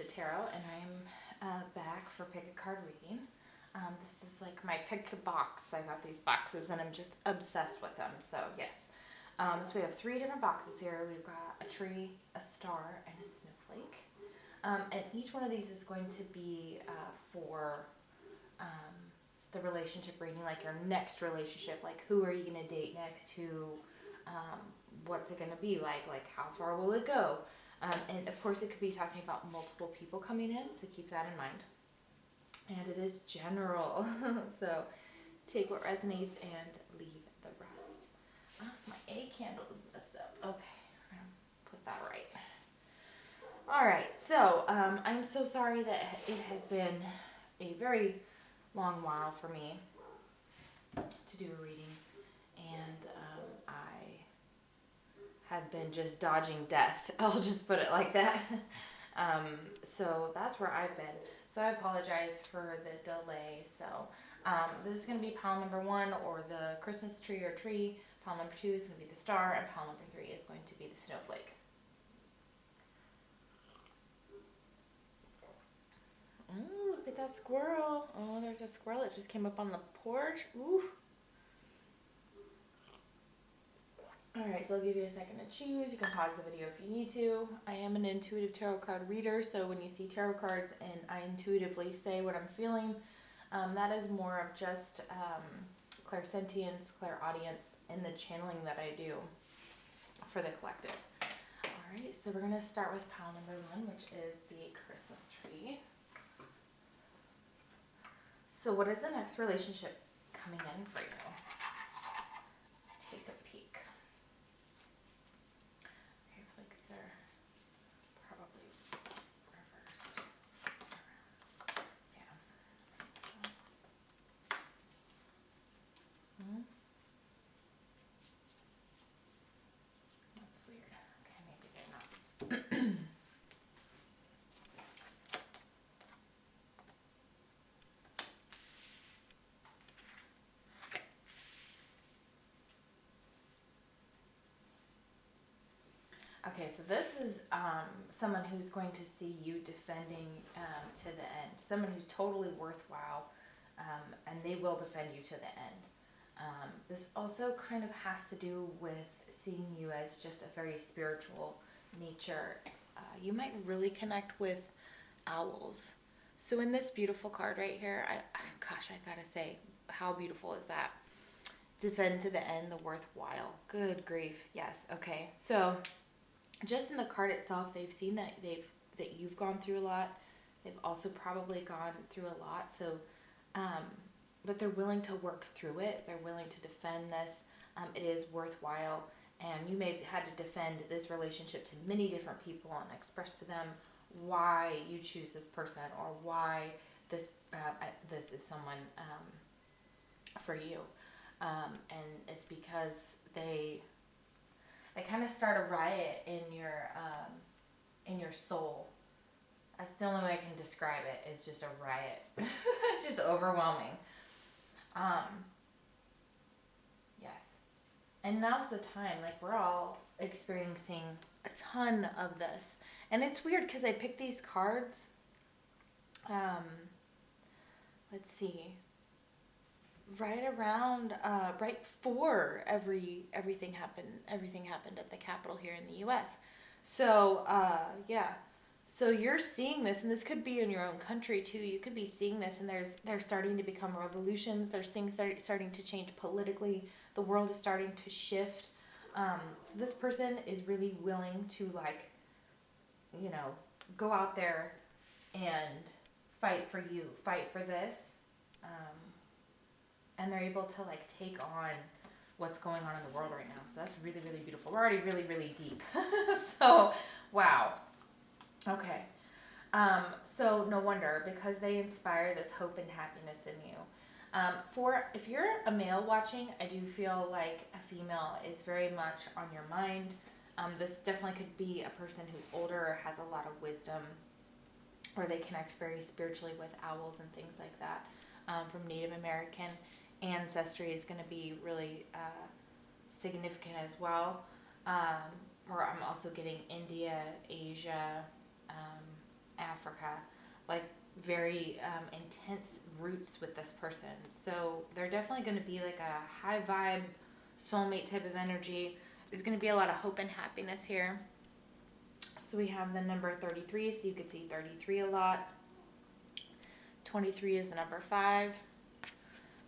Lisa Tarot, and I'm back for Pick a Card reading. This is like my pick a box. I got these boxes and I'm just obsessed with them. So yes. So we have 3 different boxes here. We've got a tree, a star, and a snowflake. And each one of these is going to be for the relationship reading, like your next relationship, like who are you going to date next, what's it going to be like how far will it go? And of course it could be talking about multiple people coming in, so keep that in mind. And it is general, so take what resonates and leave the rest. My A candle is messed up. Okay, I'm gonna put that right. All right, so I'm so sorry that it has been a very long while for me to do a reading, and I have been just dodging death. I'll just put it like that. So that's where I've been. So I apologize for the delay. So this is going to be pile number 1, or the Christmas tree or tree. Pile number 2 is going to be the star, and pile number 3 is going to be the snowflake. Ooh, look at that squirrel. Oh, there's a squirrel that just came up on the porch. Ooh. Alright, so I'll give you a second to choose. You can pause the video if you need to. I am an intuitive tarot card reader, so when you see tarot cards and I intuitively say what I'm feeling, that is more of just clairsentience, clairaudience, and the channeling that I do for the collective. Alright, so we're going to start with pile number 1, which is the Christmas tree. So what is the next relationship coming in for you? Let's take a peek. Okay, I feel like these are probably reversed. Yeah. That's weird. Okay, maybe they're not. Okay, so this is someone who's going to see you defending to the end. Someone who's totally worthwhile, and they will defend you to the end. This also kind of has to do with seeing you as just a very spiritual nature. You might really connect with owls. So in this beautiful card right here, gosh, I gotta say, how beautiful is that? Defend to the end, the worthwhile. Good grief. Yes. Okay. So just in the card itself, they've seen that you've gone through a lot. They've also probably gone through a lot. So, but they're willing to work through it. They're willing to defend this. It is worthwhile, and you may have had to defend this relationship to many different people and express to them why you choose this person, or why this is someone for you. And it's because they kind of start a riot in your soul. That's the only way I can describe it, is just a riot. Just overwhelming. Yes. And now's the time. Like, we're all experiencing a ton of this. And it's weird because I picked these cards. Let's see. Right around, right before everything happened at the Capitol here in the U.S. So, yeah. So you're seeing this, and this could be in your own country too. You could be seeing this, and there's starting to become revolutions. There's things starting to change politically. The world is starting to shift. So this person is really willing to, like, go out there and fight for you, fight for this. And they're able to, like, take on what's going on in the world right now. So that's really, really beautiful. We're already really, really deep. So, wow. Okay. So no wonder, because they inspire this hope and happiness in you. If you're a male watching, I do feel like a female is very much on your mind. This definitely could be a person who's older or has a lot of wisdom, or they connect very spiritually with owls and things like that. From Native American ancestry is going to be really significant as well. Or I'm also getting India, Asia, Africa, like very intense roots with this person. So they're definitely going to be like a high vibe soulmate type of energy. There's going to be a lot of hope and happiness here. So we have the number 33, so you could see 33 a lot. 23 is the number 5.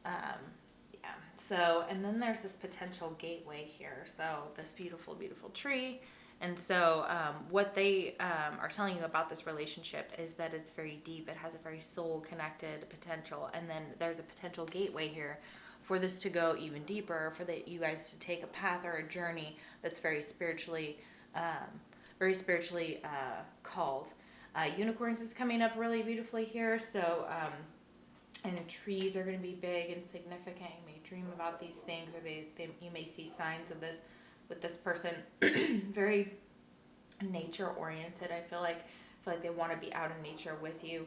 Yeah. So, and then there's this potential gateway here. So this beautiful, beautiful tree. And so what they are telling you about this relationship is that it's very deep. It has a very soul-connected potential. And then there's a potential gateway here for this to go even deeper, for you guys to take a path or a journey that's very spiritually called. Unicorns is coming up really beautifully here. So, and trees are going to be big and significant. You may dream about these things, or you may see signs of this with this person. Very nature oriented. I feel like they want to be out in nature with you.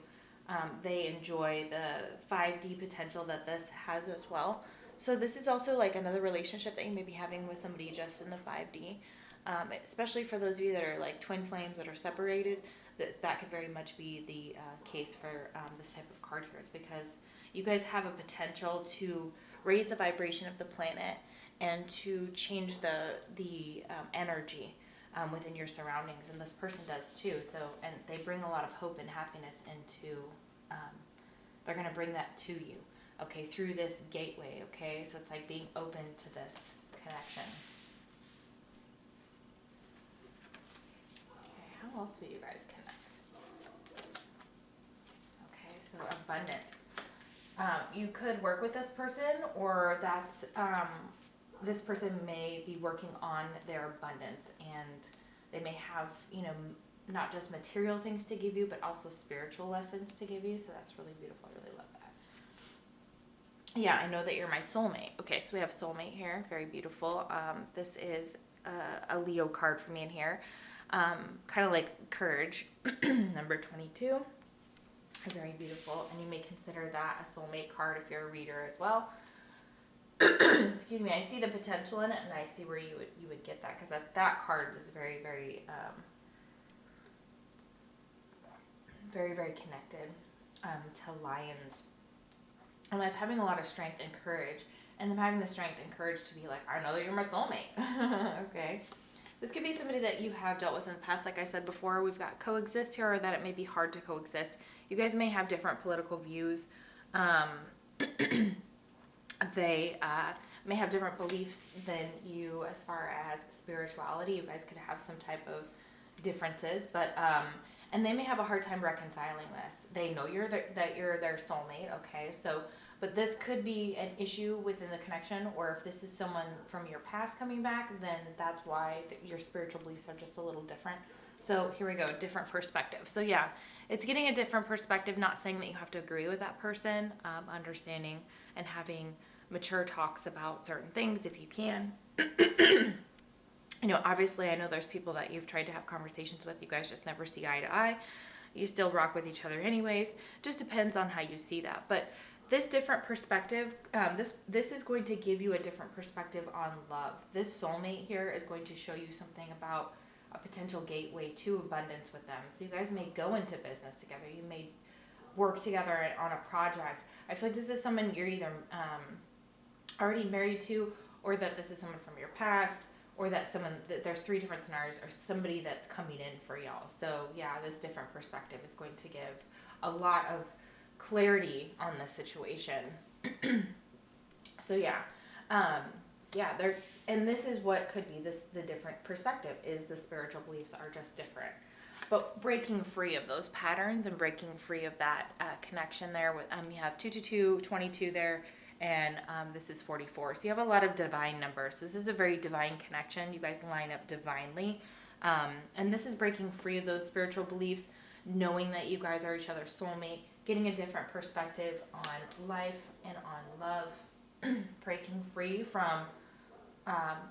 They enjoy the 5D potential that this has as well. So this is also like another relationship that you may be having with somebody just in the 5D. Especially for those of you that are like twin flames that are separated, that could very much be the case for this type of card here. It's because you guys have a potential to raise the vibration of the planet and to change the energy within your surroundings, and this person does too. So, and they bring a lot of hope and happiness into. They're going to bring that to you, okay, through this gateway. Okay, so it's like being open to this connection. Okay, how else will you guys connect? Okay, so abundance. You could work with this person, or this person may be working on their abundance, and they may have, not just material things to give you, but also spiritual lessons to give you. So that's really beautiful. I really love that. Yeah, I know that you're my soulmate. Okay, so we have soulmate here. Very beautiful. This is a Leo card for me in here. Kind of like courage, number 22. Very beautiful, and you may consider that a soulmate card if you're a reader as well. Excuse me. I see the potential in it, and I see where you would get that, because that card is very, very, very, very connected to lions, and that's having a lot of strength and courage, and them having the strength and courage to be like, I know that you're my soulmate. Okay. This could be somebody that you have dealt with in the past. Like I said before, we've got coexist here, or that it may be hard to coexist. You guys may have different political views. They may have different beliefs than you as far as spirituality. You guys could have some type of differences, but and they may have a hard time reconciling this. They know that you're their soulmate, okay? So, but this could be an issue within the connection, or if this is someone from your past coming back, then that's why your spiritual beliefs are just a little different. So here we go, different perspective. So yeah, it's getting a different perspective, not saying that you have to agree with that person, understanding and having mature talks about certain things if you can. Obviously I know there's people that you've tried to have conversations with, you guys just never see eye to eye. You still rock with each other anyways. Just depends on how you see that. But this different perspective, this is going to give you a different perspective on love. This soulmate here is going to show you something about a potential gateway to abundance with them. So you guys may go into business together. You may work together on a project. I feel like this is someone you're either already married to, or that this is someone from your past, or that there's 3 different scenarios, or somebody that's coming in for y'all. So yeah, this different perspective is going to give a lot of clarity on the situation. So yeah, and this is what could be the different perspective, is the spiritual beliefs are just different. But breaking free of those patterns and breaking free of that connection there with you have 222, 22 there, and this is 44. So you have a lot of divine numbers. This is a very divine connection. You guys line up divinely, and this is breaking free of those spiritual beliefs, knowing that you guys are each other's soulmate, getting a different perspective on life and on love, breaking free from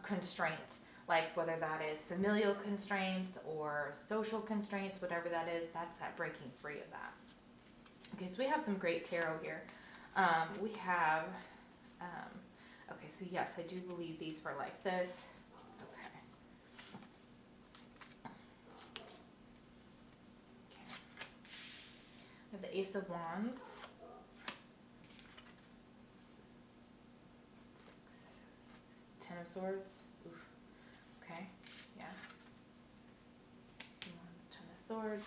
constraints, like whether that is familial constraints or social constraints, whatever that is, that's that breaking free of that. Okay, so we have some great tarot here. We have, okay, so yes, I do believe these were like this. Okay. Okay. the Ace of Wands. 10 of Swords. Oof. Okay. Yeah. Ace of Wands, 10 of Swords.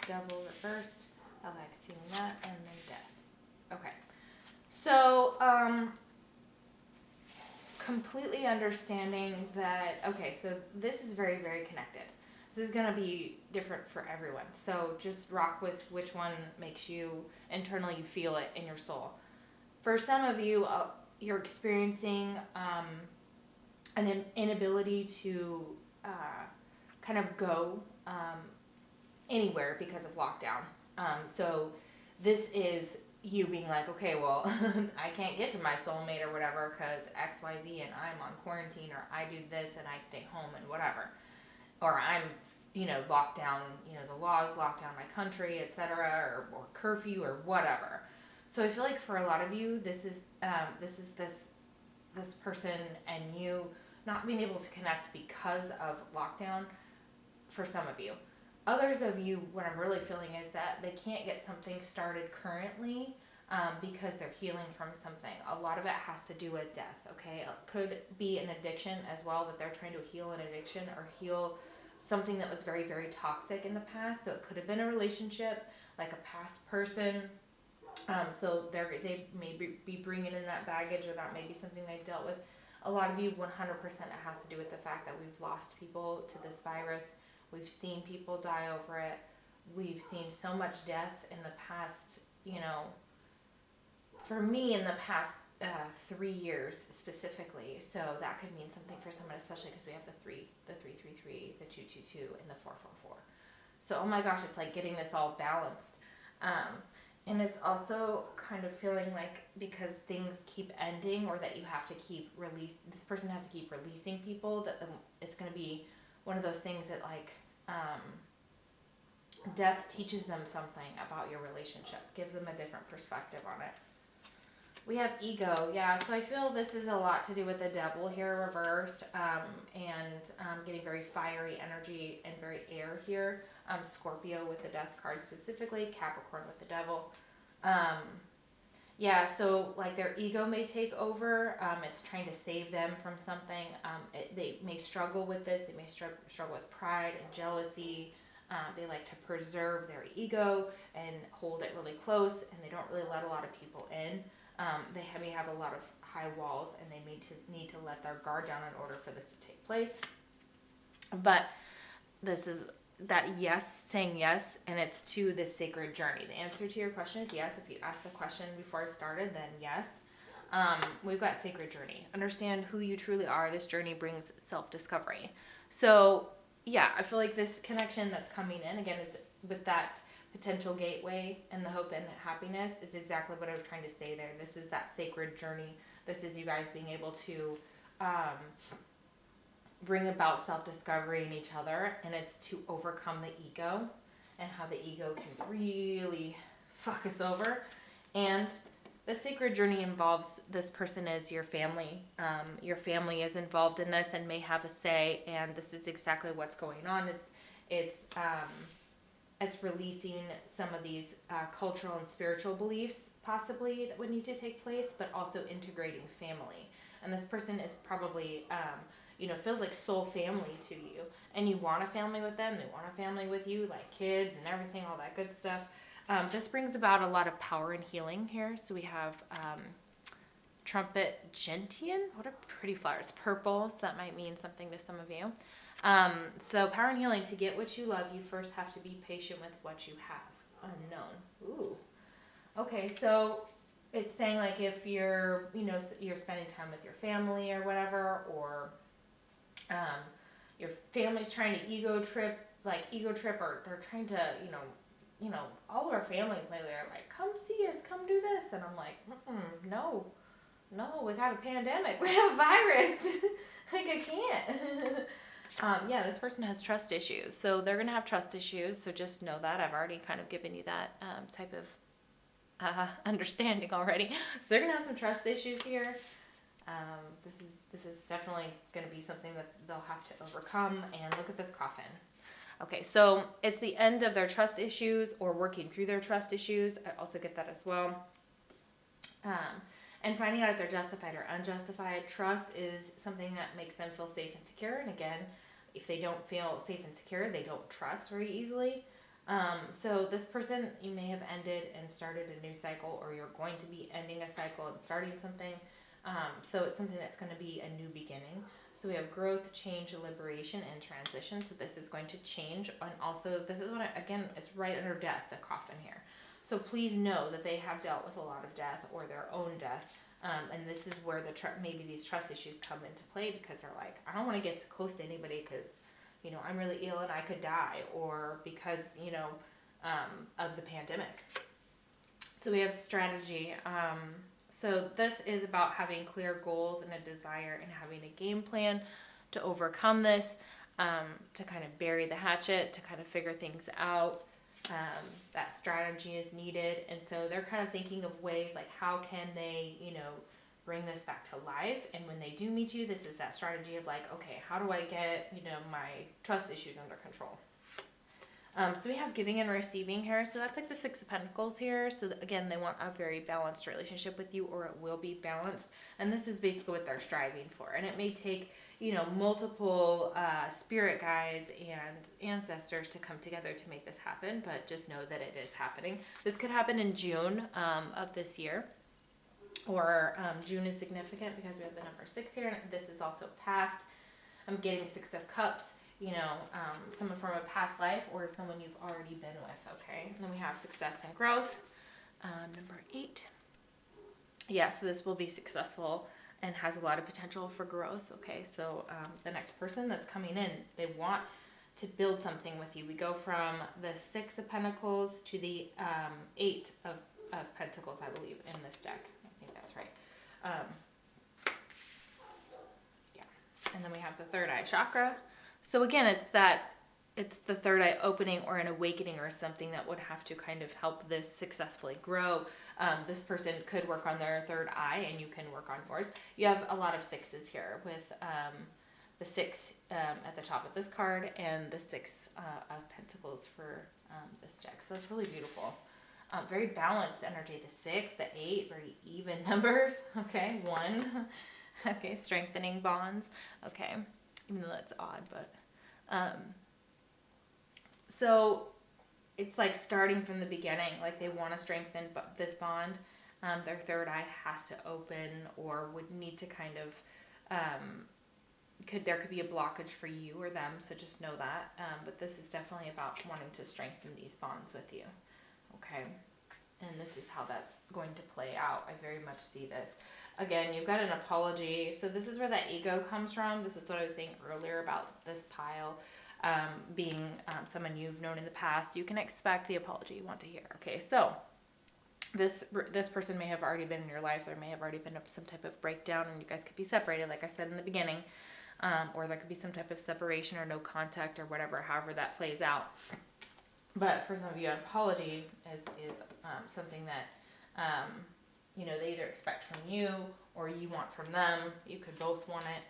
Devil reversed. I like seeing that. And then Death. Okay. So, completely understanding that, okay, so this is very, very connected. This is going to be different for everyone. So just rock with which one makes you, internally you feel it in your soul. For some of you, you're experiencing an inability to kind of go anywhere because of lockdown. So this is you being like, okay, well, I can't get to my soulmate or whatever because X, Y, Z, and I'm on quarantine, or I do this and I stay home and whatever. Or I'm, locked down, the laws lock down my country, etc., or curfew or whatever. So I feel like for a lot of you, this is this person and you not being able to connect because of lockdown for some of you. Others of you, what I'm really feeling is that they can't get something started currently because they're healing from something. A lot of it has to do with death, okay? It could be an addiction as well, that they're trying to heal an addiction or heal something that was very, very toxic in the past. So it could have been a relationship, like a past person. So they may be bringing in that baggage, or that may be something they've dealt with. A lot of you, 100%, it has to do with the fact that we've lost people to this virus. We've seen people die over it. We've seen so much death in the past, for me, in the past 3 years specifically. So that could mean something for someone, especially because we have the 333, the 222, and the 444. So, oh my gosh, it's like getting this all balanced. And it's also kind of feeling like because things keep ending, or that you have to keep this person has to keep releasing people, that it's going to be one of those things that death teaches them something about your relationship, gives them a different perspective on it. We have ego, yeah, so I feel this is a lot to do with the devil here reversed, and getting very fiery energy and very air here. Scorpio with the death card specifically, Capricorn with the devil. Yeah, so like their ego may take over. It's trying to save them from something. They may struggle with this. They may struggle with pride and jealousy. They like to preserve their ego and hold it really close, and they don't really let a lot of people in. They may have a lot of high walls, and they need to let their guard down in order for this to take place. But this is that yes, saying yes, and it's to this sacred journey. The answer to your question is yes. If you asked the question before I started, then yes. We've got sacred journey. Understand who you truly are. This journey brings self-discovery. So yeah, I feel like this connection that's coming in, again, is with that potential gateway and the hope and happiness, is exactly what I was trying to say there. This is that sacred journey. This is you guys being able to bring about self-discovery in each other, and it's to overcome the ego and how the ego can really fuck us over. And the sacred journey involves, this person is your family. Your family is involved in this and may have a say, and this is exactly what's going on. It's releasing some of these cultural and spiritual beliefs possibly that would need to take place, but also integrating family. And this person is probably feels like soul family to you, and you want a family with them, they want a family with you, like kids and everything, all that good stuff. This brings about a lot of power and healing here. So we have Trumpet Gentian. What a pretty flower. It's purple, so that might mean something to some of you. So power and healing. To get what you love, you first have to be patient with what you have. Unknown. Ooh. Okay, so it's saying like if you're, you're spending time with your family or whatever, or your family's trying to ego trip, or they're trying to, all of our families lately are like, come see us, come do this. And I'm like, no, we got a pandemic. We have a virus. Like, I can't. Yeah, this person has trust issues. So they're going to have trust issues. So just know that. I've already kind of given you that type of understanding already. So they're going to have some trust issues here. This is definitely going to be something that they'll have to overcome. And look at this coffin. Okay, so it's the end of their trust issues or working through their trust issues. I also get that as well. And finding out if they're justified or unjustified. Trust is something that makes them feel safe and secure. And again, if they don't feel safe and secure, they don't trust very easily. So this person, you may have ended and started a new cycle, or you're going to be ending a cycle and starting something. So it's something that's going to be a new beginning. So we have growth, change, liberation, and transition. So this is going to change. And also, this is what, again, it's right under death, the coffin here. So please know that they have dealt with a lot of death or their own death. And this is where maybe these trust issues come into play, because they're like, I don't want to get too close to anybody because, I'm really ill and I could die, or because, of the pandemic. So we have strategy. So this is about having clear goals and a desire and having a game plan to overcome this, to kind of bury the hatchet, to kind of figure things out. That strategy is needed. And so they're kind of thinking of ways like, how can they, bring this back to life? And when they do meet you, this is that strategy of like, okay, how do I get, my trust issues under control? So we have giving and receiving here. So that's like the Six of Pentacles here. So again, they want a very balanced relationship with you, or it will be balanced. And this is basically what they're striving for. And it may take, multiple spirit guides and ancestors to come together to make this happen. But just know that it is happening. This could happen in June of this year. Or June is significant because we have the number 6 here. And this is also past. I'm getting 6 of Cups. Someone from a past life or someone you've already been with, okay? And then we have success and growth, number 8. Yeah, so this will be successful and has a lot of potential for growth, okay? So the next person that's coming in, they want to build something with you. We go from the 6 of Pentacles to the 8 of Pentacles, I believe, in this deck. I think that's right. Yeah, and then we have the third eye chakra. So again, it's the third eye opening or an awakening or something that would have to kind of help this successfully grow. This person could work on their third eye and you can work on yours. You have a lot of 6s here with the 6 at the top of this card and the 6 of Pentacles for this deck. So it's really beautiful. Very balanced energy. The 6, the 8, very even numbers. Okay, 1. Okay, strengthening bonds. Okay. Even though that's odd, but so it's like starting from the beginning, like they want to strengthen this bond. Their third eye has to open or would need to kind of there could be a blockage for you or them, so just know that. But this is definitely about wanting to strengthen these bonds with you. Okay, and this is how that's going to play out. I very much see this. Again, you've got an apology. So this is where that ego comes from. This is what I was saying earlier about this pile being someone you've known in the past. You can expect the apology you want to hear. Okay, so this person may have already been in your life. There may have already been some type of breakdown and you guys could be separated, like I said in the beginning. Or there could be some type of separation or no contact or whatever, however that plays out. But for some of you, an apology is something that... they either expect from you or you want from them. You could both want it.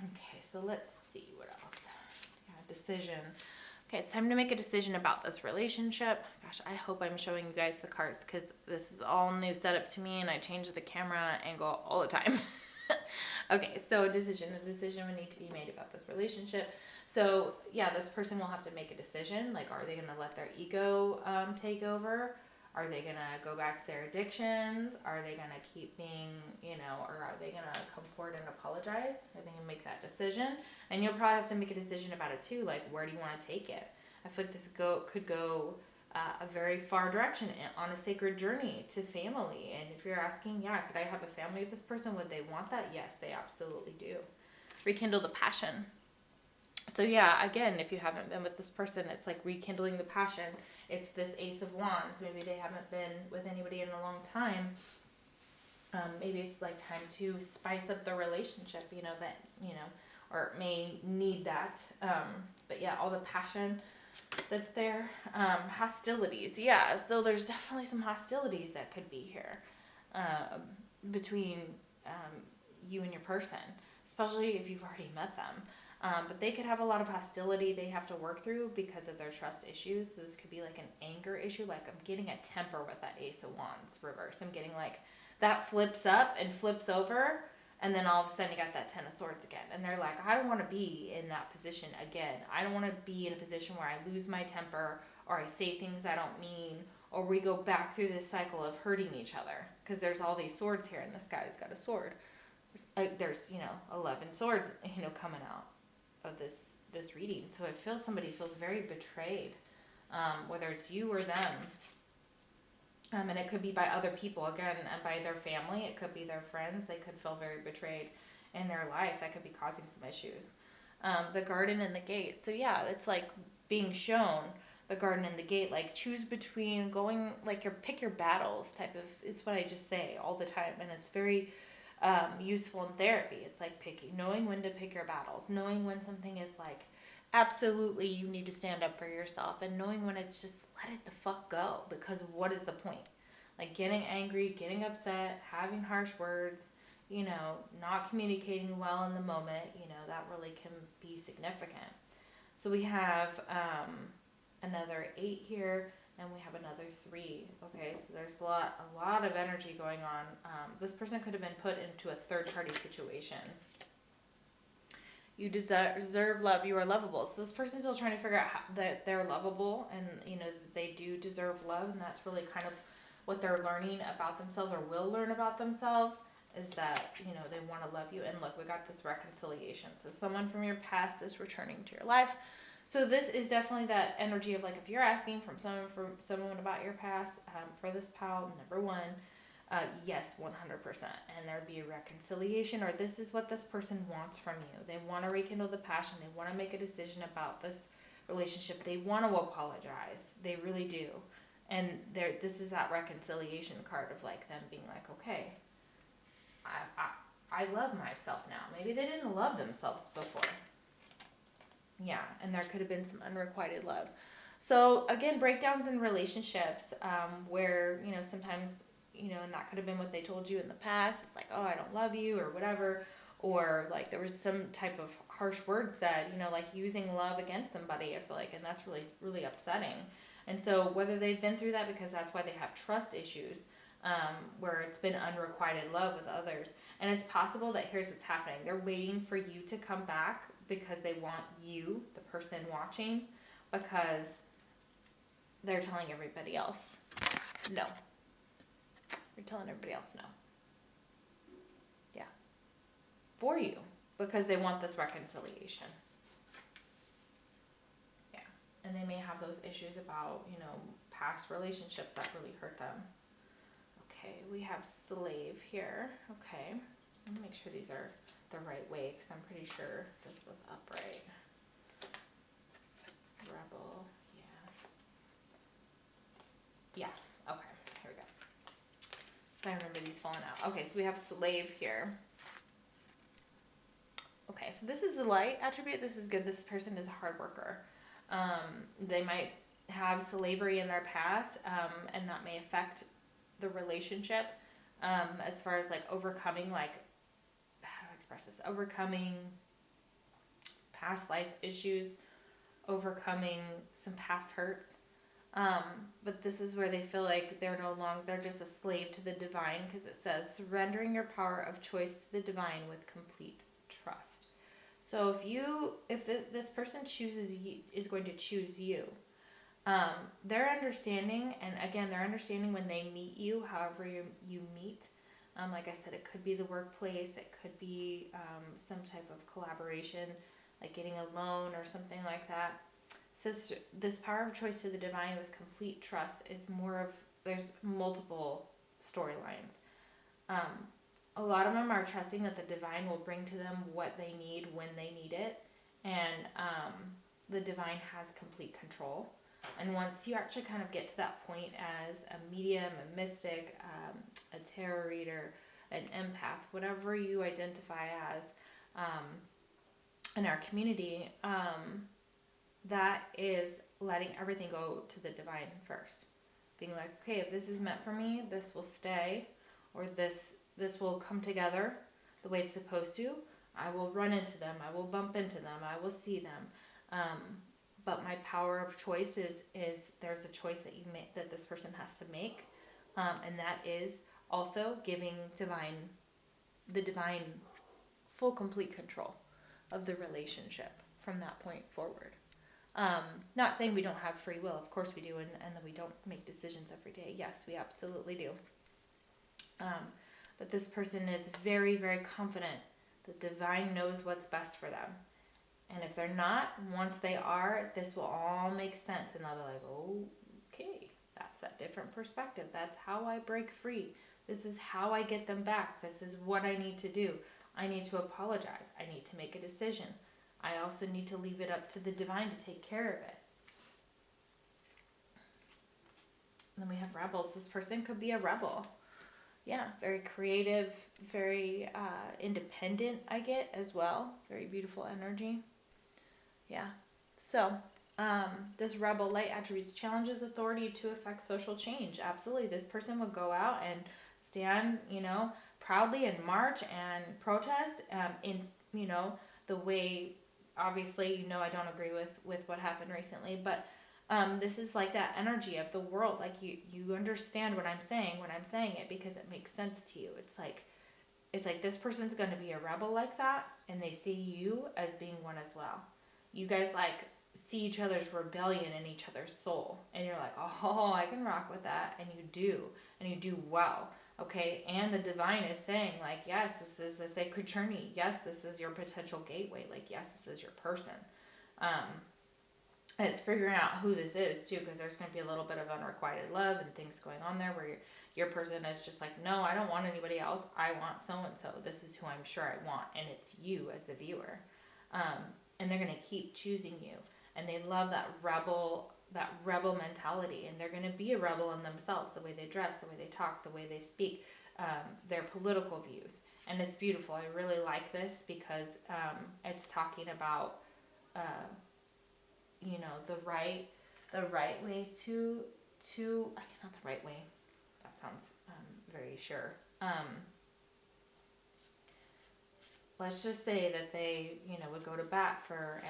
Okay, so let's see what else. Yeah, decision. Okay, it's time to make a decision about this relationship. Gosh, I hope I'm showing you guys the cards because this is all new setup to me and I change the camera angle all the time. Okay, so a decision will need to be made about this relationship. So yeah, this person will have to make a decision. Like, are they going to let their ego take over? Are they going to go back to their addictions? Are they going to keep being, or are they going to come forward and apologize? Are they going to make that decision? And you'll probably have to make a decision about it too. Like, where do you want to take it? I feel like this could go a very far direction on a sacred journey to family. And if you're asking, yeah, could I have a family with this person? Would they want that? Yes, they absolutely do. Rekindle the passion. So yeah, again, if you haven't been with this person, it's like rekindling the passion. It's this Ace of Wands. Maybe they haven't been with anybody in a long time. Maybe it's like time to spice up the relationship, or it may need that. But yeah, all the passion that's there. Hostilities. Yeah, so there's definitely some hostilities that could be here between you and your person, especially if you've already met them. But they could have a lot of hostility they have to work through because of their trust issues. So this could be like an anger issue. Like I'm getting a temper with that Ace of Wands reverse. I'm getting like that flips up and flips over. And then all of a sudden you got that Ten of Swords again. And they're like, I don't want to be in that position again. I don't want to be in a position where I lose my temper or I say things I don't mean, or we go back through this cycle of hurting each other. Because there's all these swords here, and this guy's got a sword. There's 11 swords, coming out of this reading. So I feel somebody feels very betrayed, whether it's you or them. And it could be by other people, again, and by their family. It could be their friends. They could feel very betrayed in their life. That could be causing some issues. The Garden and the Gate. So yeah, it's like being shown the Garden and the Gate. Like choose between going, like pick your battles type of, it's what I just say all the time. And it's very useful in therapy. It's like knowing when to pick your battles, knowing when something is like, absolutely you need to stand up for yourself, and knowing when it's just let it the fuck go, because what is the point? Like getting angry, getting upset, having harsh words, not communicating well in the moment, that really can be significant. So we have another 8 here, and we have another 3. Okay, so there's a lot of energy going on. This person could have been put into a third-party situation. You deserve love. You are lovable. So this person's still trying to figure out that they're lovable, and that they do deserve love, and that's really kind of what they're learning about themselves, or will learn about themselves, is that they want to love you. And look, we got this reconciliation. So someone from your past is returning to your life. So this is definitely that energy of like, if you're asking from someone about your past, for this pile, number 1. Yes, 100%. And there'd be a reconciliation, or this is what this person wants from you. They want to rekindle the passion. They want to make a decision about this relationship. They want to apologize. They really do. And this is that reconciliation card of like them being like, okay, I love myself now. Maybe they didn't love themselves before. Yeah, and there could have been some unrequited love. So again, breakdowns in relationships, where, sometimes, and that could have been what they told you in the past. It's like, oh, I don't love you, or whatever. Or like there was some type of harsh word said, like using love against somebody, I feel like, and that's really, really upsetting. And so whether they've been through that because that's why they have trust issues, where it's been unrequited love with others. And it's possible that here's what's happening. They're waiting for you to come back because they want you, the person watching, because they're telling everybody else no. They're telling everybody else no. Yeah. For you. Because they want this reconciliation. Yeah. And they may have those issues about, past relationships that really hurt them. Okay, we have Slave here. Okay. Let me make sure these are the right way, because I'm pretty sure this was upright. Rebel. Yeah. Okay. Here we go. I remember these falling out. Okay, so we have Slave here. Okay, so this is the light attribute. This is good. This person is a hard worker. They might have slavery in their past, and that may affect the relationship, as far as like overcoming, like, how do I express this? Overcoming past life issues, overcoming some past hurts. But this is where they feel like they're just a slave to the divine, because it says surrendering your power of choice to the divine with complete trust. So if this person is going to choose you, their understanding, and again, their understanding when they meet you, however you meet, like I said, it could be the workplace, it could be some type of collaboration, like getting a loan or something like that. Says this power of choice to the divine with complete trust is more of, there's multiple storylines. A lot of them are trusting that the divine will bring to them what they need when they need it, and the divine has complete control. And once you actually kind of get to that point as a medium, a mystic, a tarot reader, an empath, whatever you identify as in our community, that is letting everything go to the divine first. Being like, okay, if this is meant for me, this will stay, or this will come together the way it's supposed to. I will run into them. I will bump into them. I will see them. But my power of choice is there's a choice that you make, that this person has to make. And that is also giving the divine full complete control of the relationship from that point forward. Not saying we don't have free will. Of course we do, and that we don't make decisions every day. Yes, we absolutely do. But this person is very, very confident the divine knows what's best for them. And if they're not, once they are, this will all make sense. And they'll be like, okay, that's a different perspective. That's how I break free. This is how I get them back. This is what I need to do. I need to apologize. I need to make a decision. I also need to leave it up to the divine to take care of it. And then we have rebels. This person could be a rebel. Yeah, very creative, very independent, I get as well. Very beautiful energy. Yeah. So, this rebel light attributes challenges authority to affect social change. Absolutely. This person would go out and stand, proudly and march and protest in, the way, obviously, I don't agree with what happened recently, but this is like that energy of the world. Like you understand what I'm saying when I'm saying it, because it makes sense to you. It's like this person's going to be a rebel like that, and they see you as being one as well. You guys see each other's rebellion in each other's soul, and you're like, oh, I can rock with that, and you do well. Okay, and the divine is saying yes, this is a sacred journey. Yes, this is your potential gateway. Yes, this is your person. And it's figuring out who this is too, because there's going to be a little bit of unrequited love and things going on there where your person is just no, I don't want anybody else. I want so-and-so. This is who I'm sure I want. And it's you as the viewer. And they're going to keep choosing you. And they love that rebel mentality. And they're going to be a rebel in themselves, the way they dress, the way they talk, the way they speak, their political views. And it's beautiful. I really like this because it's talking about the right way to not the right way. That sounds very sure. Let's just say that they, would go to bat for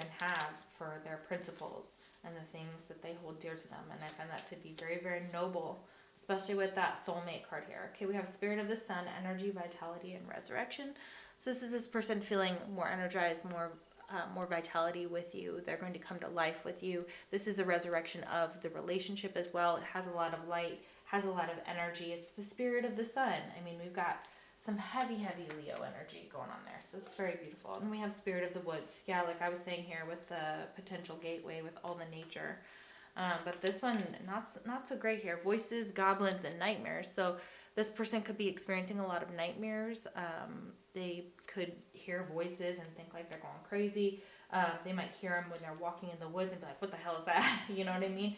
their principles and the things that they hold dear to them. And I find that to be very, very noble, especially with that soulmate card here. Okay, we have spirit of the sun, energy, vitality, and resurrection. So this is this person feeling more energized, more vitality with you. They're going to come to life with you. This is a resurrection of the relationship as well. It has a lot of light, has a lot of energy. It's the spirit of the sun. I mean, we've got some heavy Leo energy going on there. So it's very beautiful. And we have spirit of the woods. Yeah, like I was saying here with the potential gateway with all the nature. But this one, not so great here. Voices, goblins, and nightmares. So this person could be experiencing a lot of nightmares. They could hear voices and think they're going crazy. They might hear them when they're walking in the woods and be like, what the hell is that? You know what I mean?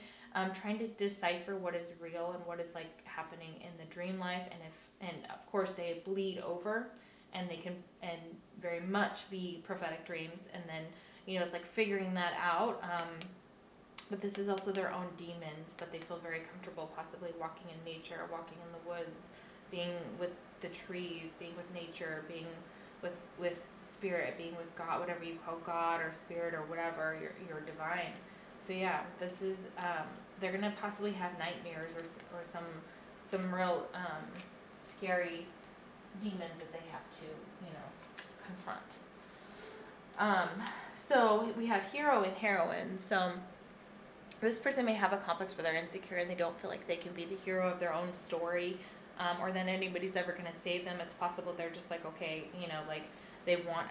Trying to decipher what is real and what is happening in the dream life. And of course they bleed over, and they can very much be prophetic dreams. And then, it's figuring that out. But this is also their own demons, but they feel very comfortable possibly walking in nature, walking in the woods, being with the trees, being with nature, being with spirit, being with God, whatever you call God or spirit or whatever, your divine. So yeah, this is, they're going to possibly have nightmares or some real scary demons that they have to, confront. So we have hero and heroine. So this person may have a complex where they're insecure and they don't feel like they can be the hero of their own story, or that anybody's ever going to save them. It's possible they're just okay, they want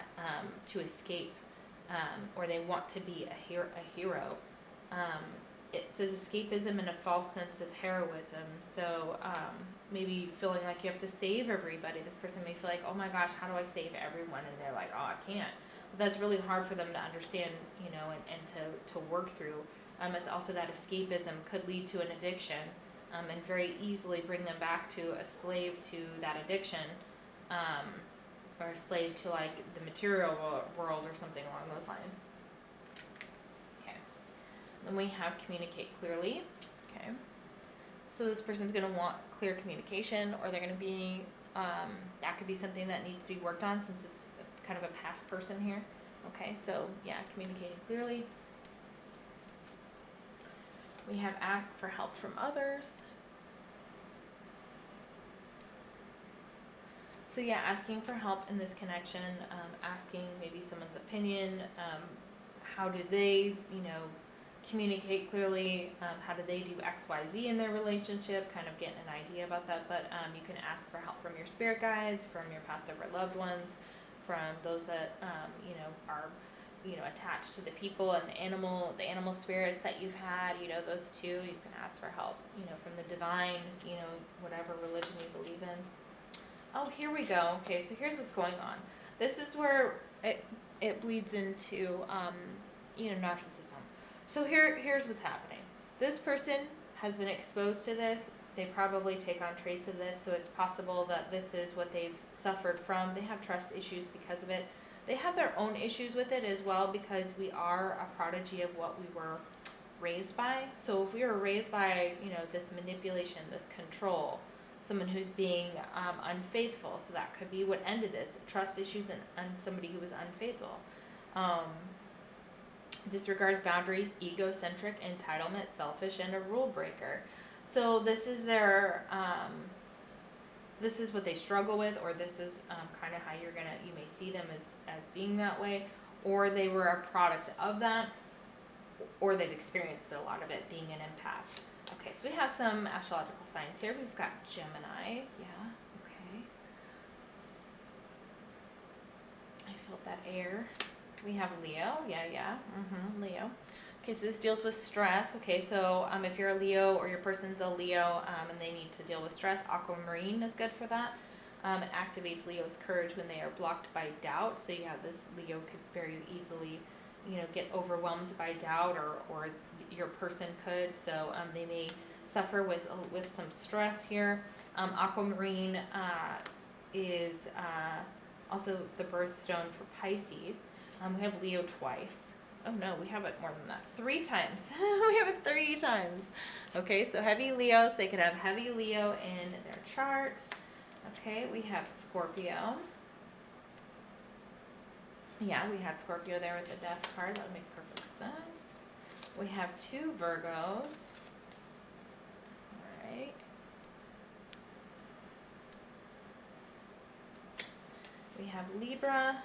to escape, or they want to be a hero. It says escapism and a false sense of heroism. So maybe feeling like you have to save everybody. This person may feel oh my gosh, how do I save everyone? And they're like, oh, I can't. But that's really hard for them to understand, and to work through. It's also that escapism could lead to an addiction, and very easily bring them back to a slave to that addiction, or a slave to the material world or something along those lines. Okay. Then we have communicate clearly. Okay. So this person's going to want clear communication, or they're going to be, that could be something that needs to be worked on, since it's kind of a past person here. Okay, so yeah, communicating clearly. We have ask for help from others. So yeah, asking for help in this connection, asking maybe someone's opinion, how do they, communicate clearly, how do they do X, Y, Z in their relationship, kind of getting an idea about that. But you can ask for help from your spirit guides, from your past over loved ones, from those that, are, attached to the people and the animal spirits that you've had, those two. You can ask for help, from the divine, whatever religion you believe in. Oh, here we go. Okay, so here's what's going on. This is where it bleeds into, narcissism. So here's what's happening. This person has been exposed to this. They probably take on traits of this, so it's possible that this is what they've suffered from. They have trust issues because of it. They have their own issues with it as well, because we are a prodigy of what we were raised by. So if we were raised by, this manipulation, this control, someone who's being unfaithful, so that could be what ended this, trust issues and somebody who was unfaithful. Disregards boundaries, egocentric, entitlement, selfish, and a rule breaker. So this is their, this is what they struggle with, or this is kind of how you may see them as being that way, or they were a product of that, or they've experienced a lot of it, being an empath. Okay, so we have some astrological signs here. We've got Gemini. Yeah, okay. I felt that air. We have Leo. Yeah. Leo. Okay, so this deals with stress. Okay, so if you're a Leo or your person's a Leo and they need to deal with stress, aquamarine is good for that. It activates Leo's courage when they are blocked by doubt. So yeah, this Leo could very easily, get overwhelmed by doubt, or your person could. So they may suffer with some stress here. Aquamarine is also the birthstone for Pisces. We have Leo twice. Oh no, we have it more than that. 3 times. We have it 3 times. Okay, so heavy Leos, they could have heavy Leo in their chart. Okay, we have Scorpio. Yeah, we had Scorpio there with the Death card. That would make perfect sense. We have 2 Virgos. All right. We have Libra.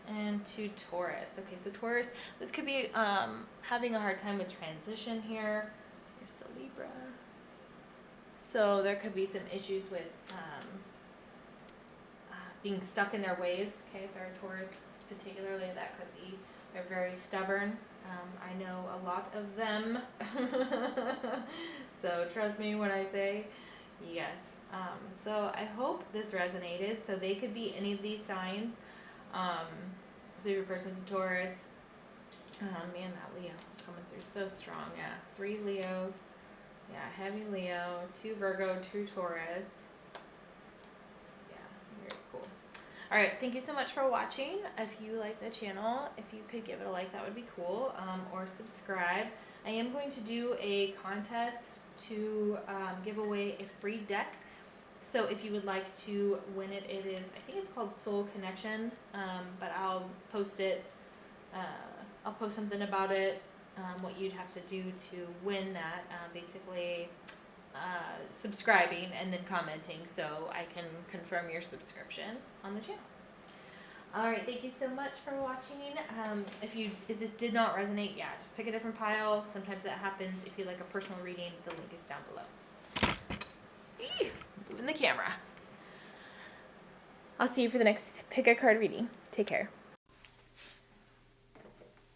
And 2 Taurus. Okay, so Taurus, this could be having a hard time with transition here. Here's the Libra. So there could be some issues with being stuck in their ways. Okay, if they're a Taurus particularly, that could be. They're very stubborn. I know a lot of them. So trust me when I say yes. So I hope this resonated. So they could be any of these signs. So your person's a Taurus. Man, that Leo coming through so strong. Yeah, 3 Leos. Yeah, heavy Leo, 2 Virgo, 2 Taurus. Yeah, very cool. All right, thank you so much for watching. If you like the channel, if you could give it a like, that would be cool. Or subscribe. I am going to do a contest to give away a free deck. So if you would like to win it, it is, I think it's called Soul Connection, but I'll post it, I'll post something about it, what you'd have to do to win that, basically subscribing and then commenting so I can confirm your subscription on the channel. Alright, thank you so much for watching. If this did not resonate, yeah, just pick a different pile. Sometimes that happens. If you like a personal reading, the link is down below. Moving the camera. I'll see you for the next pick a card reading. Take care.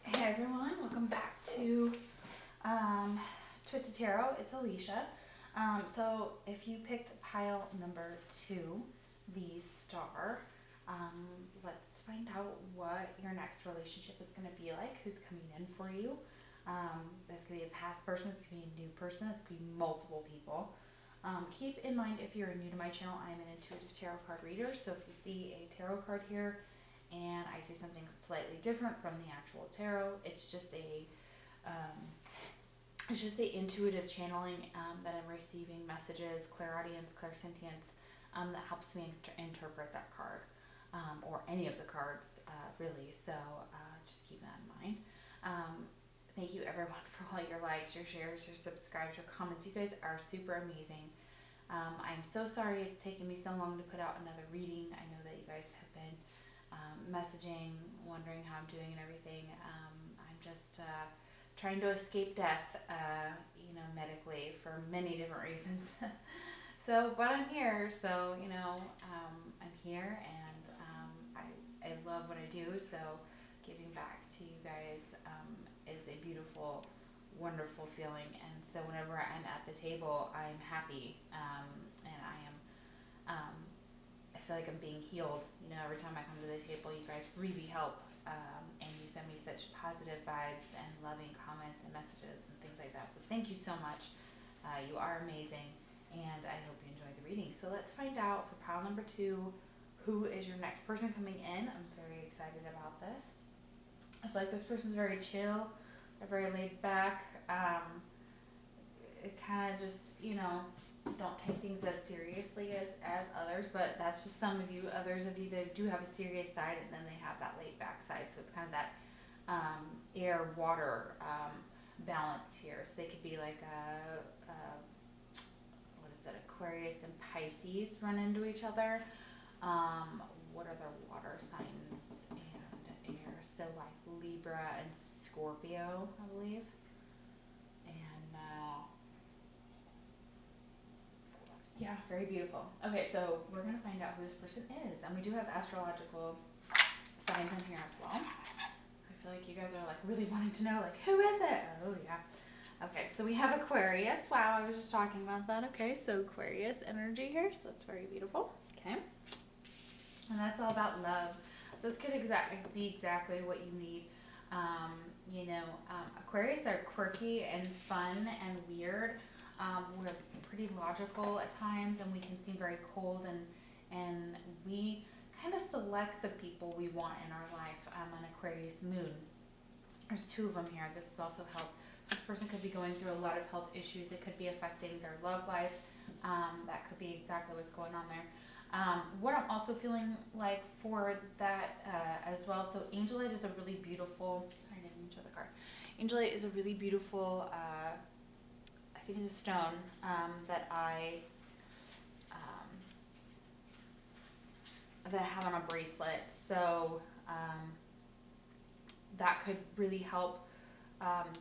Hey everyone, welcome back to Twisted Tarot. It's Alicia. So if you picked pile number 2, the star, let's find out what your next relationship is going to be like, who's coming in for you. This could be a past person, this could be a new person, this could be multiple people. Keep in mind, if you're new to my channel, I'm an intuitive tarot card reader, so if you see a tarot card here and I say something slightly different from the actual tarot, it's just the intuitive channeling that I'm receiving messages, clairaudience, clairsentience, that helps me interpret that card. or any of the cards, really. So just keep that in mind. Thank you everyone for all your likes, your shares, your subscribes, your comments. You guys are super amazing. I'm so sorry it's taken me so long to put out another reading. I know that you guys have been messaging, wondering how I'm doing and everything. I'm just trying to escape death, medically for many different reasons. So, but I'm here, so, I'm here, and I love what I do, so giving back to you guys is a beautiful, wonderful feeling, and so whenever I'm at the table, I'm happy, and I feel like I'm being healed. Every time I come to the table, you guys really help, and you send me such positive vibes and loving comments and messages and things like that, so thank you so much. You are amazing, and I hope you enjoyed the reading. So let's find out for pile number 2, who is your next person coming in. I'm very excited about this. I feel like this person's very chill. They're very laid back. It kind of just, don't take things as seriously as others, but that's just some of you. Others of you that do have a serious side, and then they have that laid back side. So it's kind of that air water balance here. So they could be like Aquarius and Pisces run into each other. What are their water signs and air? So like Libra and Scorpio, I believe. And yeah, very beautiful. Okay, so we're going to find out who this person is. And we do have astrological signs in here as well. So I feel like you guys are like really wanting to know, like, who is it? Oh, yeah. Okay, so we have Aquarius. Wow, I was just talking about that. Okay, so Aquarius energy here, so that's very beautiful. Okay. And that's all about love. So this could be exactly what you need. Aquarius are quirky and fun and weird. We're pretty logical at times, and we can seem very cold, and we kind of select the people we want in our life on Aquarius moon. There's 2 of them here. This has also helped. So this person could be going through a lot of health issues. It could be affecting their love life. That could be exactly what's going on there. What I'm also feeling like for that as well, so Angelite is a really beautiful, sorry, I didn't show the card. Angelite is a really beautiful, I think it's a stone that I have on a bracelet. So that could really help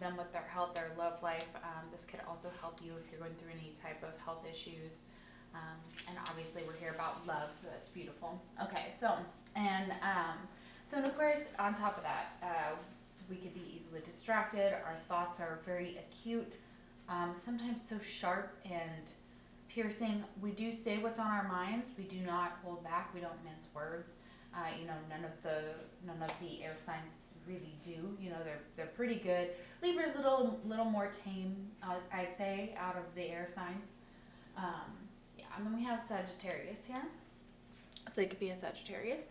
them with their health, their love life. This could also help you if you're going through any type of health issues. And obviously we're here about love, so that's beautiful. Okay, so in Aquarius, on top of that, we could be easily distracted. Our thoughts are very acute, sometimes so sharp and piercing. We do say what's on our minds. We do not hold back. We don't mince words. None of the air signs really do. They're pretty good. Libra's a little more tame, I'd say, out of the air signs. And then we have Sagittarius here. So it could be a Sagittarius.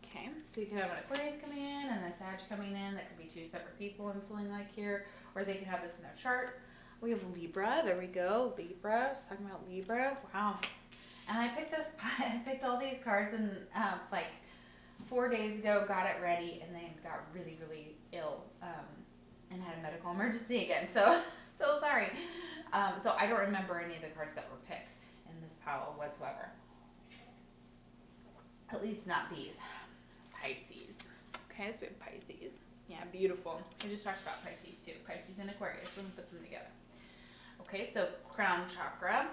Okay, so you could have an Aquarius coming in and a Sag coming in. That could be 2 separate people I'm feeling like here. Or they could have this in their chart. We have Libra. There we go. Libra. I was talking about Libra. Wow. And I picked all these cards and like 4 days ago, got it ready, and then got really, really ill and had a medical emergency again. So sorry. So I don't remember any of the cards that were picked in this pile whatsoever. At least not these. Pisces. Okay, so we have Pisces. Yeah, beautiful. We just talked about Pisces too. Pisces and Aquarius. We're gonna put them together. Okay, so crown chakra.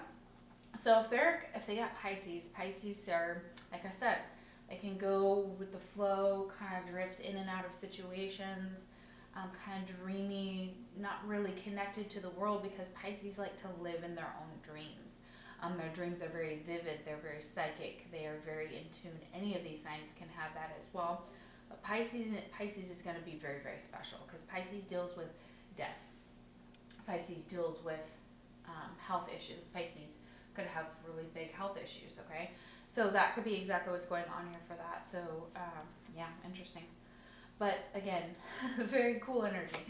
So if they got Pisces are, like I said, they can go with the flow, kind of drift in and out of situations, kind of dreamy, not really connected to the world, because Pisces like to live in their own dreams. Their dreams are very vivid. They're very psychic. They are very in tune. Any of these signs can have that as well. But Pisces is going to be very, very special, because Pisces deals with death. Pisces deals with health issues. Pisces could have really big health issues, okay? So that could be exactly what's going on here for that. So, yeah, interesting. But again, very cool energy.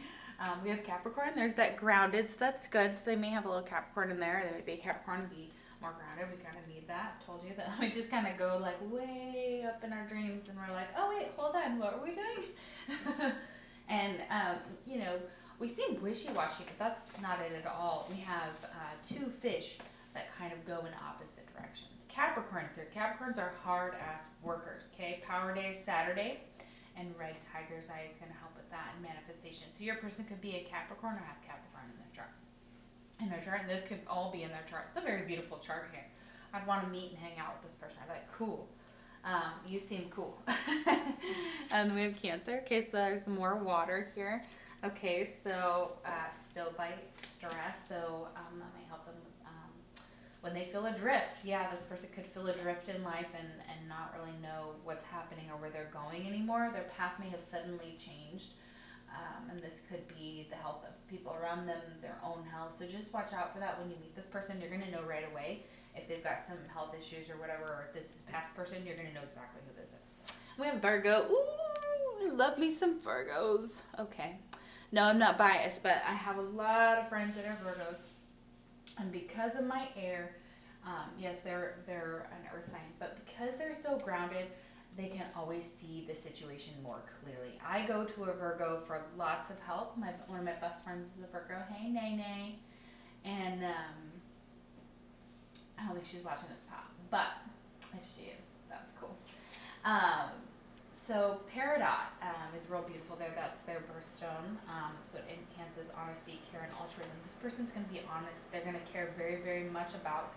We have Capricorn. There's that grounded, so that's good. So they may have a little Capricorn in there. There might be a Capricorn and be more grounded. We kind of need that. Told you that we just kind of go like way up in our dreams and we're like, oh wait, hold on, what are we doing? And, you know, we seem wishy-washy, but that's not it at all. We have 2 fish that kind of go in opposite directions. Capricorns here. Capricorns are hard-ass workers, okay? Power Day is Saturday, and Red Tiger's Eye is going to help with that and manifestation. So your person could be a Capricorn or have Capricorn in their chart. And this could all be in their chart. It's a very beautiful chart here. I'd want to meet and hang out with this person. I'd be like, cool. You seem cool. And we have Cancer. Okay, so there's more water here. Okay, so still bite, stress. So that might help them when they feel adrift. Yeah, this person could feel adrift in life and not really know what's happening or where they're going anymore. Their path may have suddenly changed. And this could be the health of people around them, their own health. So just watch out for that when you meet this person. You're going to know right away if they've got some health issues or whatever, or if this is a past person, you're going to know exactly who this is. We have Virgo. Ooh, love me some Virgos. Okay. No, I'm not biased, but I have a lot of friends that are Virgos. And because of my air, yes, they're an earth sign, but because they're so grounded, they can always see the situation more clearly. I go to a Virgo for lots of help. One of my best friends is a Virgo. Hey, Nene. And I don't think she's watching this pop, but if she is, that's cool. So Peridot is real beautiful there. That's their birthstone. So it enhances honesty, care, and altruism. This person's going to be honest. They're going to care very, very much about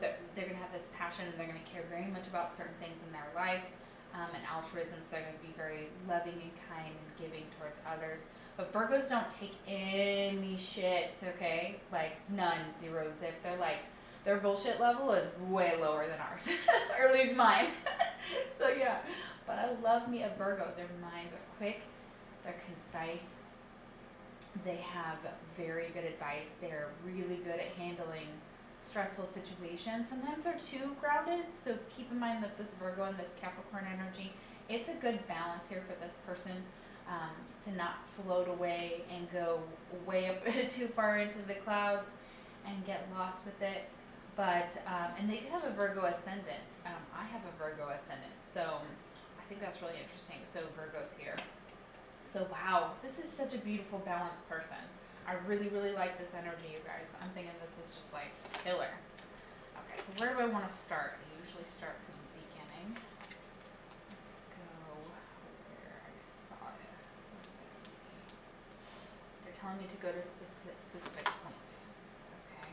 they're going to have this passion, and they're going to care very much about certain things in their life, and altruism. So they're going to be very loving and kind and giving towards others. But Virgos don't take any shit, okay? Like none, zeros. They're like, their bullshit level is way lower than ours, or at least mine. So yeah, but I love me a Virgo. Their minds are quick, they're concise, they have very good advice. They're really good at handling stressful situations. Sometimes they're too grounded, so keep in mind that this Virgo and this Capricorn energy, it's a good balance here for this person to not float away and go way up too far into the clouds and get lost with it. But, and they could have a Virgo ascendant. I have a Virgo ascendant, so I think that's really interesting. So Virgo's here. So wow, this is such a beautiful, balanced person. I really, really like this energy, you guys. I'm thinking this is just like killer. Okay, so where do I want to start? I usually start from the beginning. Let's go where I saw it. They're telling me to go to a specific point. Okay.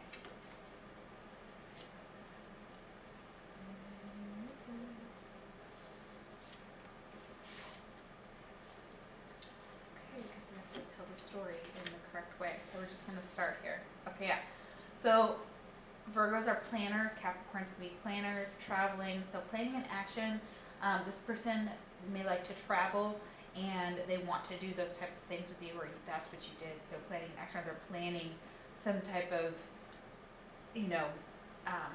Because we have to tell the story in the correct way. So we're just going to start here. Okay, yeah. So Virgos are planners. Capricorns can be planners, traveling. So planning and action. This person may like to travel, and they want to do those type of things with you, or that's what you did. So planning and action, they're planning some type of, you know,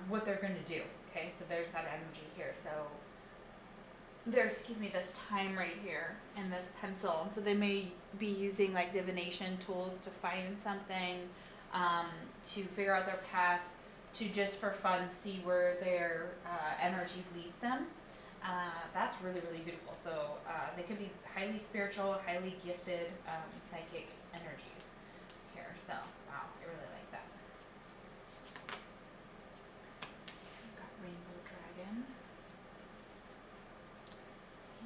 what they're going to do. Okay, so there's that energy here. So there's, this time right here and this pencil. And so they may be using like divination tools to find something, to figure out their path, to just for fun see where their energy leads them. That's really, really beautiful. So they could be highly spiritual, highly gifted, psychic energies here. So wow, I really like that. We've got Rainbow Dragon.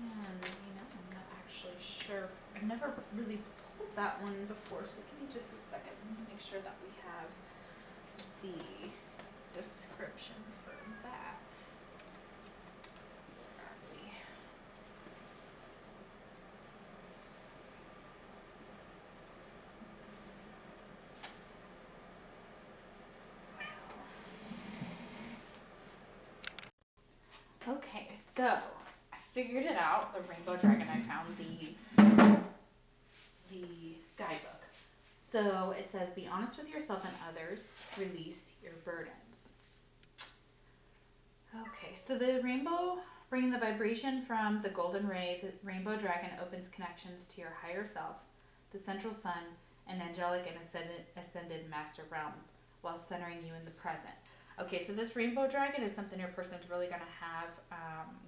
And, I'm not actually sure. I've never really pulled that one before, so give me just a second. Let me make sure that we have the description for that. Where are we? Okay, so I figured it out. The Rainbow Dragon, I found the guidebook. So it says, be honest with yourself and others, release your burdens. Okay, so the rainbow, bringing the vibration from the golden ray, the Rainbow Dragon opens connections to your higher self, the central sun, and angelic and ascended master realms. while centering you in the present. Okay, so this rainbow dragon is something your person's really going to have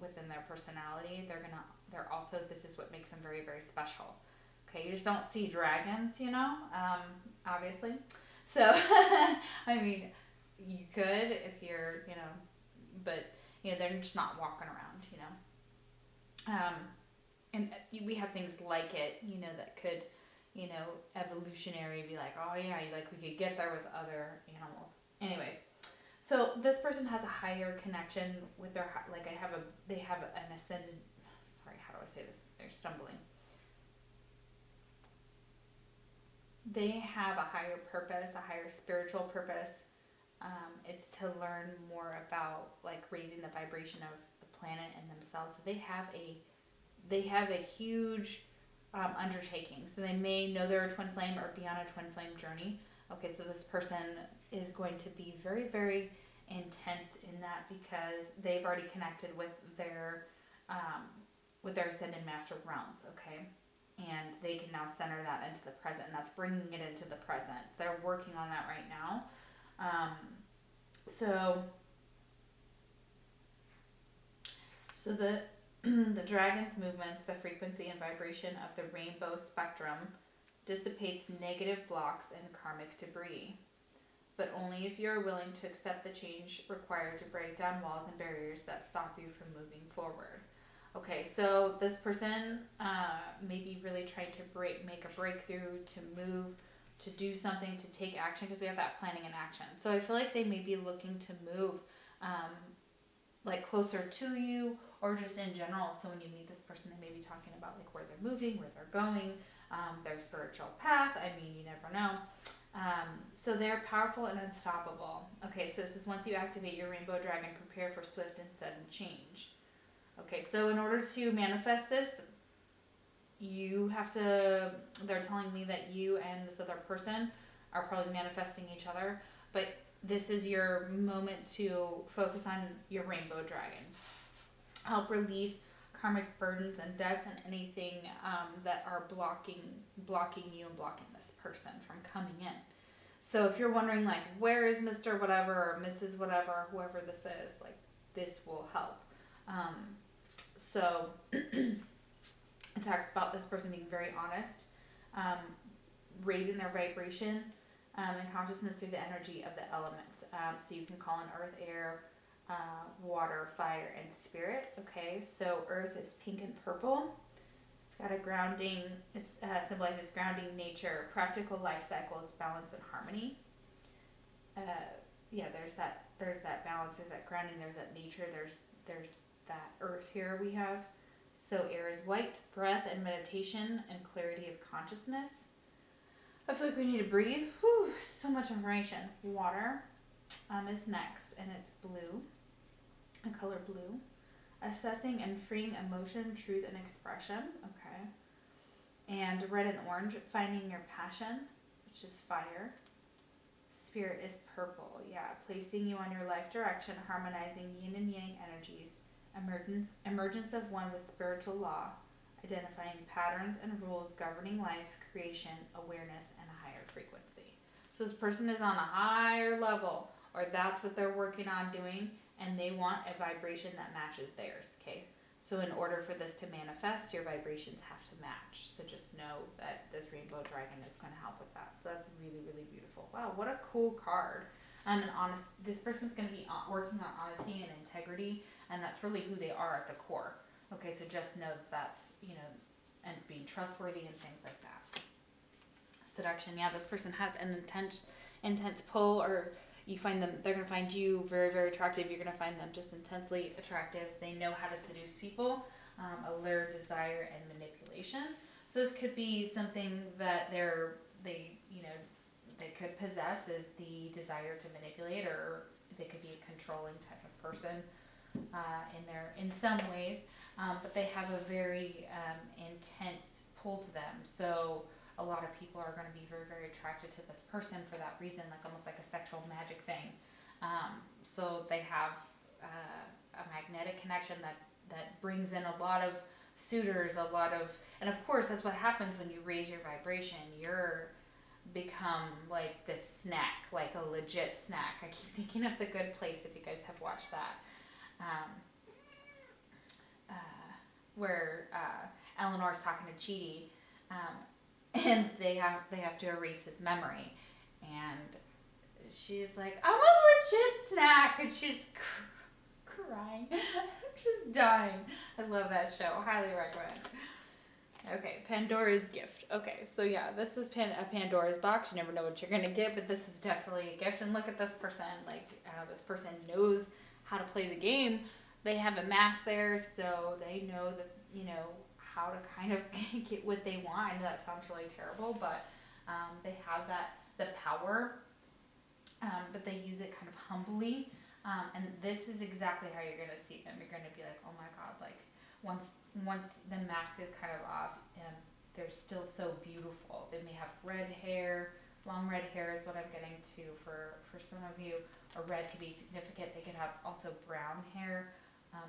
within their personality. They're also, this is what makes them very, very special. Okay, you just don't see dragons, you know, obviously. So, I mean, you could if you're, you know, but, you know, they're just not walking around, you know. And we have things like it, you know, that could, you know, evolutionary be like, oh yeah, like we could get there with other animals. Anyways, so this person has a higher connection with their, like they have an ascended, sorry, how do I say this? They're stumbling. They have a higher purpose, a higher spiritual purpose. It's to learn more about like raising the vibration of the planet and themselves. So they have a huge undertaking. So they may know they're a twin flame or be on a twin flame journey. Okay, so this person is going to be very, very intense in that because they've already connected with their ascended master realms. Okay. And they can now center that into the present, and that's bringing it into the present. So they're working on that right now. So the the dragon's movements, the frequency and vibration of the rainbow spectrum dissipates negative blocks and karmic debris, but only if you're willing to accept the change required to break down walls and barriers that stop you from moving forward. Okay, so this person may be really trying to make a breakthrough, to move, to do something, to take action, because we have that planning and action. So I feel like they may be looking to move like closer to you, or just in general. So when you meet this person, they may be talking about like where they're moving, where they're going, their spiritual path. I mean, you never know. So they're powerful and unstoppable. Okay, so this is once you activate your rainbow dragon, prepare for swift and sudden change. Okay, so in order to manifest this, you have to, they're telling me that you and this other person are probably manifesting each other, but this is your moment to focus on your rainbow dragon. Help release karmic burdens and debts and anything that are blocking you and blocking this person from coming in. So if you're wondering like, where is Mr. Whatever or Mrs. Whatever, whoever this is, like this will help. So it talks about this person being very honest, raising their vibration and consciousness through the energy of the elements. So you can call in earth, air, water, fire, and spirit. Okay, so earth is pink and purple. It's got a grounding, symbolizes grounding nature, practical life cycles, balance and harmony. Yeah, there's that balance, there's that grounding, there's that nature, there's that earth here we have. So air is white, breath and meditation and clarity of consciousness. I feel like we need to breathe. Whew, so much information. Water is next, and it's blue, a color blue. Assessing and freeing emotion, truth, and expression. Okay. And red and orange, finding your passion, which is fire. Spirit is purple. Yeah, placing you on your life direction, harmonizing yin and yang energies. Emergence of one with spiritual law, identifying patterns and rules governing life, creation, awareness, and a higher frequency. So this person is on a higher level, or that's what they're working on doing, and they want a vibration that matches theirs, okay? So in order for this to manifest, your vibrations have to match. So just know that this rainbow dragon is going to help with that. So that's really, really beautiful. Wow, what a cool card. And this person's going to be working on honesty and integrity, and that's really who they are at the core. Okay, so just know that that's, you know, and being trustworthy and things like that. Seduction, yeah, this person has an intense pull, or you find them, they're going to find you very, very attractive. You're going to find them just intensely attractive. They know how to seduce people, allure, desire, and manipulation. So this could be something that they could possess, is the desire to manipulate, or they could be a controlling type of person in some ways, but they have a very intense pull to them. So a lot of people are going to be very, very attracted to this person for that reason, like almost like a sexual magic thing. So they have a magnetic connection that brings in a lot of suitors, and of course that's what happens when you raise your vibration. Your become like this snack, like a legit snack. I keep thinking of The Good Place, if you guys have watched that, where Eleanor's talking to Chidi, and they have to erase his memory, and she's like, "I'm a legit snack," and she's crying. I'm just dying. I love that show. Highly recommend. Okay, Pandora's gift. Okay, so yeah, this is a Pandora's box. You never know what you're gonna get, but this is definitely a gift. And look at this person. Like, this person knows how to play the game. They have a mask there, so they know that, how to kind of get what they want. I know that sounds really terrible, but they have the power, but they use it kind of humbly. And this is exactly how you're gonna see them. You're gonna be like, oh my God, like once the mask is kind of off, they're still so beautiful. They may have red hair. Long red hair is what I'm getting to for some of you. Or red could be significant. They could have also brown hair.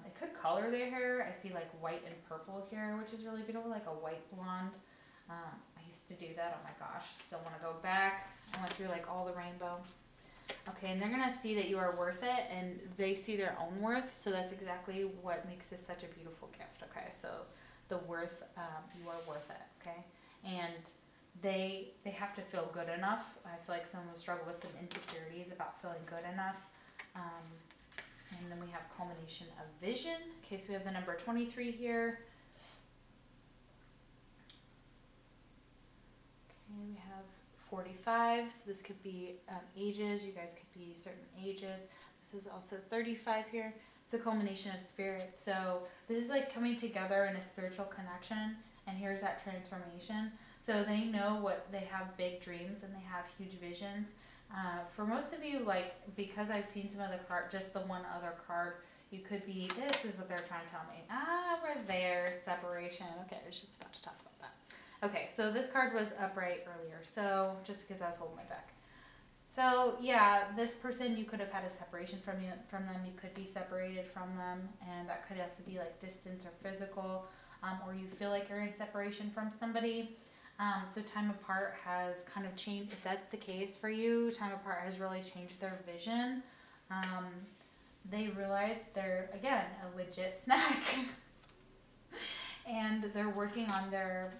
It could color their hair. I see like white and purple here, which is really beautiful, like a white blonde. I used to do that. Oh my gosh, still want to go back. I went through like all the rainbow. Okay, and they're going to see that you are worth it, and they see their own worth, so that's exactly what makes this such a beautiful gift, okay? So the worth, you are worth it, okay? And they have to feel good enough. I feel like someone will struggle with some insecurities about feeling good enough. And then we have culmination of vision. Okay, so we have the number 23 here. Okay, we have 45, so this could be ages. You guys could be certain ages. This is also 35 here. It's a culmination of spirit. So this is like coming together in a spiritual connection, and here's that transformation. So they know what they have, big dreams, and they have huge visions. For most of you, like, because I've seen some of the card, just the one other card, you could be, this is what they're trying to tell me. We're there, separation. Okay, I was just about to talk about that. Okay, so this card was upright earlier, so just because I was holding my deck. So yeah, this person, you could have had a separation from them. You could be separated from them, and that could also be like distance or physical, or you feel like you're in separation from somebody. So time apart has kind of changed. If that's the case for you, time apart has really changed their vision. They realize they're, again, a legit snack. And they're working on their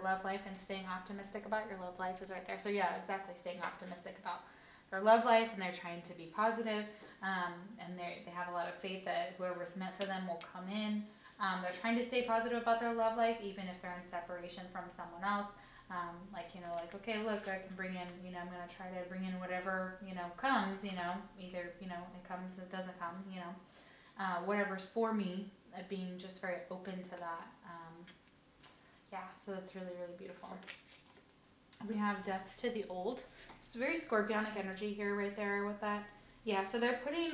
love life and staying optimistic about your love life is right there. So yeah, exactly, staying optimistic about their love life, and they're trying to be positive. And they have a lot of faith that whoever's meant for them will come in. They're trying to stay positive about their love life, even if they're in separation from someone else. Okay, look, I can bring in, I'm going to try to bring in whatever, comes, either, it comes, it doesn't come, whatever's for me, being just very open to that. So that's really, really beautiful. We have death to the old. It's very scorpionic energy here, right there with that. Yeah, so they're putting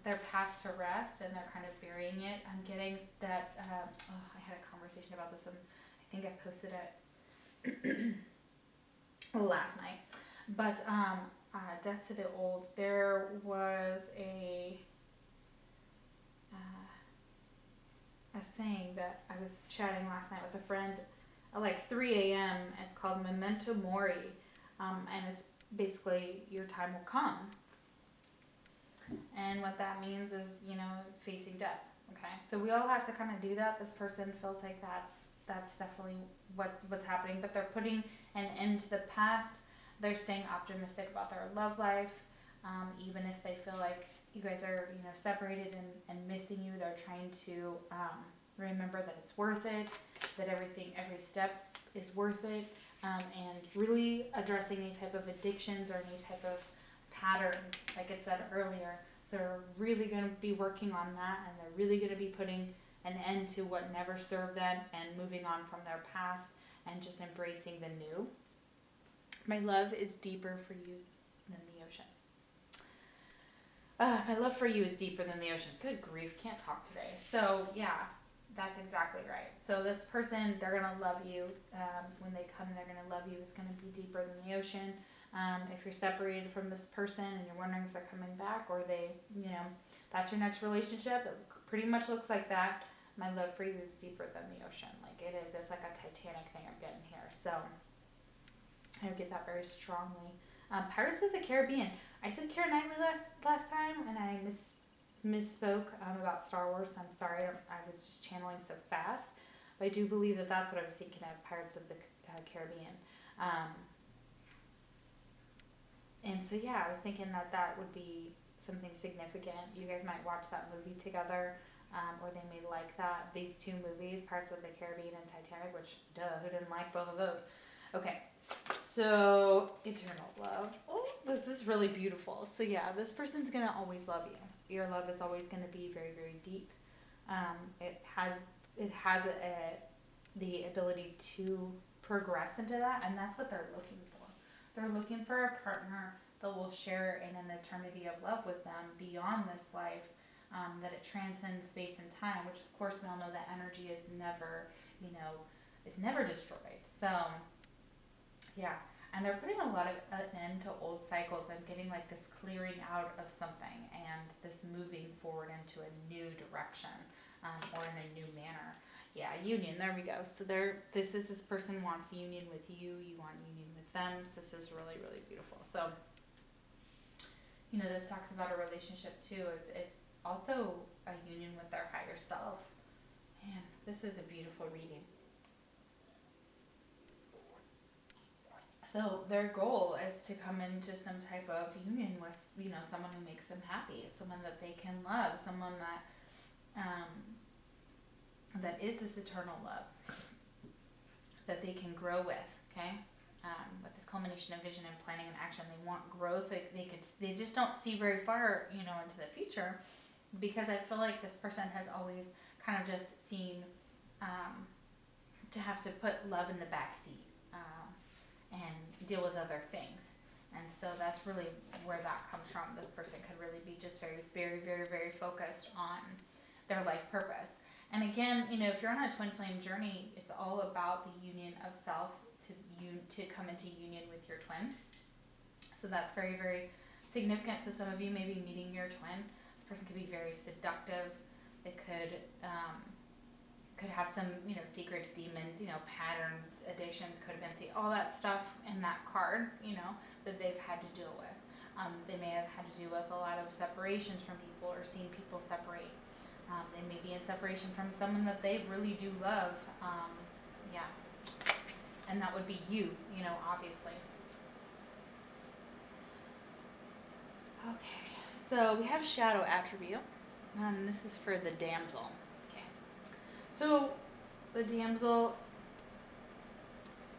their past to rest, and they're kind of burying it. I'm getting that, I had a conversation about this, and I think I posted it last night. But death to the old, there was a saying that I was chatting last night with a friend at like 3 a.m. It's called Memento Mori, and it's basically your time will come. And what that means is, facing death. Okay, so we all have to kind of do that. This person feels like that's definitely what's happening, but they're putting an end to the past. They're staying optimistic about their love life, even if they feel like you guys are, separated and missing you. They're trying to remember that it's worth it, that every step is worth it, and really addressing any type of addictions or any type of patterns, like it said earlier. So they're really going to be working on that, and they're really going to be putting an end to what never served them and moving on from their past and just embracing the new. My love is deeper for you than the ocean. My love for you is deeper than the ocean. Good grief, can't talk today. So yeah, that's exactly right. So this person, they're going to love you. When they come, they're going to love you. It's going to be deeper than the ocean. If you're separated from this person and you're wondering if they're coming back, or they, that's your next relationship, it pretty much looks like that. My love for you is deeper than the ocean. Like it is. It's like a Titanic thing I'm getting here. So I would get that very strongly. Pirates of the Caribbean. I said Keira Knightley last time, and I misspoke about Star Wars. So I'm sorry. I was just channeling so fast. But I do believe that that's what I was thinking of, Pirates of the Caribbean. And so, yeah, I was thinking that that would be something significant. You guys might watch that movie together, or they may like that. These two movies, Pirates of the Caribbean and Titanic, which, duh, who didn't like both of those? Okay, so eternal love. Oh, this is really beautiful. So, yeah, this person's going to always love you. Your love is always going to be very, very deep. It has the ability to progress into that, and that's what they're looking for. They're looking for a partner that will share in an eternity of love with them beyond this life, that it transcends space and time, which of course we all know that energy is never, is never destroyed. So, yeah. And they're putting a lot of an end to old cycles and getting like this clearing out of something and this moving forward into a new direction, or in a new manner. Yeah, union. There we go. So this person wants union with you. You want union with them. So this is really, really beautiful. So, this talks about a relationship too. It's also a union with their higher self. Man, this is a beautiful reading. So their goal is to come into some type of union with, someone who makes them happy, someone that they can love, someone that that is this eternal love that they can grow with. Okay, with this culmination of vision and planning and action, they want growth. They just don't see very far, into the future, because I feel like this person has always kind of just seen to have to put love in the back seat. And deal with other things. And so that's really where that comes from. This person could really be just very, very, very, very focused on their life purpose. And again, if you're on a twin flame journey, it's all about the union of self to come into union with your twin. So that's very, very significant. So some of you may be meeting your twin. This person could be very seductive. It could have some, secrets, demons, patterns, addictions, codependency, all that stuff in that card, that they've had to deal with. They may have had to deal with a lot of separations from people or seeing people separate. They may be in separation from someone that they really do love. Yeah. And that would be you, obviously. Okay, so we have shadow attribute. This is for the damsel. So the damsel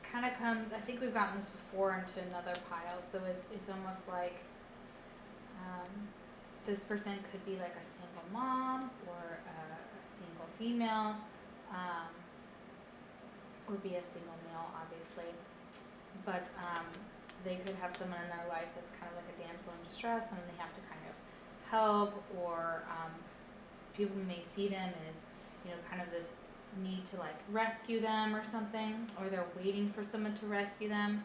kind of comes, I think we've gotten this before, into another pile. So it's almost like this person could be like a single mom or a single female, or be a single male, obviously. But they could have someone in their life that's kind of like a damsel in distress, and they have to kind of help, or people may see them as kind of this need to like rescue them or something, or they're waiting for someone to rescue them.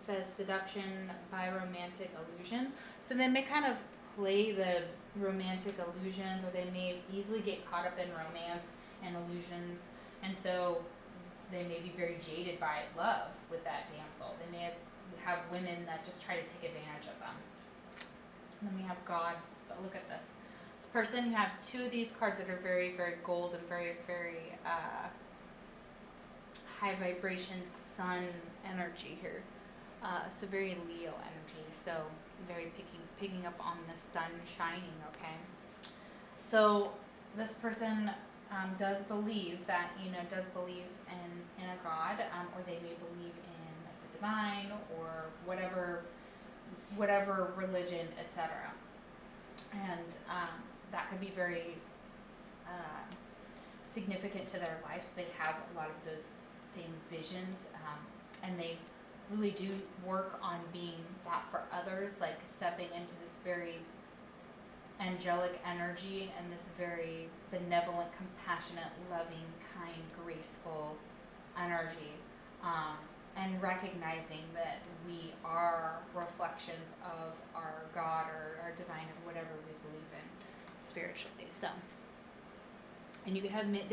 It says seduction by romantic illusion. So they may kind of play the romantic illusions, or they may easily get caught up in romance and illusions, and so they may be very jaded by love with that damsel. They may have women that just try to take advantage of them. And then we have God, but look at this. Person, you have two of these cards that are very, very gold and very, very high vibration sun energy here. So very Leo energy. So very picking up on the sun shining. Okay. So this person does believe that does believe in a God, or they may believe in the divine or whatever religion, etc. And that could be very significant to their lives. They have a lot of those same visions, and they really do work on being that for others, like stepping into this very angelic energy and this very benevolent, compassionate, loving, kind, graceful energy, and recognizing that we are reflections of our God or our divine, or whatever we believe in spiritually. So, and they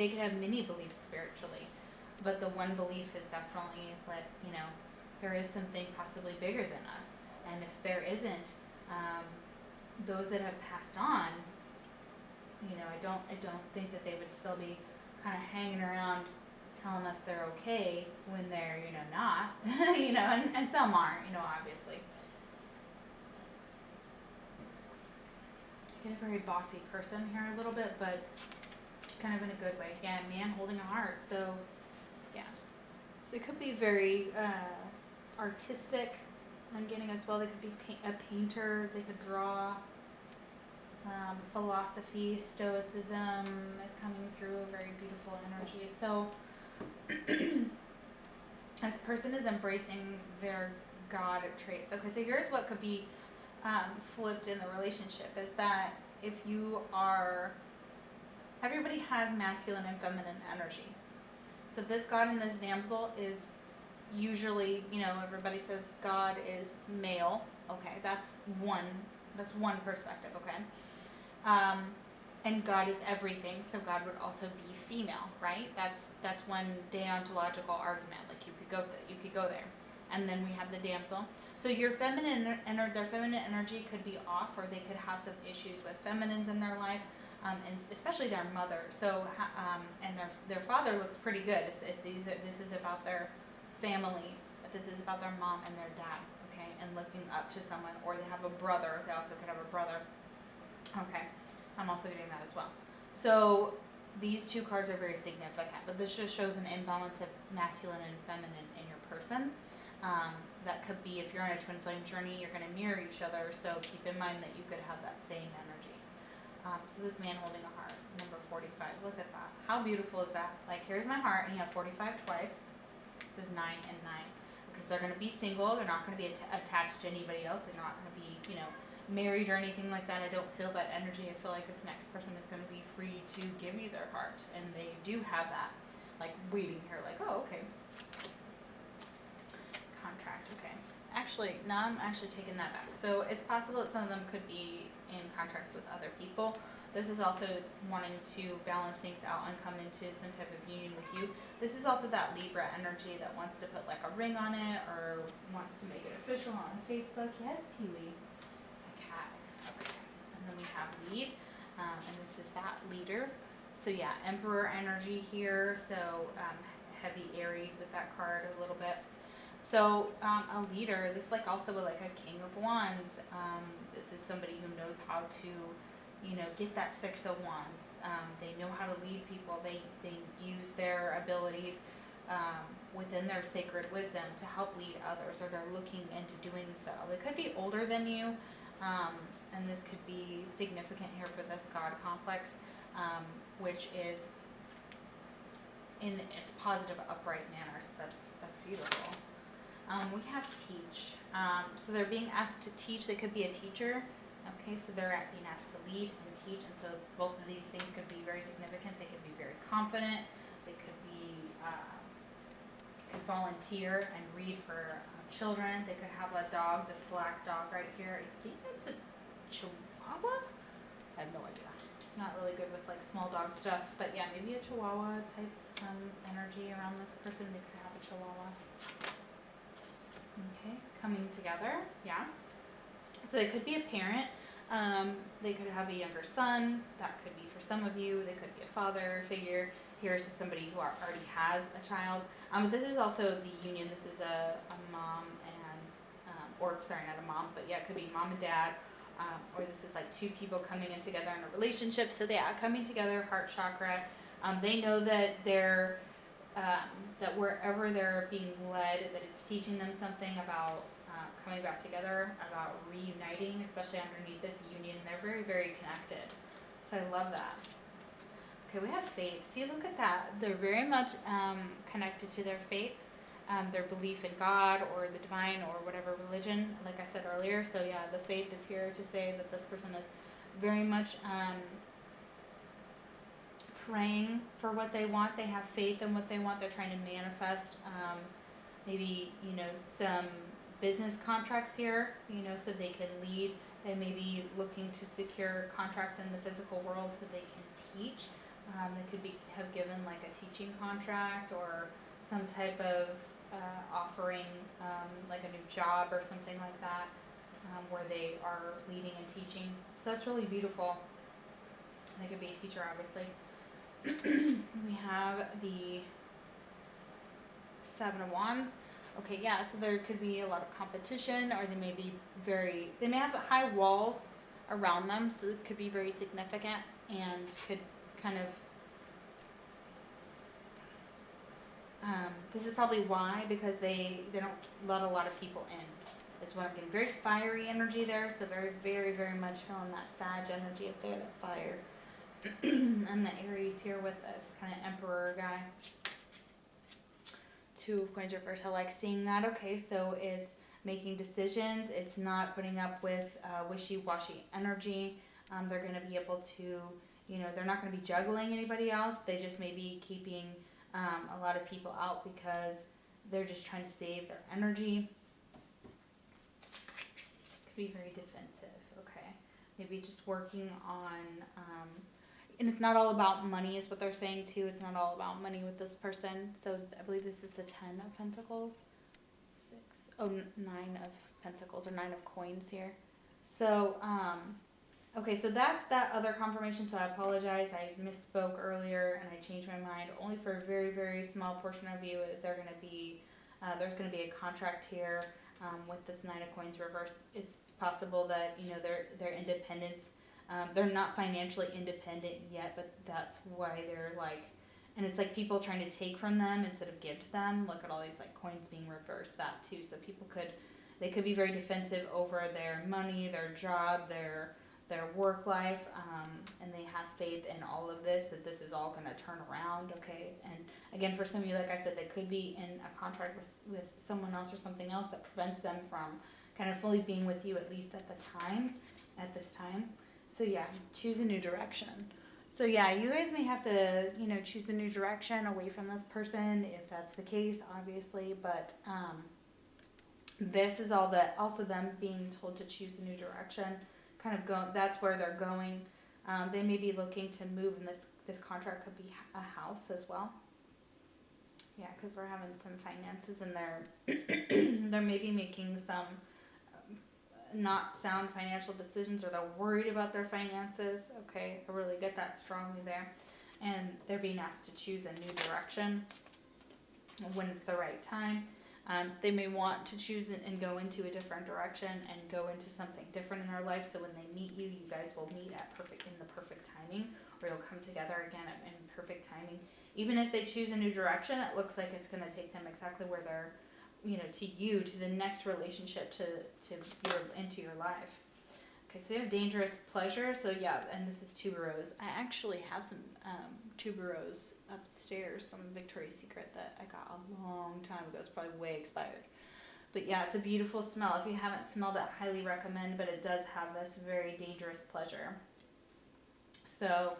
could have many beliefs spiritually, but the one belief is definitely that there is something possibly bigger than us. And if there isn't, those that have passed on, you know, I don't think that they would still be kind of hanging around telling us they're okay when they're, you know, not, you know, and some aren't, you know, obviously. Get a very bossy person here a little bit, but kind of in a good way. Yeah, man holding a heart. So, yeah, they could be very artistic. I'm getting as well. They could be a painter. They could draw. Philosophy, stoicism is coming through. A very beautiful energy. So, this person is embracing their God traits. Okay, so here's what could be flipped in the relationship is that if you are, everybody has masculine and feminine energy. So this God and this damsel is usually, you know, everybody says God is male. Okay, that's one perspective, okay? And God is everything, so God would also be female, right? That's one deontological argument. Like you could go there. And then we have the damsel. So your their feminine energy could be off, or they could have some issues with feminines in their life, and especially their mother. So and their father looks pretty good. If this is about their family, if this is about their mom and their dad, okay, and looking up to someone, or they have a brother. They also could have a brother. Okay, I'm also getting that as well. So these two cards are very significant, but this just shows an imbalance of masculine and feminine in your person. That could be, if you're on a twin flame journey, you're going to mirror each other, so keep in mind that you could have that same energy. So this man holding a heart, number 45, look at that. How beautiful is that? Like, here's my heart, and you have 45 twice. This is 9 and 9. Because they're going to be single, they're not going to be attached to anybody else, they're not going to be, you know, married or anything like that. I don't feel that energy. I feel like this next person is going to be free to give you their heart, and they do have that, like, waiting here, like, oh, okay. Contract, okay. Actually, now I'm actually taking that back. So it's possible that some of them could be in contracts with other people. This is also wanting to balance things out and come into some type of union with you. This is also that Libra energy that wants to put like a ring on it, or wants to make it official on Facebook. Yes, Kiwi. A cat. Okay. And then we have lead, and this is that leader. So yeah, Emperor energy here. So heavy Aries with that card a little bit. So a leader, this like also with like a King of Wands. This is somebody who knows how to, you know, get that 6 of Wands. They know how to lead people. They use their abilities within their sacred wisdom to help lead others, or they're looking into doing so. They could be older than you, and this could be significant here for this God complex, which is in its positive upright manner. So that's beautiful. We have teach. So they're being asked to teach. They could be a teacher. Okay, so they're being asked to lead and teach, and so both of these things could be very significant. They could be very confident. They could be could volunteer and read for children. They could have a dog, this black dog right here. I think it's a Chihuahua. I have no idea. Not really good with like small dog stuff, but yeah, maybe a Chihuahua type energy around this person. They could have a Chihuahua. Okay, coming together, yeah. So they could be a parent. They could have a younger son. That could be for some of you. They could be a father figure. Here's somebody who already has a child. But this is also the union. This is a mom and, or sorry, not a mom, but yeah, it could be mom and dad. Or this is like two people coming in together in a relationship. So they are coming together, heart chakra. They know that they're that wherever they're being led, that it's teaching them something about coming back together, about reuniting, especially underneath this union. They're very, very connected. So I love that. Okay, we have faith. See, look at that. They're very much connected to their faith, their belief in God or the divine or whatever religion, like I said earlier. So yeah, the faith is here to say that this person is very much praying for what they want. They have faith in what they want. They're trying to manifest maybe, you know, some business contracts here, you know, so they can lead. They may be looking to secure contracts in the physical world so they can teach. They could have given like a teaching contract or some type of offering like a new job or something like that, where they are leading and teaching. So that's really beautiful. They could be a teacher, obviously. We have the Seven of Wands. Okay, yeah, so there could be a lot of competition, or they may have high walls around them, so this could be very significant and could kind of, this is probably why, because they don't let a lot of people in, is what I'm getting. Very fiery energy there, so very, very, very much feeling that Sag energy up there, that fire. And the Aries here with this kind of Emperor guy. Two of Coins reverse. I like seeing that. Okay, so it's making decisions. It's not putting up with wishy-washy energy. They're going to be able to, they're not going to be juggling anybody else. They just may be keeping a lot of people out because they're just trying to save their energy. Could be very defensive. Okay, maybe just working on. And it's not all about money is what they're saying too. It's not all about money with this person. So I believe this is the 10 of Pentacles. 9 of Pentacles, or 9 of Coins here. So, okay, so that's that other confirmation. So I apologize. I misspoke earlier and I changed my mind. Only for a very, very small portion of you, there's going to be a contract here with this 9 of Coins reverse. It's possible that, their independence. They're not financially independent yet, but that's why they're like, and it's like people trying to take from them instead of give to them. Look at all these like coins being reversed, that too. So they could be very defensive over their money, their job, their work life, and they have faith in all of this, that this is all going to turn around, okay? And again, for some of you, like I said, they could be in a contract with someone else or something else that prevents them from kind of fully being with you, at least at this time. So yeah, choose a new direction. So yeah, you guys may have to, choose a new direction away from this person if that's the case, obviously. But this is all that, also them being told to choose a new direction. Kind of go. That's where they're going. They may be looking to move, and this contract could be a house as well. Yeah, because we're having some finances in there. They're maybe making some not sound financial decisions, or they're worried about their finances. Okay, I really get that strongly there. And they're being asked to choose a new direction when it's the right time. They may want to choose and go into a different direction and go into something different in their life. So when they meet you, you guys will meet in the perfect timing, or you'll come together again in perfect timing. Even if they choose a new direction, it looks like it's going to take them exactly where they're, to the next relationship, into your life. Okay, so we have dangerous pleasure. So yeah, and this is tuberose. I actually have some tuberose upstairs, some Victoria's Secret that I got a long time ago. It's probably way expired. But yeah, it's a beautiful smell. If you haven't smelled it, highly recommend, but it does have this very dangerous pleasure. So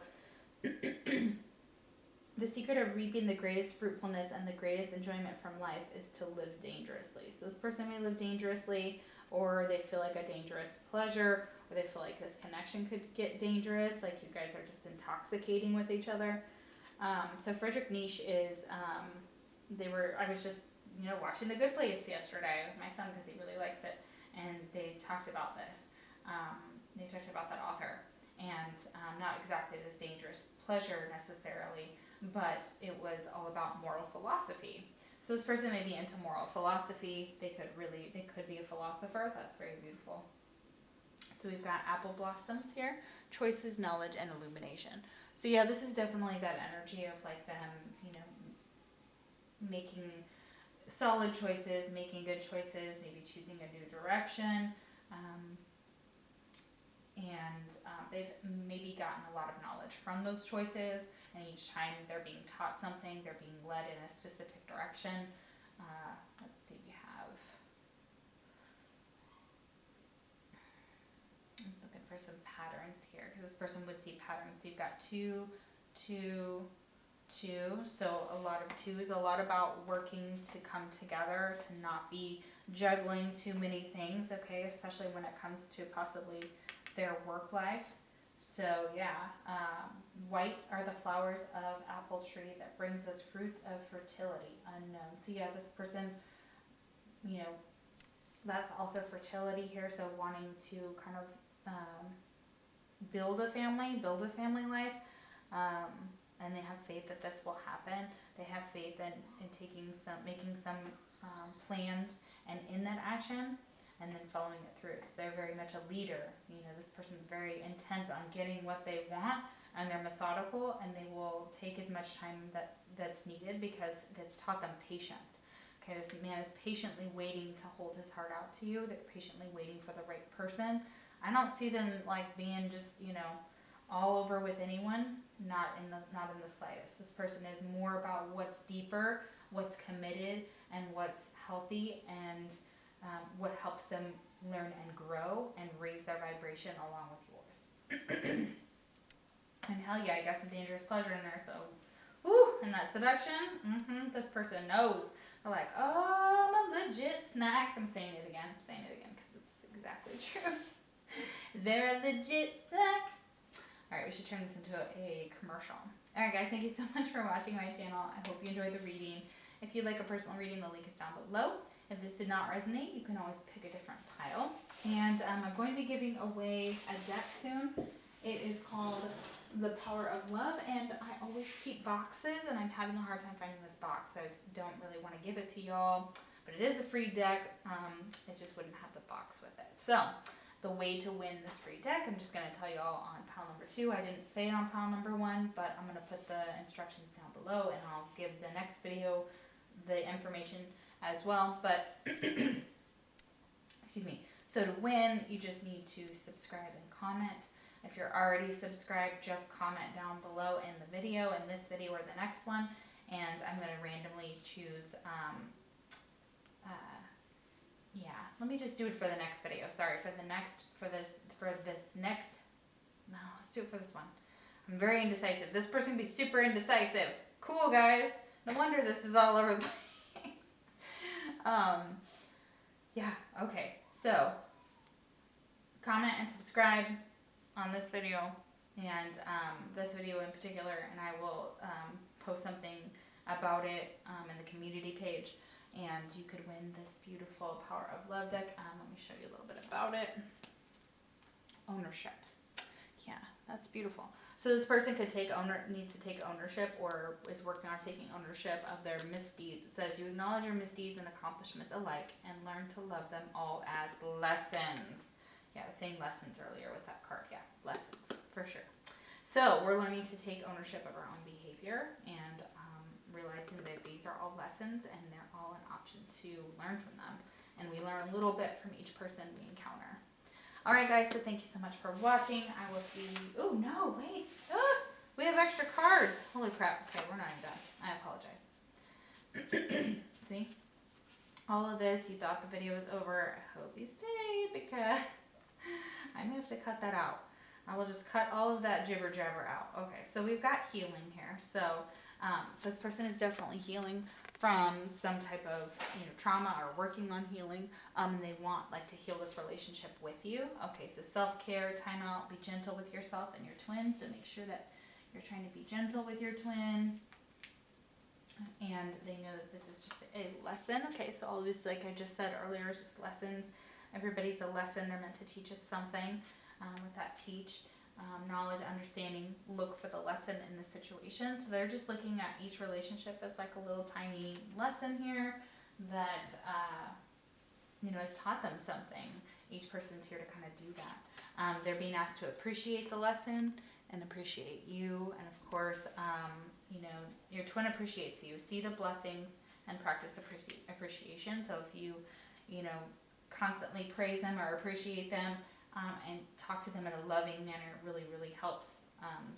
the secret of reaping the greatest fruitfulness and the greatest enjoyment from life is to live dangerously. So this person may live dangerously, or they feel like a dangerous pleasure, or they feel like this connection could get dangerous, like you guys are just intoxicating with each other. So Friedrich Nietzsche is, I was just, watching The Good Place yesterday with my son because he really likes it, and they talked about this. They talked about that author, and not exactly this dangerous pleasure necessarily, but it was all about moral philosophy. So this person may be into moral philosophy. They could be a philosopher. That's very beautiful. So we've got apple blossoms here, choices, knowledge, and illumination. So yeah, this is definitely that energy of like them, making solid choices, making good choices, maybe choosing a new direction. They've maybe gotten a lot of knowledge from those choices, and each time they're being taught something, they're being led in a specific direction. Let's see, I'm looking for some patterns here, because this person would see patterns. So you've got 2, 2, 2. So a lot of 2 is a lot about working to come together, to not be juggling too many things, okay, especially when it comes to possibly their work life. So yeah, white are the flowers of apple tree that brings us fruits of fertility unknown. So yeah, this person, you know, that's also fertility here. So wanting to kind of build a family life, and they have faith that this will happen. They have faith in making some plans and in that action, and then following it through. So they're very much a leader. You know, this person's very intense on getting what they want, and they're methodical, and they will take as much time that's needed because it's taught them patience. Okay, this man is patiently waiting to hold his heart out to you. They're patiently waiting for the right person. I don't see them like being just, you know, all over with anyone. Not in the slightest. This person is more about what's deeper, what's committed, and what's healthy, and what helps them learn and grow and raise their vibration along with yours. And hell yeah, I got some dangerous pleasure in there. So, woo, and that seduction. This person knows. They're like, oh, I'm a legit snack. I'm saying it again because it's exactly true. They're a legit snack. Alright, we should turn this into a commercial. Alright guys, thank you so much for watching my channel. I hope you enjoyed the reading. If you'd like a personal reading, the link is down below. If this did not resonate, you can always pick a different pile. And I'm going to be giving away a deck soon. It is called The Power of Love, and I always keep boxes, and I'm having a hard time finding this box, so I don't really want to give it to y'all. But it is a free deck. It just wouldn't have the box with it. So, the way to win this free deck, I'm just going to tell you all on pile number 2. I didn't say it on pile number 1, but I'm going to put the instructions down below, and I'll give the next video the information as well. But, excuse me. So to win, you just need to subscribe and comment. If you're already subscribed, just comment down below in the video, in this video or the next one, and I'm going to randomly choose, let me just do it for the next video. Sorry, no, let's do it for this one. I'm very indecisive. This person can be super indecisive. Cool, guys. No wonder this is all over the place. Yeah, okay. So, comment and subscribe on this video, and this video in particular, and I will post something about it in the community page, and you could win this beautiful Power of Love deck. Let me show you a little bit about it. Ownership. Yeah, that's beautiful. So this person needs to take ownership, or is working on taking ownership of their misdeeds. It says, you acknowledge your misdeeds and accomplishments alike and learn to love them all as lessons. Yeah, I was saying lessons earlier with that card. Yeah, lessons, for sure. So we're learning to take ownership of our own behavior and realizing that these are all lessons and they're all an option to learn from them. And we learn a little bit from each person we encounter. Alright guys, so thank you so much for watching. I will see you. Oh no, wait. We have extra cards. Holy crap. Okay, we're not even done. I apologize. See? All of this, you thought the video was over. I hope you stayed because I may have to cut that out. I will just cut all of that jibber jabber out. Okay, so we've got healing here. So this person is definitely healing from some type of trauma or working on healing, and they want to heal this relationship with you. Okay, so self-care, time out, be gentle with yourself and your twin. So make sure that you're trying to be gentle with your twin, and they know that this is just a lesson. Okay, so all of this, like I just said earlier, is just lessons. Everybody's a lesson. They're meant to teach us something. With that teach, knowledge, understanding, look for the lesson in the situation. So they're just looking at each relationship as like a little tiny lesson here that, has taught them something. Each person's here to kind of do that. They're being asked to appreciate the lesson and appreciate you. And of course, your twin appreciates you. See the blessings and practice appreciation. So if you, constantly praise them or appreciate them, and talk to them in a loving manner, really, really helps,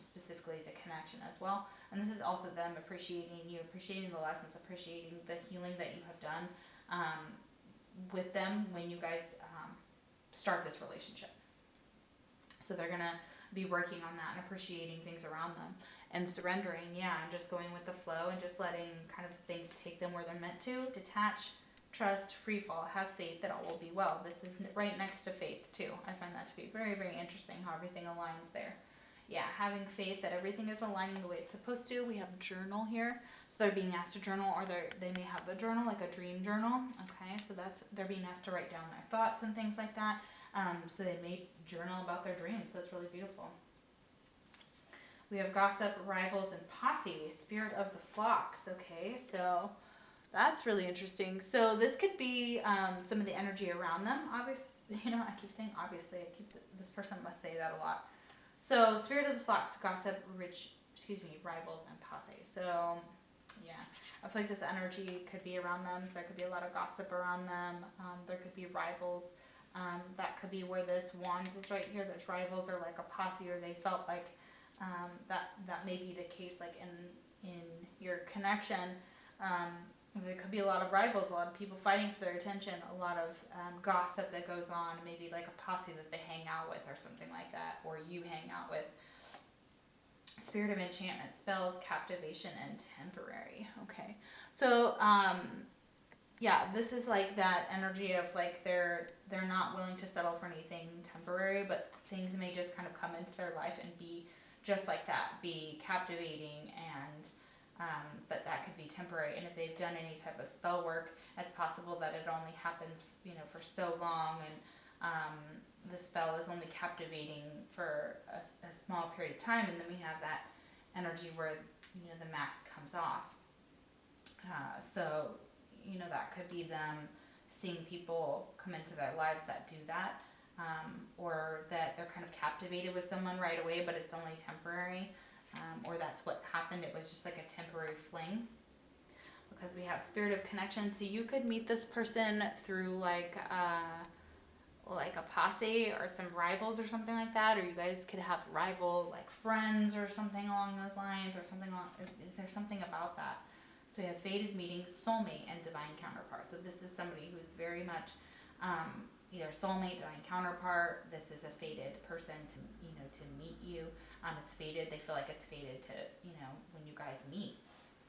specifically the connection as well. And this is also them appreciating you, appreciating the lessons, appreciating the healing that you have done with them when you guys start this relationship. So they're going to be working on that and appreciating things around them and surrendering, and just going with the flow and just letting kind of things take them where they're meant to. Detach, trust, free fall, have faith that all will be well. This is right next to faith too. I find that to be very, very interesting how everything aligns there. Yeah, having faith that everything is aligning the way it's supposed to. We have journal here. So they're being asked to journal, or they may have a journal, like a dream journal. Okay, so they're being asked to write down their thoughts and things like that. So they may journal about their dreams. That's really beautiful. We have gossip, rivals, and posse, spirit of the flocks. Okay, so that's really interesting. So this could be some of the energy around them. Obviously, I keep saying obviously. This person must say that a lot. So spirit of the flocks, gossip, rivals, and posse. So yeah, I feel like this energy could be around them. There could be a lot of gossip around them. There could be rivals. That could be where this wands is right here. There's rivals or like a posse, or they felt like that may be the case, like in your connection. There could be a lot of rivals, a lot of people fighting for their attention, a lot of gossip that goes on, maybe like a posse that they hang out with or something like that, or you hang out with. Spirit of enchantment, spells, captivation, and temporary. Okay, so yeah, this is like that energy of like they're not willing to settle for anything temporary, but things may just kind of come into their life and be just like that, be captivating, and but that could be temporary. And if they've done any type of spell work, it's possible that it only happens, for so long, and the spell is only captivating for a small period of time, and then we have that energy where the mask comes off. So that could be them seeing people come into their lives that do that. Or that they're kind of captivated with someone right away, but it's only temporary, or that's what happened. It was just like a temporary fling. Because we have spirit of connection, so you could meet this person through like a posse or some rivals or something like that, or you guys could have rival like friends or something along those lines, or something. Is there something about that? So we have fated meetings, soulmate, and divine counterpart. So this is somebody who's very much either soulmate, divine counterpart. This is a fated person to meet you. It's fated. They feel like it's fated to when you guys meet.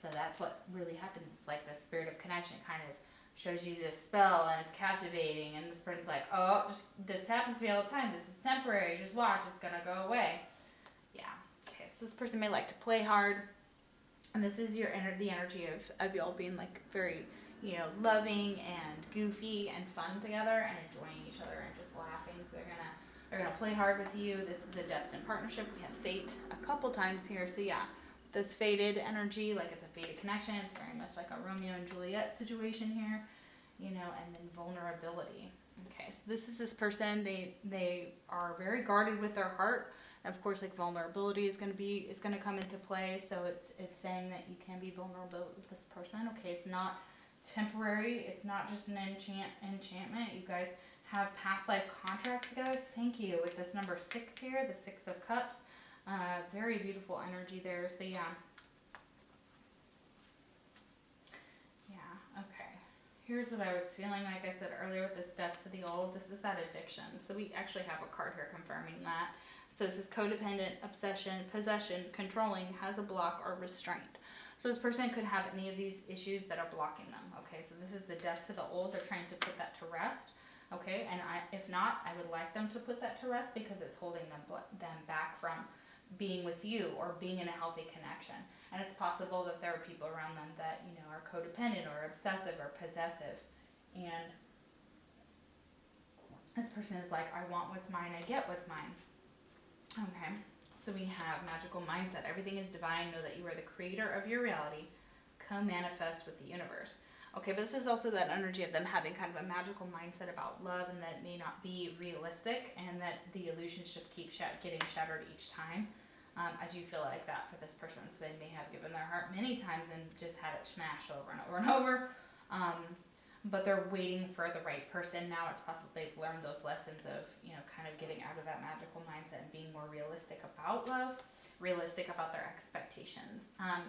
So that's what really happens. It's like the spirit of connection kind of shows you this spell, and it's captivating, and this person's like, oh, this happens to me all the time. This is temporary. Just watch. It's gonna go away. Yeah. Okay. So this person may like to play hard, and this is the energy of y'all being like very loving and goofy and fun together and enjoying each other and just laughing. So they're gonna play hard with you. This is a destined partnership. We have fate a couple times here. So yeah, this fated energy, like it's a fated connection. It's very much like a Romeo and Juliet situation here, and then vulnerability. Okay, so this is this person. They are very guarded with their heart. And of course, like vulnerability is gonna come into play. So it's saying that you can be vulnerable with this person. Okay, it's not temporary. It's not just an enchantment. You guys have past life contracts together. Thank you. With this number 6 here, the 6 of Cups, very beautiful energy there. So yeah, okay. Here's what I was feeling. Like I said earlier, with this death to the old, this is that addiction. So we actually have a card here confirming that. So this is codependent, obsession, possession, controlling, has a block, or restraint. So this person could have any of these issues that are blocking them. Okay, so this is the death to the old. They're trying to put that to rest. Okay, and if not, I would like them to put that to rest, because it's holding them back from being with you or being in a healthy connection. And it's possible that there are people around them that are codependent or obsessive or possessive, and this person is like, I want what's mine, I get what's mine. Okay, so we have magical mindset. Everything is divine. Know that you are the creator of your reality. Co-manifest with the universe. Okay, but this is also that energy of them having kind of a magical mindset about love, and that it may not be realistic, and that the illusions just keep getting shattered each time. I do feel like that for this person. So they may have given their heart many times and just had it smashed over and over and over. But they're waiting for the right person. Now it's possible they've learned those lessons of, kind of getting out of that magical mindset and being more realistic about love, realistic about their expectations.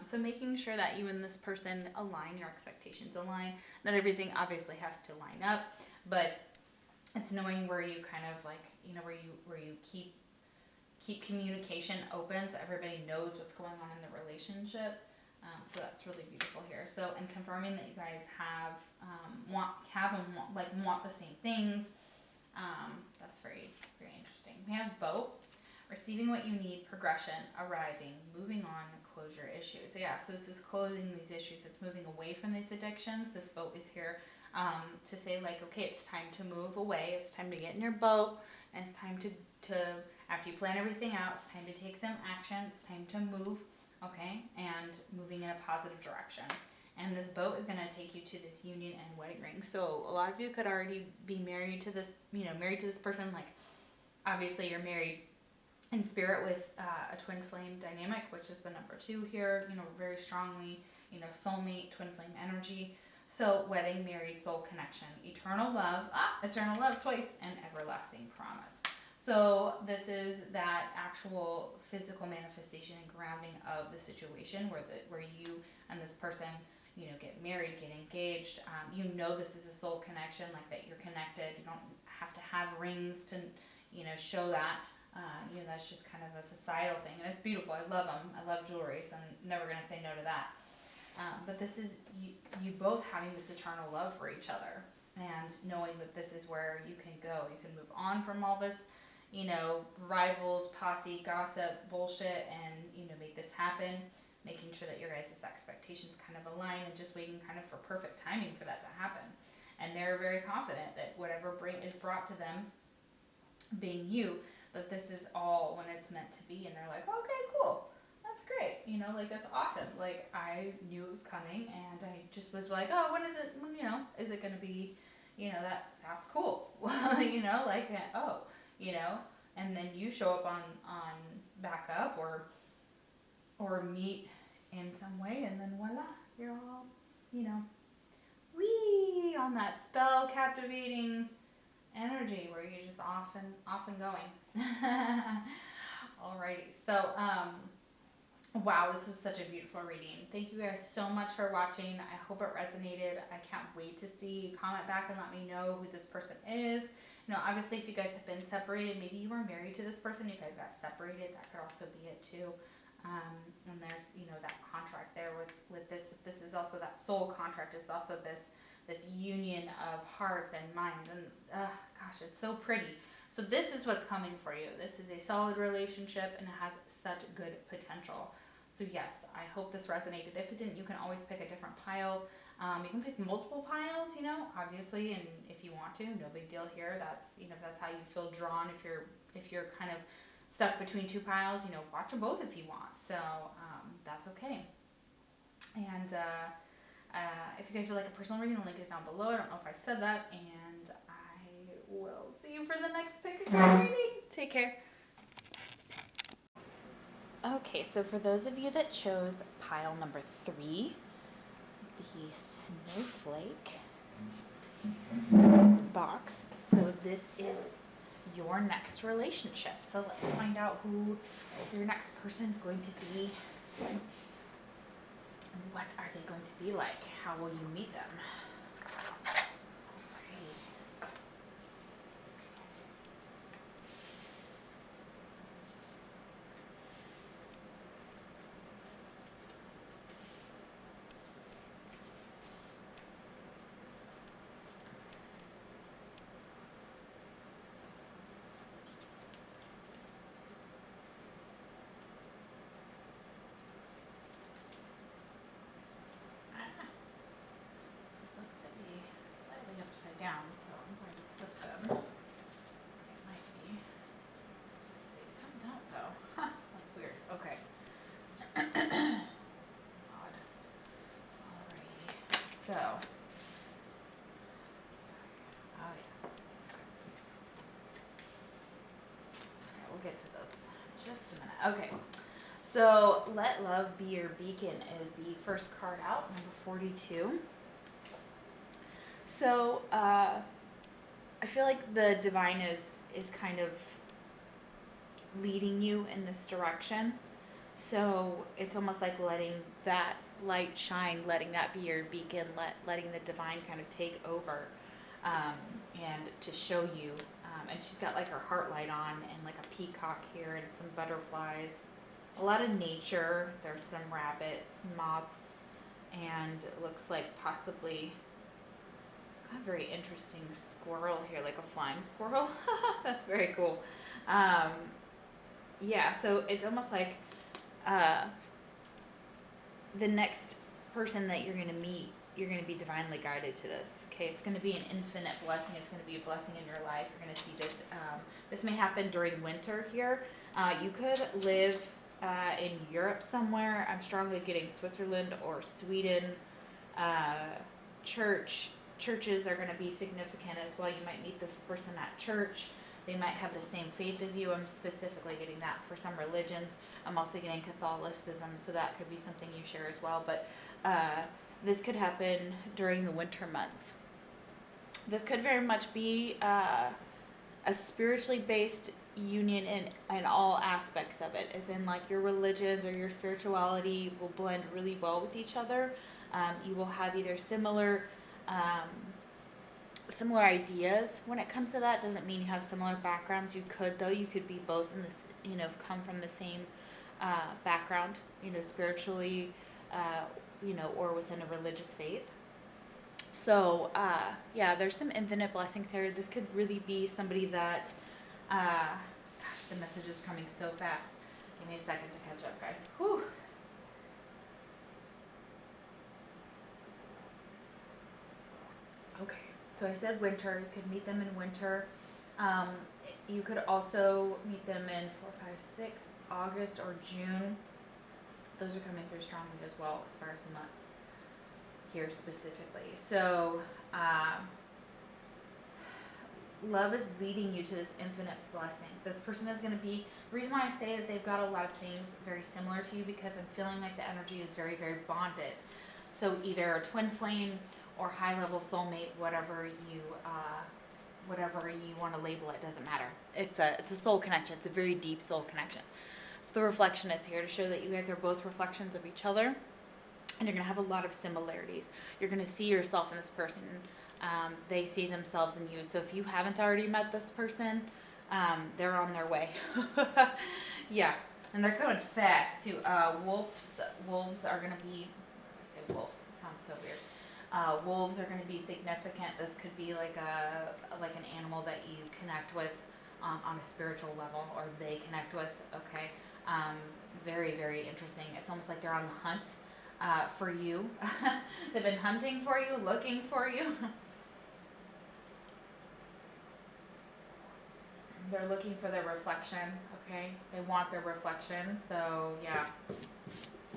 So making sure that you and this person align, your expectations align. Not everything obviously has to line up, but it's knowing where you kind of like, where you keep communication open so everybody knows what's going on in the relationship. So that's really beautiful here. So, and confirming that you guys want the same things. That's very, very interesting. We have boat, receiving what you need, progression, arriving, moving on, closure issues. So yeah, so this is closing these issues. It's moving away from these addictions. This boat is here to say like, okay, it's time to move away. It's time to get in your boat, and it's time to after you plan everything out, it's time to take some action. It's time to move, okay, and moving in a positive direction. And this boat is going to take you to this union and wedding ring. So a lot of you could already be married to this, married to this person. Like, obviously you're married in spirit with a twin flame dynamic, which is the number 2 here, very strongly, soulmate, twin flame energy. So wedding, married, soul connection, eternal love twice, and everlasting promise. So this is that actual physical manifestation and grounding of the situation where you and this person, get married, get engaged. This is a soul connection, like that you're connected. You don't have to have rings to, show that. That's just kind of a societal thing, and it's beautiful. I love them. I love jewelry, so I'm never gonna say no to that. But this is you both having this eternal love for each other, and knowing that this is where you can go. You can move on from all this, rivals, posse, gossip, bullshit, and make this happen. Making sure that your guys' expectations kind of align, and just waiting kind of for perfect timing for that to happen. And they're very confident that whatever is brought to them, being you, that this is all when it's meant to be. And they're like, okay, cool, that's great, that's awesome. Like, I knew it was coming, and I just was like, oh, when is it, is it gonna be, that's cool. And then you show up on backup or meet in some way, and then voila, you're all, wee, on that spell captivating energy where you're just off and going. Alrighty, so wow, this was such a beautiful reading. Thank you guys so much for watching. I hope it resonated. I can't wait to see. Comment back and let me know who this person is. Obviously, if you guys have been separated, maybe you were married to this person, you guys got separated, that could also be it too. And there's, that contract there with this, but this is also that soul contract. It's also this union of hearts and minds, and gosh, it's so pretty. So this is what's coming for you. This is a solid relationship, and it has such good potential. So yes, I hope this resonated. If it didn't, you can always pick a different pile. You can pick multiple piles, obviously, and if you want to, no big deal here. That's, if that's how you feel drawn, if you're kind of stuck between 2 piles, watch them both if you want. So that's okay. And if you guys would like a personal reading, the link is down below. I don't know if I said that, and I will see you for the next pick a card reading. Take care. Okay, so for those of you that chose pile number 3, the snowflake box, so this is your next relationship. So let's find out who your next person is going to be. What are they going to be like? How will you meet them? Down, so I'm going to flip them. It might be. Let's see, some don't though. Huh, that's weird. Okay. Odd. Alrighty. So. Oh yeah. Alright, we'll get to this in just a minute. Okay. So, Let Love Be Your Beacon is the first card out, number 42. So, I feel like the divine is kind of leading you in this direction. So it's almost like letting that light shine, letting that be your beacon, letting the divine kind of take over, and to show you. And she's got like her heart light on, and like a peacock here, and some butterflies. A lot of nature. There's some rabbits, moths, and it looks like possibly a very interesting squirrel here, like a flying squirrel. That's very cool. Yeah, so it's almost like the next person that you're going to meet, you're going to be divinely guided to this. Okay, it's going to be an infinite blessing. It's going to be a blessing in your life. You're going to see this. This may happen during winter here. You could live in Europe somewhere. I'm strongly getting Switzerland or Sweden. Churches are going to be significant as well. You might meet this person at church. They might have the same faith as you. I'm specifically getting that for some religions. I'm also getting Catholicism, so that could be something you share as well. But this could happen during the winter months. This could very much be a spiritually based union in all aspects of it, as in like your religions or your spirituality will blend really well with each other. You will have either similar ideas when it comes to that. Doesn't mean you have similar backgrounds. You could, though. You could be both in this, come from the same background, spiritually, or within a religious faith. So, yeah, there's some infinite blessings here. This could really be somebody that, gosh, the message is coming so fast. Give me a second to catch up, guys. Whew. Okay, so I said winter. You could meet them in winter. You could also meet them in 4, 5, 6, August or June. Those are coming through strongly as well as far as the months here specifically. So love is leading you to this infinite blessing. This person is going to be, the reason why I say that they've got a lot of things very similar to you, because I'm feeling like the energy is very, very bonded. So either a twin flame or high level soulmate, whatever you want to label it, doesn't matter. It's a soul connection. It's a very deep soul connection. So the reflection is here to show that you guys are both reflections of each other, and you're going to have a lot of similarities. You're going to see yourself in this person. They see themselves in you. So if you haven't already met this person, they're on their way. Yeah, and they're coming fast too. Wolves are going to be, I say wolves, it sounds so weird. Wolves are going to be significant. This could be like an animal that you connect with on a spiritual level, or they connect with. Okay, very, very interesting. It's almost like they're on the hunt for you. They've been hunting for you, looking for you. They're looking for their reflection. Okay, they want their reflection. So yeah,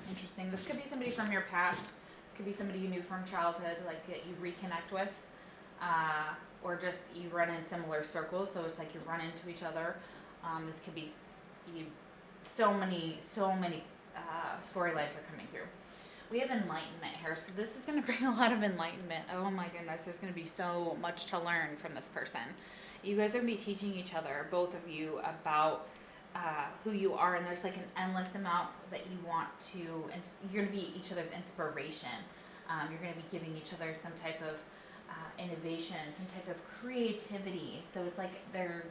interesting. This could be somebody from your past. Could be somebody you knew from childhood, like that you reconnect with, or just you run in similar circles. So it's like you run into each other. This could be so many storylines are coming through. We have enlightenment here, so this is going to bring a lot of enlightenment. Oh my goodness, there's going to be so much to learn from this person. You guys are going to be teaching each other, both of you, about who you are, and there's like an endless amount that you want to, and you're going to be each other's inspiration. You're going to be giving each other some type of innovation, some type of creativity. So it's like they're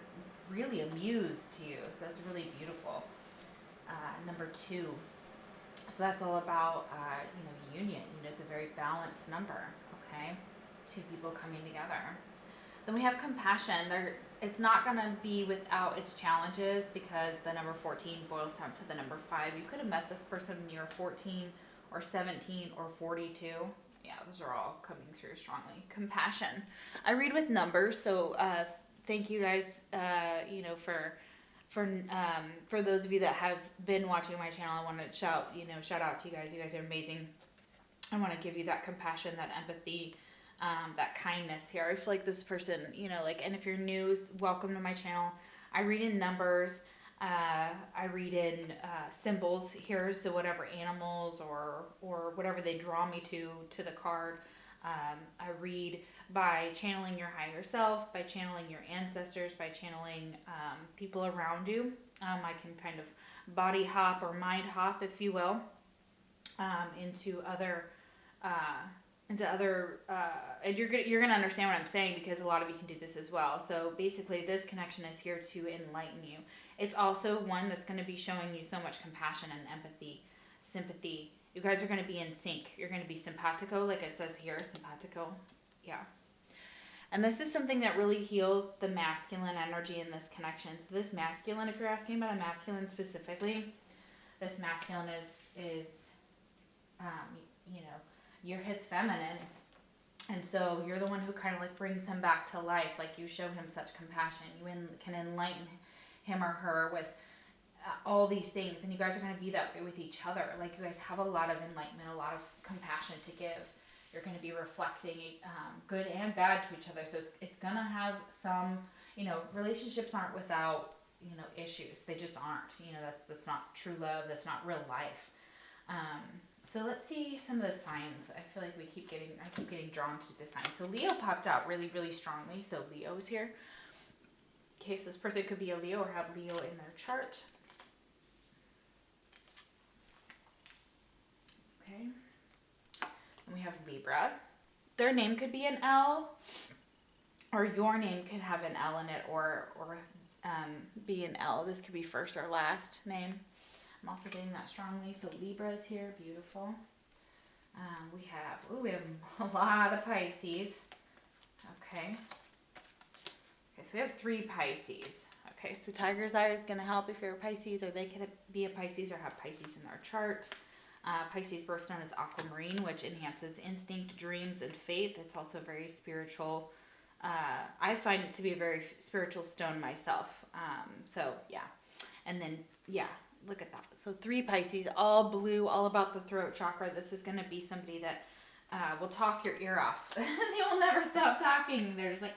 really amused to you. So that's really beautiful. Number 2. So that's all about union. It's a very balanced number. Okay, 2 people coming together. Then we have compassion. It's not going to be without its challenges, because the number 14 boils down to the number 5. You could have met this person when you were 14 or 17 or 42. Yeah, those are all coming through strongly. Compassion. I read with numbers, so thank you guys, for those of you that have been watching my channel. I want to shout out to you guys. You guys are amazing. I want to give you that compassion, that empathy, that kindness here. I feel like this person, and if you're new, welcome to my channel. I read in numbers. I read in symbols here, so whatever animals or whatever they draw me to the card. I read by channeling your higher self, by channeling your ancestors, by channeling people around you. I can kind of body hop or mind hop, if you will, into other and you're gonna understand what I'm saying, because a lot of you can do this as well. So basically, this connection is here to enlighten you. It's also one that's going to be showing you so much compassion and empathy, sympathy. You guys are going to be in sync. You're going to be simpatico, like it says here, simpatico. Yeah. And this is something that really heals the masculine energy in this connection. So this masculine, if you're asking about a masculine specifically, this masculine is you know, you're his feminine. And so you're the one who kind of like brings him back to life. Like you show him such compassion. You can enlighten him or her with all these things. And you guys are going to be that way with each other. Like you guys have a lot of enlightenment, a lot of compassion to give. You're going to be reflecting good and bad to each other. So it's going to have some, you know, relationships aren't without, you know, issues. They just aren't. You know, that's not true love. That's not real life. So let's see some of the signs. I feel like I keep getting drawn to the signs. So Leo popped out really, really strongly. So Leo's here. In case this person could be a Leo or have Leo in their chart. Okay. And we have Libra. Their name could be an L, or your name could have an L in it, or be an L. This could be first or last name. I'm also getting that strongly. So Libra is here, beautiful. We have a lot of Pisces. Okay. Okay, so we have 3 Pisces. Okay, so Tiger's Eye is going to help if you're a Pisces, or they could be a Pisces or have Pisces in their chart. Pisces birthstone is aquamarine, which enhances instinct, dreams, and faith. It's also very spiritual. I find it to be a very spiritual stone myself. So yeah, and then yeah, look at that. So 3 Pisces, all blue, all about the throat chakra. This is going to be somebody that will talk your ear off. They will never stop talking. They're just like,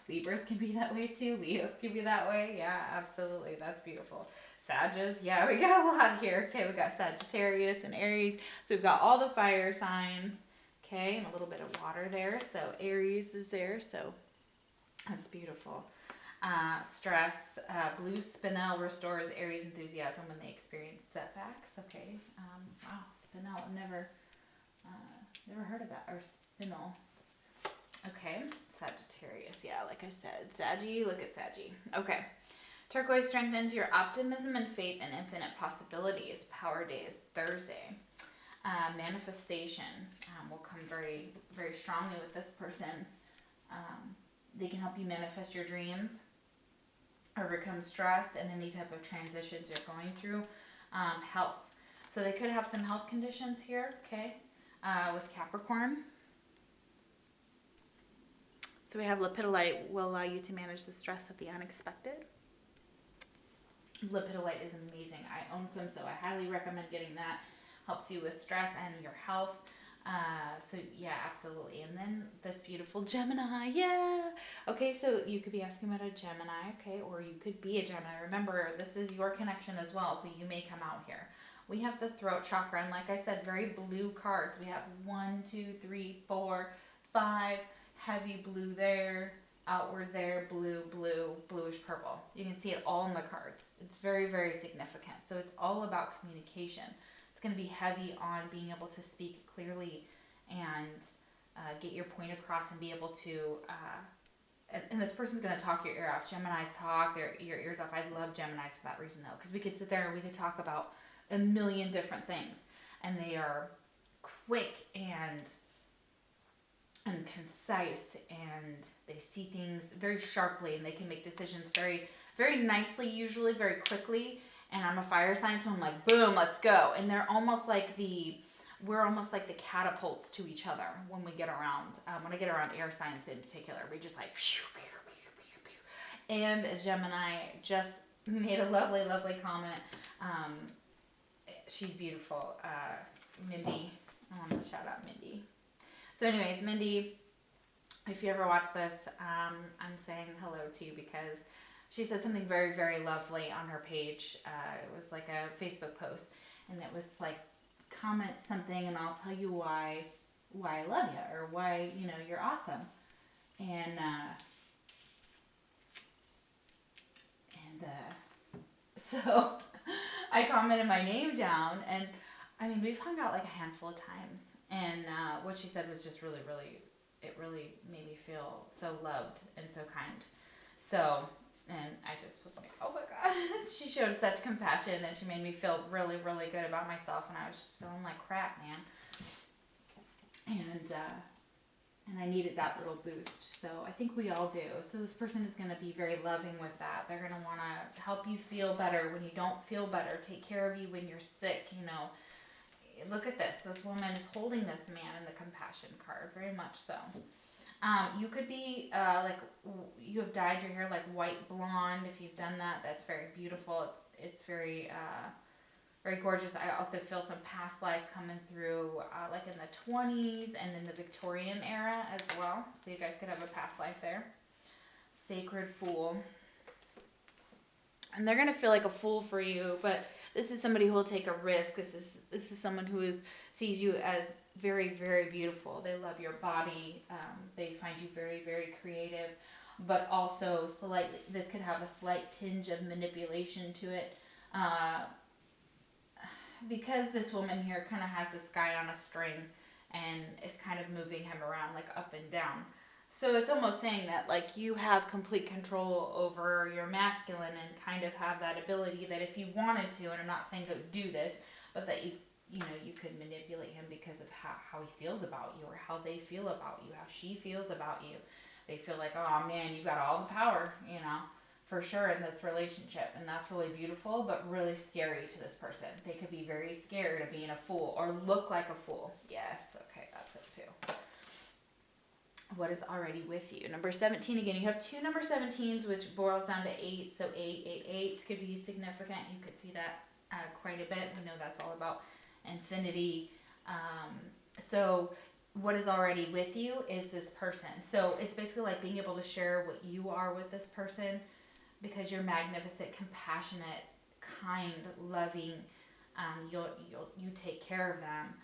Libras can be that way too. Leos can be that way. Yeah, absolutely. That's beautiful. Sagittarius, yeah, we got a lot here. Okay, we got Sagittarius and Aries. So we've got all the fire signs. Okay, and a little bit of water there. So Aries is there. So that's beautiful. Stress, blue spinel restores Aries enthusiasm when they experience setbacks. Okay, wow, spinel, I've never heard of that, or spinel. Okay, Sagittarius, yeah, like I said, Saggy, look at Saggy. Okay, turquoise strengthens your optimism and faith in infinite possibilities. Power Day is Thursday. Manifestation will come very, very strongly with this person. They can help you manifest your dreams, overcome stress and any type of transitions you're going through. Health. So they could have some health conditions here, okay, with Capricorn. So we have lepidolite will allow you to manage the stress of the unexpected. Lepidolite is amazing. I own some, so I highly recommend getting that. Helps you with stress and your health. So yeah, absolutely. And then this beautiful Gemini, yeah. Okay, so you could be asking about a Gemini, okay, or you could be a Gemini. Remember, this is your connection as well, so you may come out here. We have the throat chakra, and like I said, very blue cards. We have 1, 2, 3, 4, 5, heavy blue there, outward there, blue, blue, bluish purple. You can see it all in the cards. It's very, very significant. So it's all about communication. It's going to be heavy on being able to speak clearly and get your point across and be able to, and this person's going to talk your ear off. Geminis talk your ears off. I love Geminis for that reason though, because we could sit there and we could talk about a million different things, and they are quick and concise, and they see things very sharply, and they can make decisions very, very nicely, usually very quickly. And I'm a fire sign, so I'm like, boom, let's go. And they're almost like we're almost like the catapults to each other when we get around, when I get around air signs in particular. We just like, pew, pew, pew, pew, pew. And a Gemini just made a lovely, lovely comment. She's beautiful. Mindy, I want to shout out Mindy. So anyways, Mindy, if you ever watch this, I'm saying hello to you because she said something very, very lovely on her page. It was like a Facebook post, and it was like, comment something and I'll tell you why I love you, or why, you're awesome. And so I commented my name down, and I mean, we've hung out like a handful of times, and what she said was just really, really, it really made me feel so loved and so kind. So, and I just was like, oh my God, she showed such compassion, and she made me feel really, really good about myself, and I was just feeling like crap, man. And And I needed that little boost. So I think we all do. So this person is going to be very loving with that. They're going to want to help you feel better when you don't feel better, take care of you when you're sick, you know. Look at this. This woman is holding this man in the compassion card, very much so. You could be like, you have dyed your hair like white blonde. If you've done that, that's very beautiful. It's very very gorgeous. I also feel some past life coming through, like in the 20s and in the Victorian era as well. So you guys could have a past life there. Sacred Fool. And they're going to feel like a fool for you, but this is somebody who will take a risk. This is someone who sees you as very, very beautiful. They love your body. They find you very, very creative, but also slightly, this could have a slight tinge of manipulation to it. Because this woman here kind of has this guy on a string and is kind of moving him around like up and down. So it's almost saying that like you have complete control over your masculine and kind of have that ability that if you wanted to, and I'm not saying go do this, but that you could manipulate him because of how he feels about you or how they feel about you, how she feels about you. They feel like, oh man, you got all the power, for sure in this relationship, and that's really beautiful but really scary to this person. They could be very scared of being a fool or look like a fool. Yes, okay, that's it too. What is already with you? Number 17 again. You have two number 17s, which boils down to 8, so 888 could be significant. You could see that quite a bit. We know that's all about infinity. So what is already with you is this person. So it's basically like being able to share what you are with this person, because you're magnificent, compassionate, kind, loving. You take care of them.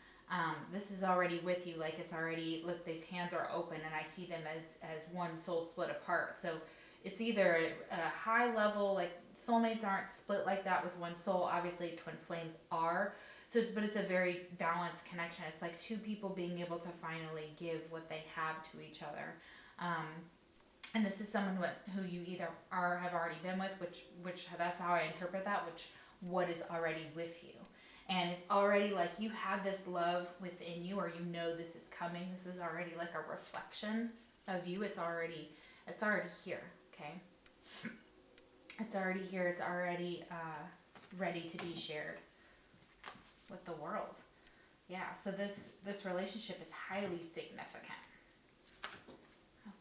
This is already with you, like it's already, look, these hands are open and I see them as one soul split apart. So it's either a high level, like soulmates aren't split like that with one soul. Obviously twin flames are. So, but it's a very balanced connection. It's like two people being able to finally give what they have to each other. And this is someone who you either have already been with, which that's how I interpret that, what is already with you. And it's already like you have this love within you, or this is coming. This is already like a reflection of you. It's already here, okay? It's already here. It's already ready to be shared with the world. Yeah, so this relationship is highly significant.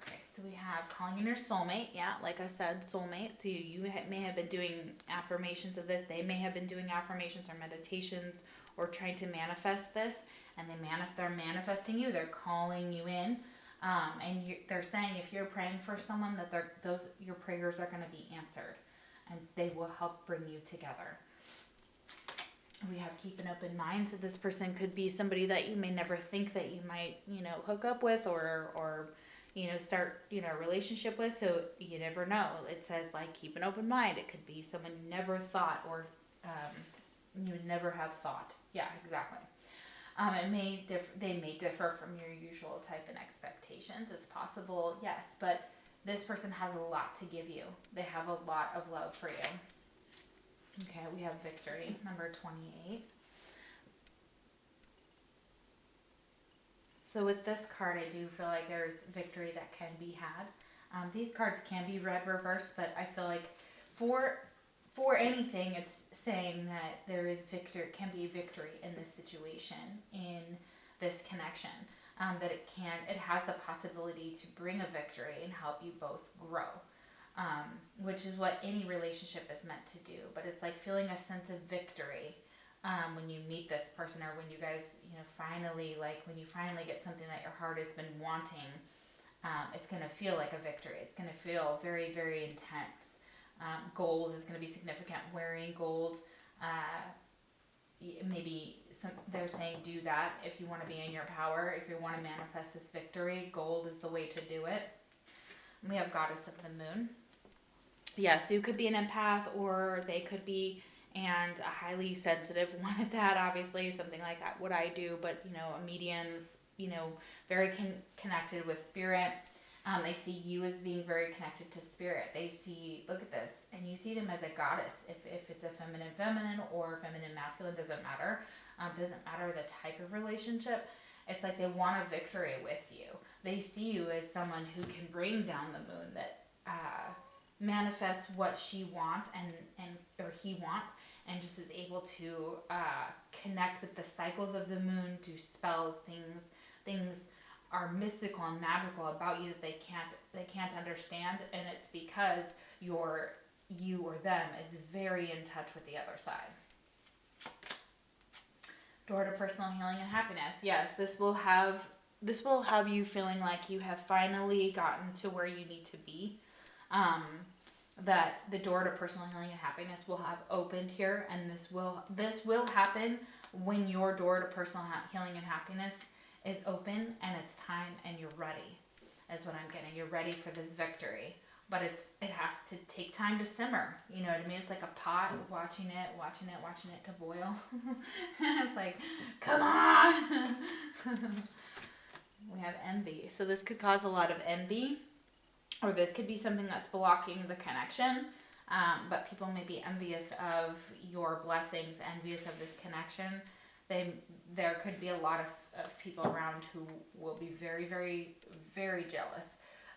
Okay, so we have calling in your soulmate. Yeah, like I said, soulmate. So you may have been doing affirmations of this. They may have been doing affirmations or meditations or trying to manifest this. And they're manifesting you. They're calling you in. And they're saying if you're praying for someone, that your prayers are going to be answered. And they will help bring you together. We have keep an open mind. So this person could be somebody that you may never think that you might, hook up with or start, a relationship with. So you never know. It says like keep an open mind. It could be someone you never thought or you would never have thought. Yeah, exactly. They may differ from your usual type and expectations. It's possible, yes, but this person has a lot to give you. They have a lot of love for you. Okay, we have victory, number 28. So with this card, I do feel like there's victory that can be had. These cards can be read reversed, but I feel like for anything, it's saying that there is can be victory in this situation, in this connection. That it has the possibility to bring a victory and help you both grow. Which is what any relationship is meant to do. But it's like feeling a sense of victory when you meet this person, or when you guys, finally, when you finally get something that your heart has been wanting, it's going to feel like a victory. It's going to feel very, very intense. Gold is going to be significant. Wearing gold, maybe they're saying do that if you want to be in your power. If you want to manifest this victory, gold is the way to do it. And we have Goddess of the Moon. Yes, you could be an empath, or they could be, and a highly sensitive one at that, obviously, something like that, what I do, but, a medium's, very connected with spirit. They see you as being very connected to spirit. They see, look at this, and you see them as a goddess. If it's a feminine or feminine masculine, doesn't matter. Doesn't matter the type of relationship. It's like they want a victory with you. They see you as someone who can bring down the moon, that manifests what she wants or he wants, and just is able to connect with the cycles of the moon, do spells, things are mystical and magical about you that they can't understand, and it's because you or them is very in touch with the other side. Door to personal healing and happiness. Yes, this will have you feeling like you have finally gotten to where you need to be. That the door to personal healing and happiness will have opened here, and this will happen when your door to personal healing and happiness is open, and it's time, and you're ready. Is what I'm getting. You're ready for this victory, but it has to take time to simmer. You know what I mean? It's like a pot, watching it to boil. It's like, come on. We have envy, so this could cause a lot of envy. Or this could be something that's blocking the connection, but people may be envious of your blessings, envious of this connection. There could be a lot of people around who will be very, very, very jealous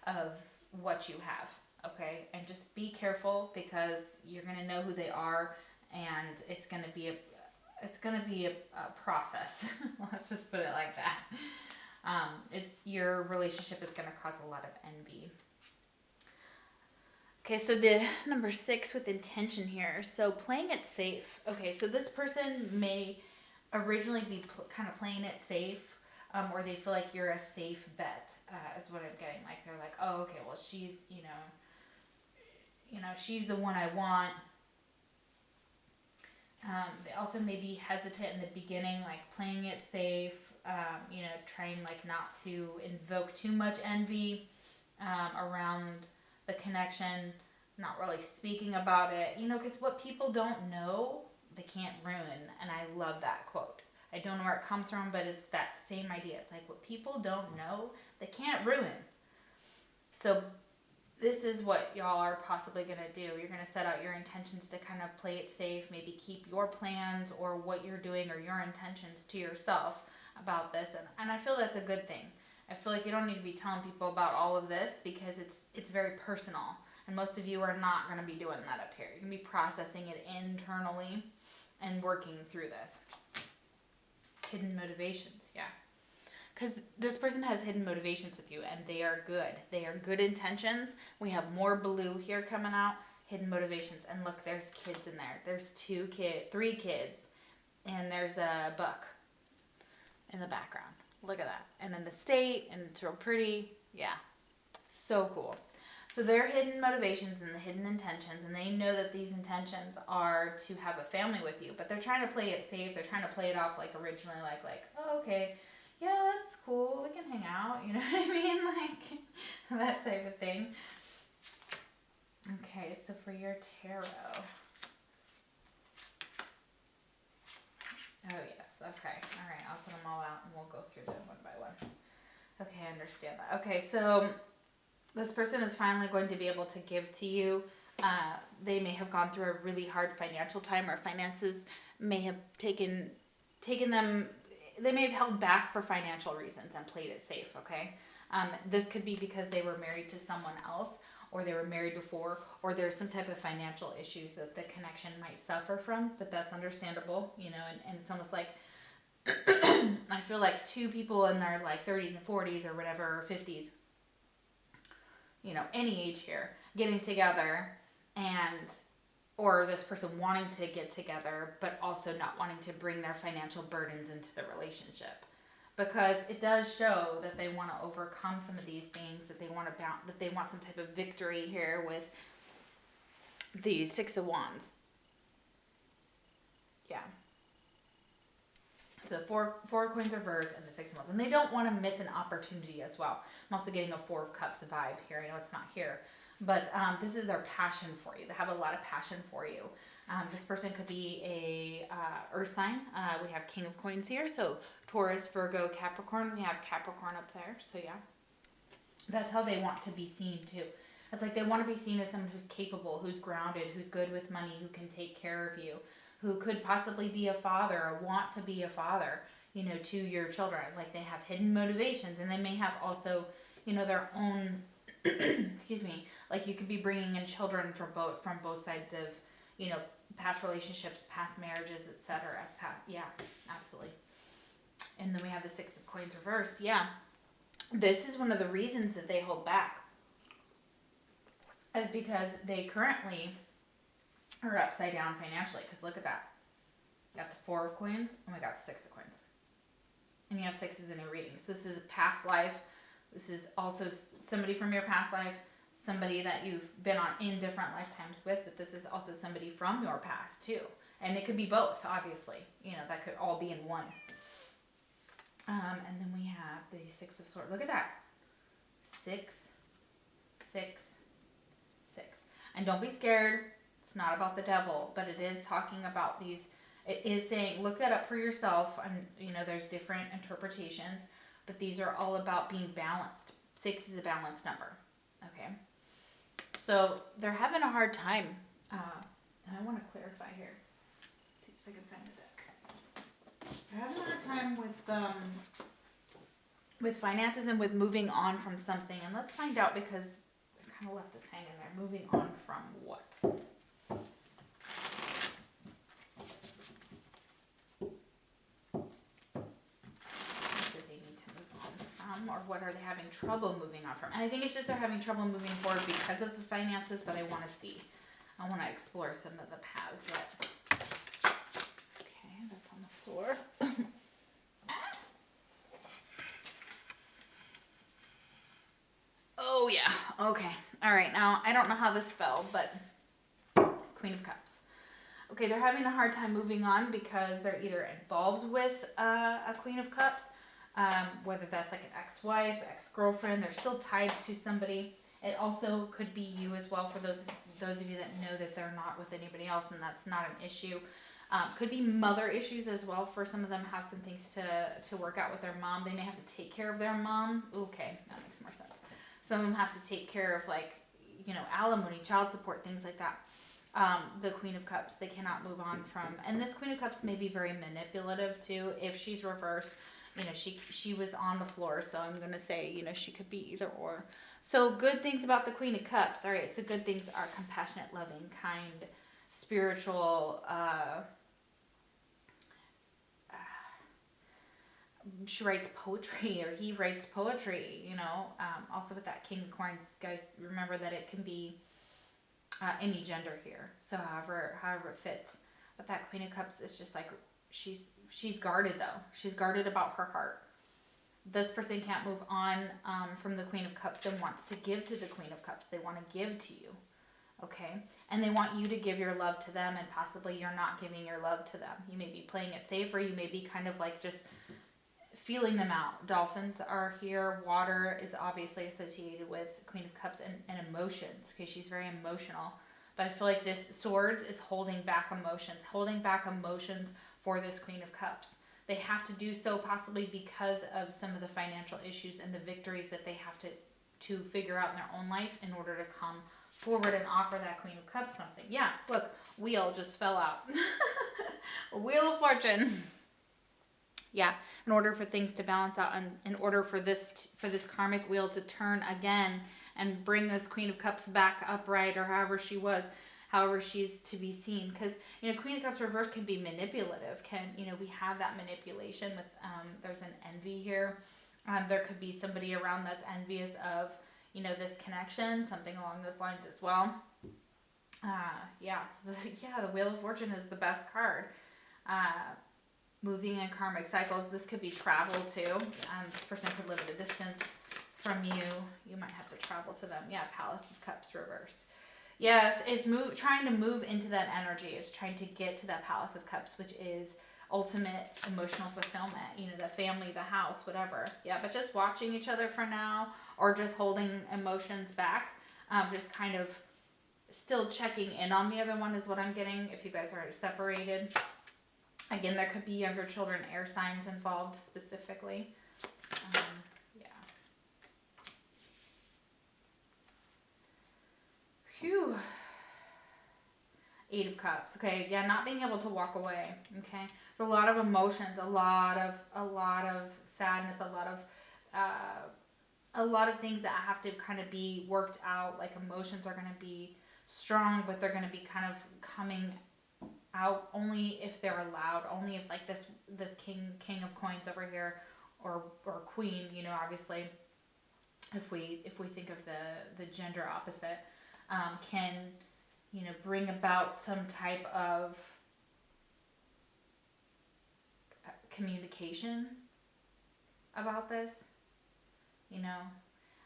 of what you have, okay? And just be careful, because you're going to know who they are, and it's going to be a process. Let's just put it like that. Your relationship is going to cause a lot of envy. Okay, so the number 6 with intention here. So playing it safe. Okay, so this person may originally be kind of playing it safe, or they feel like you're a safe bet, is what I'm getting. Like, they're like, oh, okay, well, she's, she's the one I want. They also may be hesitant in the beginning, like playing it safe, trying like not to invoke too much envy around the connection, not really speaking about it, because what people don't know, they can't ruin. And I love that quote. I don't know where it comes from, but it's that same idea. It's like, what people don't know, they can't ruin. So this is what y'all are possibly going to do. You're going to set out your intentions to kind of play it safe, maybe keep your plans or what you're doing or your intentions to yourself about this. And I feel that's a good thing. I feel like you don't need to be telling people about all of this, because it's very personal. And most of you are not going to be doing that up here. You're going to be processing it internally and working through this. Hidden motivations, yeah. Because this person has hidden motivations with you, and they are good. They are good intentions. We have more blue here coming out. Hidden motivations. And look, there's kids in there. There's 3 kids. And there's a book in the background. Look at that. And in the state, and it's real pretty. Yeah. So cool. So their hidden motivations and the hidden intentions, and they know that these intentions are to have a family with you, but they're trying to play it safe. They're trying to play it off like originally like, oh, okay, yeah, that's cool. We can hang out. You know what I mean? Like that type of thing. Okay, so for your tarot. Oh, yes. Okay. All right. I'll put them all out and we'll go through them one by one. Okay, I understand that. Okay, so this person is finally going to be able to give to you. They may have gone through a really hard financial time, or finances may have taken them. They may have held back for financial reasons and played it safe, okay? This could be because they were married to someone else, or they were married before, or there's some type of financial issues that the connection might suffer from, but that's understandable, and it's almost like, I feel like 2 people in their like 30s and 40s or whatever, or 50s, any age here, getting together, or this person wanting to get together, but also not wanting to bring their financial burdens into the relationship. Because it does show that they want to overcome some of these things, that they want some type of victory here with the 6 of Wands. Yeah. So the four of Coins reverse and the 6 of Wands. And they don't want to miss an opportunity as well. I'm also getting a 4 of Cups vibe here. I know it's not here. But this is their passion for you. They have a lot of passion for you. This person could be a earth sign. We have King of Coins here. So Taurus, Virgo, Capricorn. We have Capricorn up there. So yeah. That's how they want to be seen too. It's like they want to be seen as someone who's capable, who's grounded, who's good with money, who can take care of you, who could possibly be a father or want to be a father. you know, to your children. Like they have hidden motivations, and they may have also, you know, their own, excuse me, like you could be bringing in children from both sides of, you know, past relationships, past marriages, etc. Yeah, absolutely. And then we have the Six of Coins reversed. Yeah, this is one of the reasons that they hold back, is because they currently are upside down financially. Because look at that. You got the Four of Coins, and we got the Six of Coins. And you have sixes in your reading. So this is a past life. This is also somebody from your past life, somebody that you've been on in different lifetimes with, but this is also somebody from your past too. And it could be both, obviously. You know, that could all be in one. And then we have the Six of Swords. Look at that. 6, 6, 6. And don't be scared. It's not about the devil, but it is talking about these. It is saying, look that up for yourself. And, you know, there's different interpretations, but these are all about being balanced. 6 is a balanced number. Okay. So they're having a hard time. And I want to clarify here. Let's see if I can find the deck. They're having a hard time with finances and with moving on from something. And let's find out, because it kind of left us hanging there. Moving on from what? Or what are they having trouble moving on from? And I think it's just they're having trouble moving forward because of the finances, but I want to see. I want to explore some of the paths that... Okay, that's on the floor. Oh, yeah. Okay. All right. Now, I don't know how this fell, but Queen of Cups. Okay, they're having a hard time moving on because they're either involved with a Queen of Cups, whether that's like an ex-wife, ex-girlfriend, they're still tied to somebody. It also could be you as well, for those of you that know that they're not with anybody else, and that's not an issue. Could be mother issues as well. For some of them, have some things to work out with their mom. They may have to take care of their mom. Okay, that makes more sense. Some of them have to take care of, like, you know, alimony, child support, things like that. The Queen of Cups, they cannot move on from. And this Queen of Cups may be very manipulative too. If she's reversed, you know, she was on the floor, so I'm going to say, you know, she could be either or. So good things about the Queen of Cups. All right, so good things are compassionate, loving, kind, spiritual. She writes poetry, or he writes poetry, you know. Also with that King of Coins, guys, remember that it can be any gender here. So however it fits. But that Queen of Cups is just like, she's guarded though. She's guarded about her heart. This person can't move on from the Queen of Cups and wants to give to the Queen of Cups. They want to give to you. Okay? And they want you to give your love to them, and possibly you're not giving your love to them. You may be playing it safe, or you may be kind of like just feeling them out. Dolphins are here. Water is obviously associated with Queen of Cups and emotions. Okay, she's very emotional. But I feel like this Swords is holding back emotions for this Queen of Cups. They have to do so possibly because of some of the financial issues and the victories that they have to figure out in their own life in order to come forward and offer that Queen of Cups something. Yeah, look, wheel just fell out. Wheel of Fortune. Yeah, in order for things to balance out, and in order for this karmic wheel to turn again and bring this Queen of Cups back upright, or however she's to be seen. Because, you know, Queen of Cups reverse can be manipulative. We have that manipulation with, there's an envy here. There could be somebody around that's envious of, you know, this connection, something along those lines as well. The Wheel of Fortune is the best card. Moving in karmic cycles. This could be travel too. This person could live at a distance from you. You might have to travel to them. Yeah, Palace of Cups reversed. Yes, it's trying to move into that energy. It's trying to get to that Palace of Cups, which is ultimate emotional fulfillment. You know, the family, the house, whatever. Yeah, but just watching each other for now, or just holding emotions back. Just kind of still checking in on the other one is what I'm getting, if you guys are already separated. Again, there could be younger children, air signs involved specifically. Phew. Eight of Cups. Okay, yeah, not being able to walk away. Okay, so a lot of emotions, a lot of sadness, a lot of things that have to kind of be worked out. Like emotions are going to be strong, but they're going to be kind of coming out only if they're allowed. Only if like this king of coins over here, or queen. You know, obviously, if we think of the gender opposite, can, you know, bring about some type of communication about this, you know,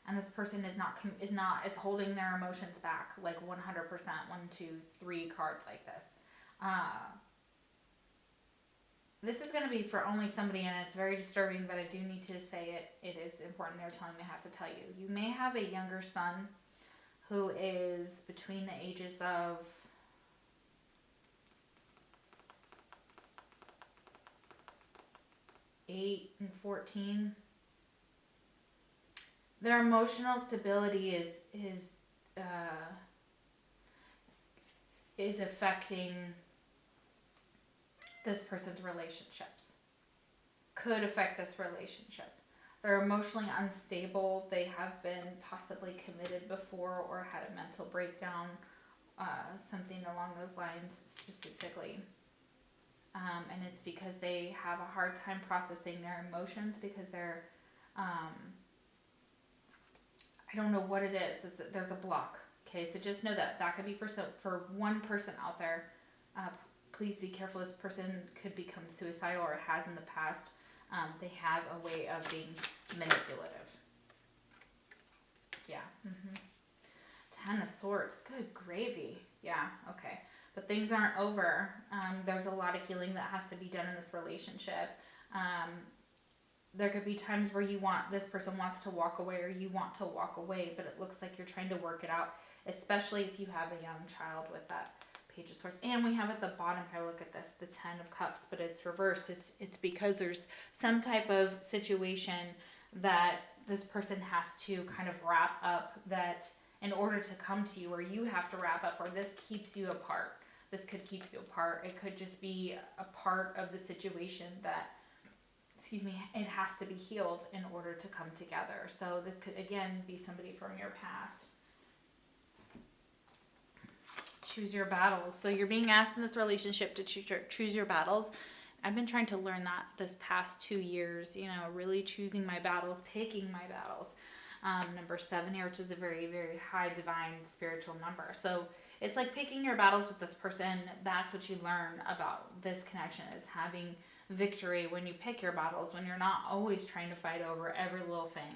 and this person is not it's holding their emotions back like 100%. 1, 2, 3 cards like this. This is going to be for only somebody, and it's very disturbing, but I do need to say it. It is important. They're telling me I have to tell you. You may have a younger son who is between the ages of 8 and 14. Their emotional stability is affecting this person's relationships. Could affect this relationship. They're emotionally unstable. They have been possibly committed before or had a mental breakdown, something along those lines specifically. And it's because they have a hard time processing their emotions because they're, I don't know what it is. There's a block. Okay, so just know that could be for one person out there. Please be careful. This person could become suicidal or has in the past. They have a way of being manipulative. Yeah. 10 of Swords. Good gravy. Yeah, okay. But things aren't over. There's a lot of healing that has to be done in this relationship. There could be times where this person wants to walk away or you want to walk away, but it looks like you're trying to work it out, especially if you have a young child with that Page of Swords. And we have at the bottom here, look at this, the 10 of Cups, but it's reversed. It's because there's some type of situation that this person has to kind of wrap up, that in order to come to you, or you have to wrap up, or this keeps you apart. This could keep you apart. It could just be a part of the situation that, it has to be healed in order to come together. So this could, again, be somebody from your past. Choose your battles. So you're being asked in this relationship to choose your battles. I've been trying to learn that this past 2 years, really choosing my battles, picking my battles. Number 7 here, which is a very, very high divine spiritual number. So it's like picking your battles with this person. That's what you learn about this connection, is having victory when you pick your battles, when you're not always trying to fight over every little thing.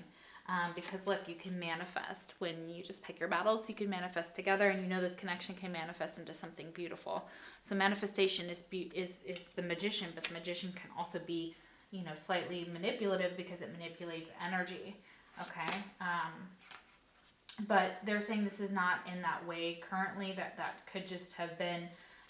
Because look, you can manifest when you just pick your battles. You can manifest together, and this connection can manifest into something beautiful. So manifestation is the magician, but the magician can also be, slightly manipulative because it manipulates energy. Okay. But they're saying this is not in that way currently. That could just have been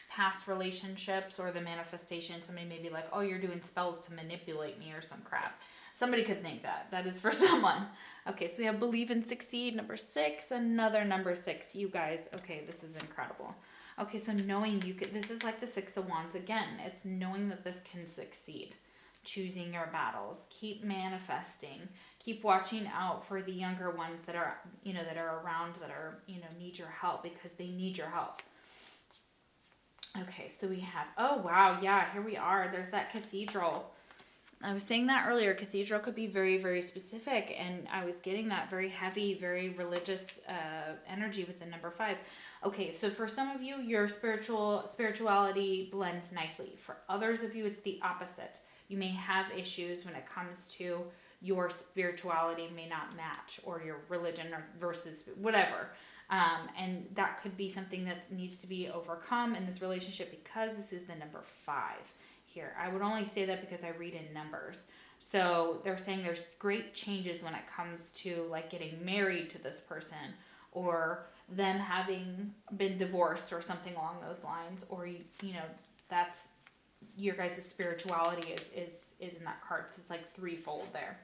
past relationships or the manifestation. Somebody may be like, oh, you're doing spells to manipulate me or some crap. Somebody could think that. That is for someone. Okay, so we have Believe and Succeed, number 6, another number 6. You guys, okay, this is incredible. Okay, so knowing this is like the 6 of Wands again. It's knowing that this can succeed. Choosing your battles. Keep manifesting. Keep watching out for the younger ones that are, that are around, that are, need your help, because they need your help. Okay, so we have, oh wow, yeah, here we are. There's that Cathedral. I was saying that earlier. Cathedral could be very, very specific, and I was getting that very heavy, very religious energy with the number 5. Okay, so for some of you, your spirituality blends nicely. For others of you, it's the opposite. You may have issues when it comes to your spirituality may not match, or your religion or versus whatever. And that could be something that needs to be overcome in this relationship, because this is the number 5 here. I would only say that because I read in numbers. So they're saying there's great changes when it comes to like getting married to this person, or them having been divorced or something along those lines, or that's your guys' spirituality is in that card. So it's like threefold there.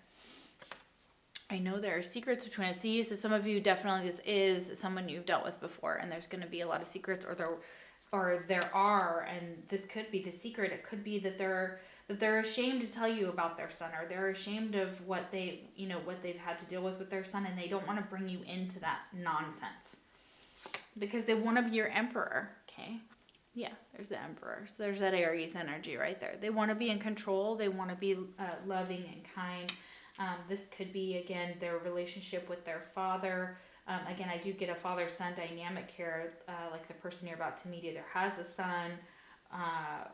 I know there are secrets between us. So some of you, definitely this is someone you've dealt with before, and there's going to be a lot of secrets, or there are, and this could be the secret. It could be that they're ashamed to tell you about their son, or they're ashamed of what what they've had to deal with their son, and they don't want to bring you into that nonsense because they want to be your emperor. Okay. Yeah, there's the emperor. So there's that Aries energy right there. They want to be in control. They want to be loving and kind. This could be, again, their relationship with their father. Again, I do get a father-son dynamic here, like the person you're about to meet either has a son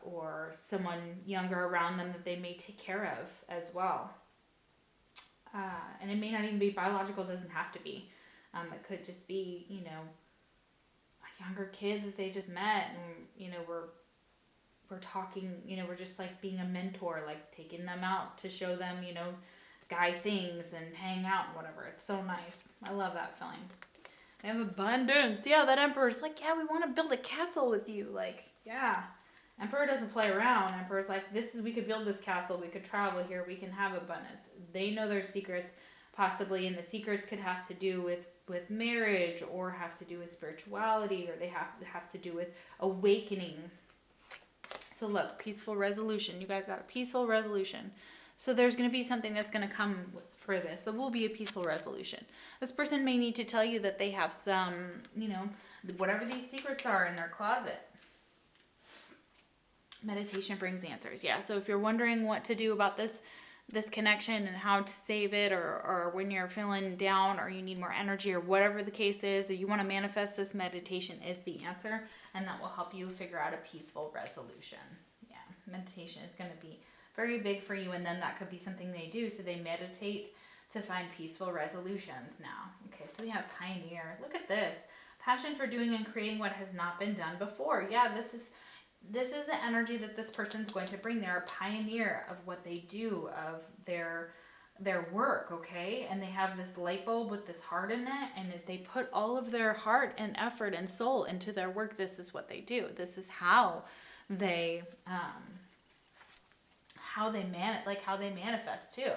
or someone younger around them that they may take care of as well. And it may not even be biological, doesn't have to be. It could just be, a younger kid that they just met, and, we're talking, we're just like being a mentor, like taking them out to show them, guy things and hang out and whatever. It's so nice. I love that feeling. I have abundance. Yeah, that emperor's like, yeah, we want to build a castle with you. Like, yeah. Emperor doesn't play around. Emperor's like, we could build this castle. We could travel here. We can have abundance. They know their secrets, possibly, and the secrets could have to do with marriage, or have to do with spirituality, or they have to do with awakening. So look, peaceful resolution. You guys got a peaceful resolution. So there's going to be something that's going to come for this. There will be a peaceful resolution. This person may need to tell you that they have some, whatever these secrets are in their closet. Meditation brings answers. Yeah, so if you're wondering what to do about this connection and how to save it, or when you're feeling down or you need more energy or whatever the case is, or you want to manifest this, meditation is the answer, and that will help you figure out a peaceful resolution. Yeah, meditation is going to be very big for you, and then that could be something they do. So they meditate to find peaceful resolutions now. Okay, so we have pioneer. Look at this. Passion for doing and creating what has not been done before. Yeah, this is the energy that this person's going to bring. They're a pioneer of what they do, of their work, okay? And they have this light bulb with this heart in it, and if they put all of their heart and effort and soul into their work, this is what they do. This is how they manifest too.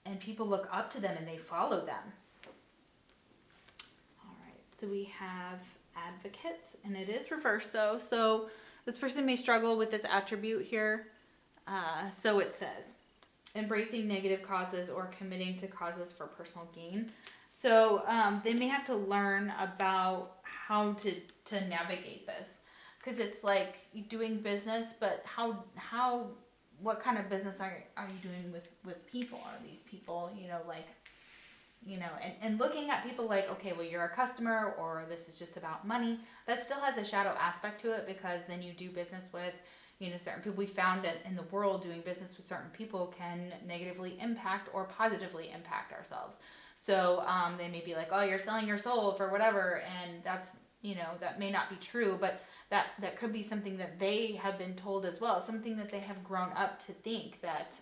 And people look up to them and they follow them. All right, so we have advocate, and it is reversed though. So this person may struggle with this attribute here. So it says, embracing negative causes or committing to causes for personal gain. So they may have to learn about how to navigate this. Because it's like doing business, but what kind of business are you doing with people? Are these people, and looking at people like, okay, well, you're a customer, or this is just about money. That still has a shadow aspect to it, because then you do business with, certain people. We found that in the world, doing business with certain people can negatively impact or positively impact ourselves. So they may be like, oh, you're selling your soul for whatever, and that's, that may not be true, but that could be something that they have been told as well, something that they have grown up to think that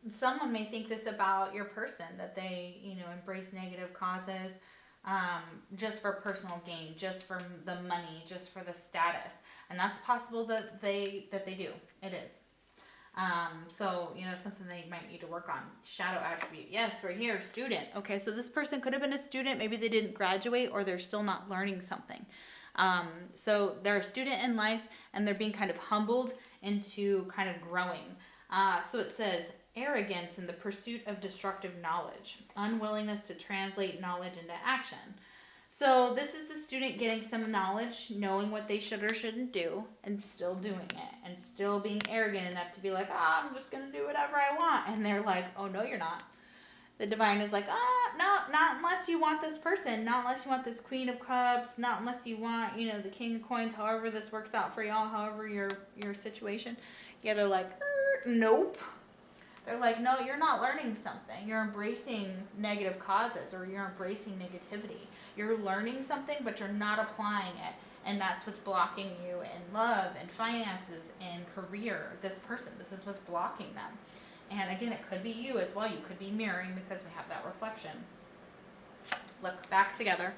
someone may think this about your person, that they, embrace negative causes just for personal gain, just for the money, just for the status. And that's possible that they do. It is. So, something they might need to work on. Shadow attribute. Yes, right here, student. Okay, so this person could have been a student. Maybe they didn't graduate, or they're still not learning something. So they're a student in life, and they're being kind of humbled into kind of growing. So it says, arrogance in the pursuit of destructive knowledge. Unwillingness to translate knowledge into action. So this is the student getting some knowledge, knowing what they should or shouldn't do, and still doing it, and still being arrogant enough to be like, I'm just going to do whatever I want. And they're like, oh, no, you're not. The divine is like, no, not unless you want this person, not unless you want this Queen of Cups, not unless you want, the King of Coins, however this works out for y'all, however your situation. Yeah, they're like, nope. They're like, no, you're not learning something. You're embracing negative causes, or you're embracing negativity. You're learning something, but you're not applying it. And that's what's blocking you in love and finances and career. This is what's blocking them. And again, it could be you as well. You could be mirroring, because we have that reflection. Look, back together.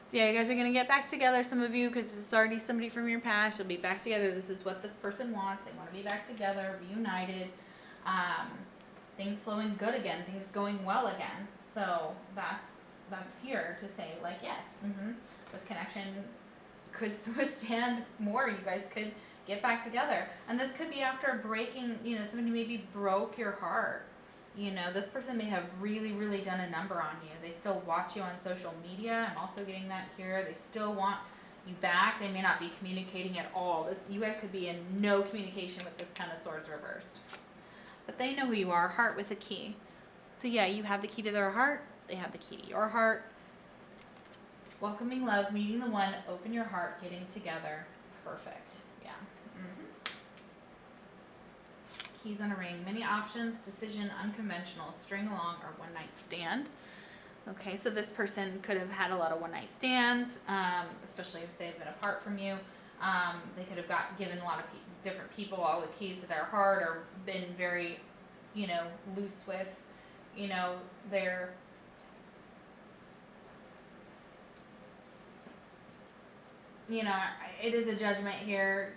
So yeah, you guys are going to get back together, some of you, because it's already somebody from your past. You'll be back together. This is what this person wants. They want to be back together, reunited. Things flowing good again, things going well again. So that's that's here to say, like, yes, this connection could withstand more. You guys could get back together. And this could be after breaking, somebody maybe broke your heart. This person may have really, really done a number on you. They still watch you on social media. I'm also getting that here. They still want you back. They may not be communicating at all. You guys could be in no communication with this Ten of Swords reversed. But they know who you are, heart with a key. So yeah, you have the key to their heart. They have the key to your heart. Welcoming love, meeting the one, open your heart, getting together. Perfect. Yeah. Keys on a ring. Many options, decision, unconventional, string along, or one night stand. Okay, so this person could have had a lot of one night stands, especially if they've been apart from you. They could have given a lot of different people all the keys to their heart, or been very, loose with, their it is a judgment here.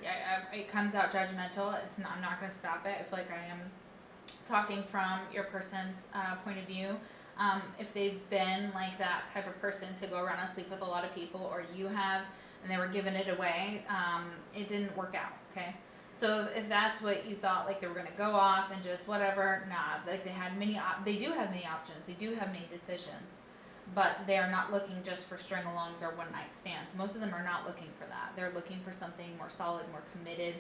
It comes out judgmental. I'm not going to stop it. I feel like I am talking from your person's point of view. If they've been like that type of person to go around and sleep with a lot of people, or you have, and they were giving it away, it didn't work out, okay? So if that's what you thought, like they were going to go off and just whatever, nah, like they do have many options. They do have many decisions. But they are not looking just for string alongs or one night stands. Most of them are not looking for that. They're looking for something more solid, more committed,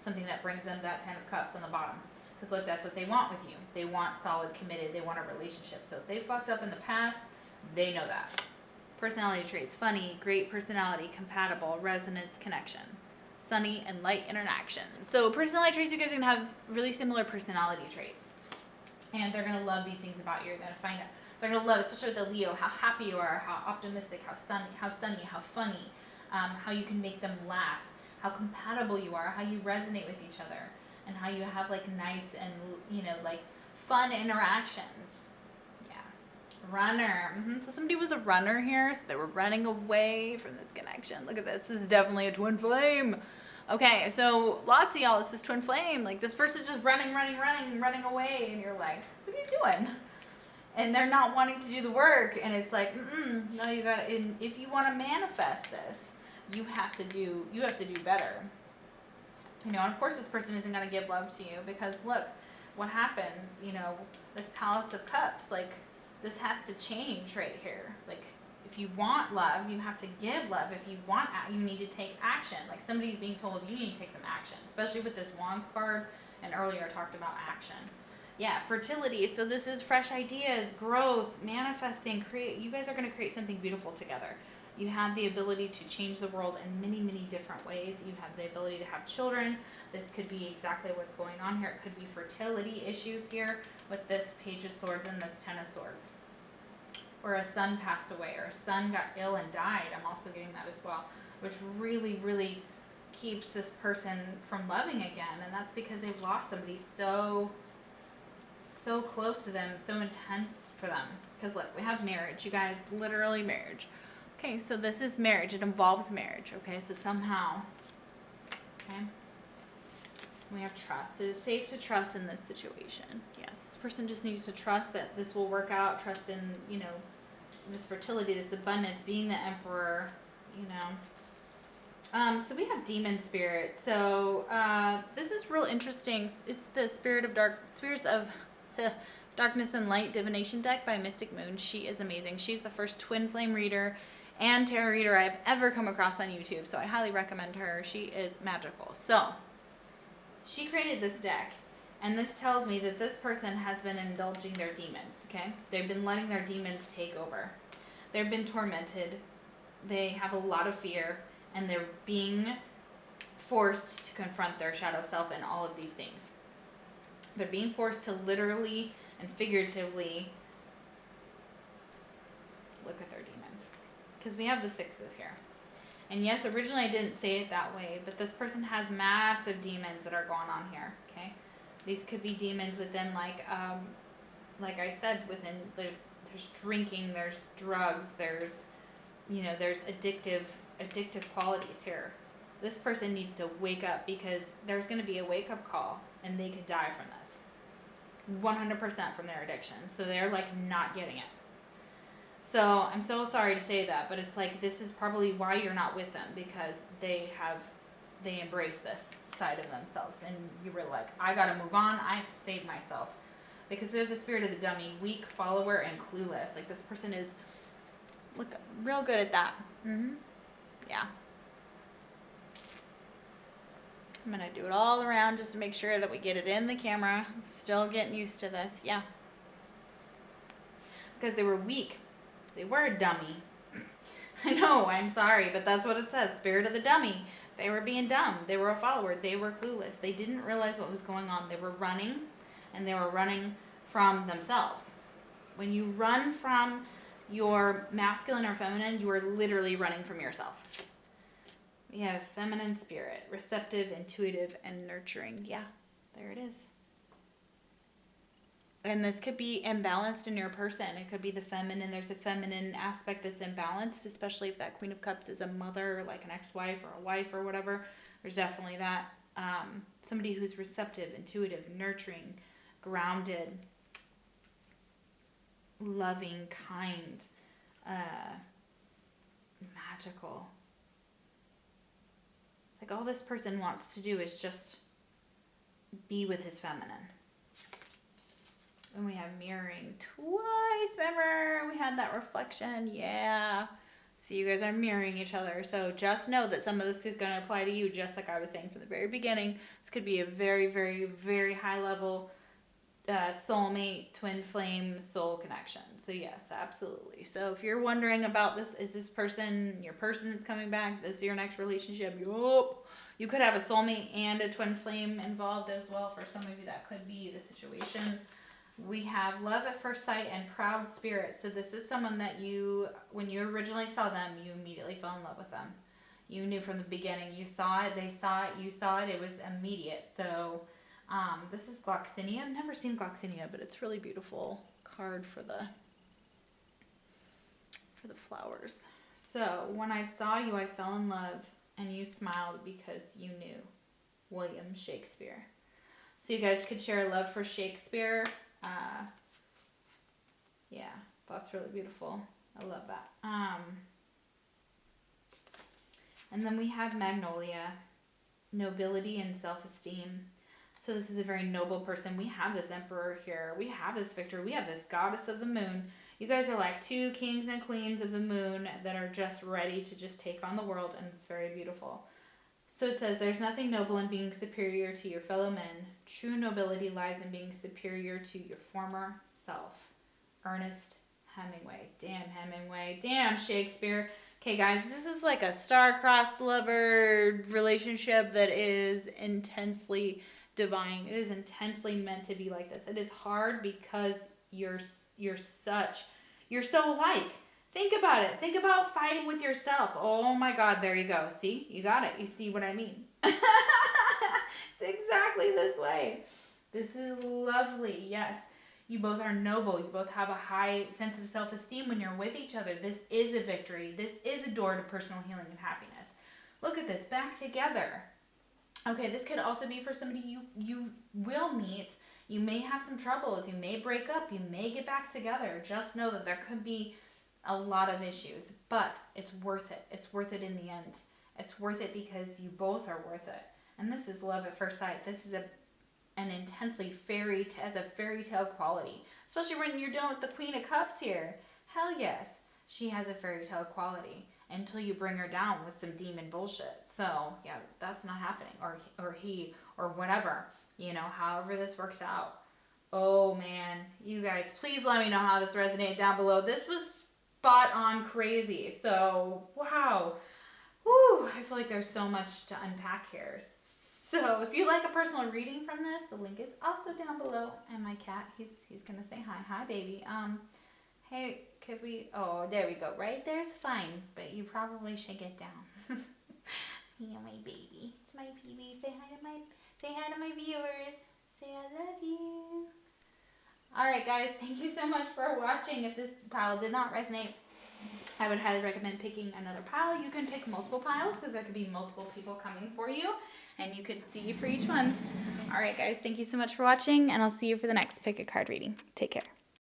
something that brings them that 10 of cups on the bottom. Because look, that's what they want with you. They want solid, committed. They want a relationship. So if they fucked up in the past, they know that. Personality traits: funny, great personality, compatible, resonance, connection, sunny, and light interaction. So personality traits, you guys are going to have really similar personality traits. And they're going to love these things about you. You're going to find out. They're going to love, especially with the Leo, how happy you are, how optimistic, how sunny, how funny, how you can make them laugh, how compatible you are, how you resonate with each other, and how you have like nice and, like fun interactions. Yeah. Runner. So somebody was a runner here, so they were running away from this connection. Look at this. This is definitely a twin flame. Okay, so lots of y'all, this is twin flame. Like this person's just running away, and you're like, what are you doing? And they're not wanting to do the work, and it's like, no, you gotta. And if you want to manifest this, you have to do better. And of course, this person isn't gonna give love to you because look, what happens? This Palace of Cups, like this has to change right here. Like, if you want love, you have to give love. If you want, you need to take action. Like somebody's being told you need to take some action, especially with this Wands card. And earlier I talked about action. Yeah, fertility. So this is fresh ideas, growth, manifesting, create. You guys are going to create something beautiful together. You have the ability to change the world in many, many different ways. You have the ability to have children. This could be exactly what's going on here. It could be fertility issues here with this Page of Swords and this Ten of Swords. Or a son passed away, or a son got ill and died. I'm also getting that as well, which really, really keeps this person from loving again. And that's because they've lost somebody so close to them, so intense for them. Because look, we have marriage, you guys, literally marriage. Okay, so this is marriage. It involves marriage. Okay, so somehow, okay, we have trust. It is safe to trust in this situation. Yes, this person just needs to trust that this will work out. Trust in, this fertility, this abundance, being the emperor, So we have demon spirit. So this is real interesting. It's the spirits of Darkness and Light divination deck by Mystic Moon. She is amazing. She's the first twin flame reader and tarot reader I've ever come across on YouTube, so I highly recommend her. She is magical. So she created this deck, and this tells me that this person has been indulging their demons. Okay, they've been letting their demons take over. They've been tormented. They have a lot of fear, and they're being forced to confront their shadow self and all of these things. They're being forced to literally and figuratively look at their demons. Because we have the sixes here. And yes, originally I didn't say it that way, but this person has massive demons that are going on here, okay? These could be demons within, like I said, within, there's drinking, there's drugs, there's addictive qualities here. This person needs to wake up, because there's going to be a wake-up call, and they could die from this. 100% from their addiction. So they're, like, not getting it. So I'm so sorry to say that, but it's like this is probably why you're not with them, because they embrace this side of themselves, and you were like, I gotta move on, I have to save myself. Because we have the spirit of the dummy, weak, follower, and clueless. Like this person is real good at that. Yeah. I'm gonna do it all around just to make sure that we get it in the camera. Still getting used to this. Yeah. Because they were weak. They were a dummy. I know, I'm sorry, but that's what it says. Spirit of the dummy. They were being dumb. They were a follower. They were clueless. They didn't realize what was going on. They were running, and they were running from themselves. When you run from your masculine or feminine, you are literally running from yourself. We have feminine spirit, receptive, intuitive, and nurturing. Yeah, there it is. And this could be imbalanced in your person. It could be the feminine. There's a feminine aspect that's imbalanced, especially if that Queen of Cups is a mother, like an ex-wife or a wife or whatever. There's definitely that. Somebody who's receptive, intuitive, nurturing, grounded, loving, kind, magical. It's like all this person wants to do is just be with his feminine. And we have mirroring twice. Remember, we had that reflection. Yeah. So you guys are mirroring each other. So just know that some of this is going to apply to you, just like I was saying from the very beginning. This could be a very, very, very high level soulmate, twin flame, soul connection. So yes, absolutely. So if you're wondering about this, is this person your person that's coming back? This is your next relationship? Yup. You could have a soulmate and a twin flame involved as well. For some of you, that could be the situation. We have love at first sight and proud spirit. So this is someone that you, when you originally saw them, you immediately fell in love with them. You knew from the beginning. You saw it, they saw it, you saw it. It was immediate. So this is Gloxinia. I've never seen Gloxinia, but it's really beautiful card for the flowers. So when I saw you, I fell in love, and you smiled because you knew. William Shakespeare. So you guys could share a love for Shakespeare. Yeah, that's really beautiful. I love that. And then we have Magnolia, nobility and self-esteem. So this is a very noble person. We have this emperor here. We have this victor. We have this goddess of the moon. You guys are like two kings and queens of the moon that are just ready to just take on the world, and it's very beautiful. So it says, there's nothing noble in being superior to your fellow men. True nobility lies in being superior to your former self. Ernest Hemingway. Damn Hemingway. Damn Shakespeare. Okay, guys, this is like a star-crossed lover relationship that is intensely divine. It is intensely meant to be like this. It is hard because you're so alike. Think about it. Think about fighting with yourself. Oh my God, there you go. See? You got it. You see what I mean? It's exactly this way. This is lovely. Yes. You both are noble. You both have a high sense of self-esteem when you're with each other. This is a victory. This is a door to personal healing and happiness. Look at this. Back together. Okay, this could also be for somebody you will meet. You may have some troubles. You may break up. You may get back together. Just know that there could be a lot of issues, but it's worth it. It's worth it in the end. It's worth it because you both are worth it. And this is love at first sight. This is an intensely fairy tale quality, especially when you're dealing with the Queen of Cups here. Hell yes, she has a fairy tale quality until you bring her down with some demon bullshit. So yeah, that's not happening, or he, or whatever, however this works out. Oh man, you guys, please let me know how this resonated down below. This was spot on crazy. So wow. Whew, I feel like there's so much to unpack here. So if you'd like a personal reading from this, the link is also down below. And my cat, he's gonna say hi. Hi baby. Hey, could we, oh, there we go. Right there's fine, but you probably should get down. Yeah, my baby. It's my baby. Say hi to my viewers. Say I love you. Alright guys, thank you so much for watching. If this pile did not resonate, I would highly recommend picking another pile. You can pick multiple piles because there could be multiple people coming for you, and you could see for each one. Alright guys, thank you so much for watching, and I'll see you for the next Pick a Card reading. Take care.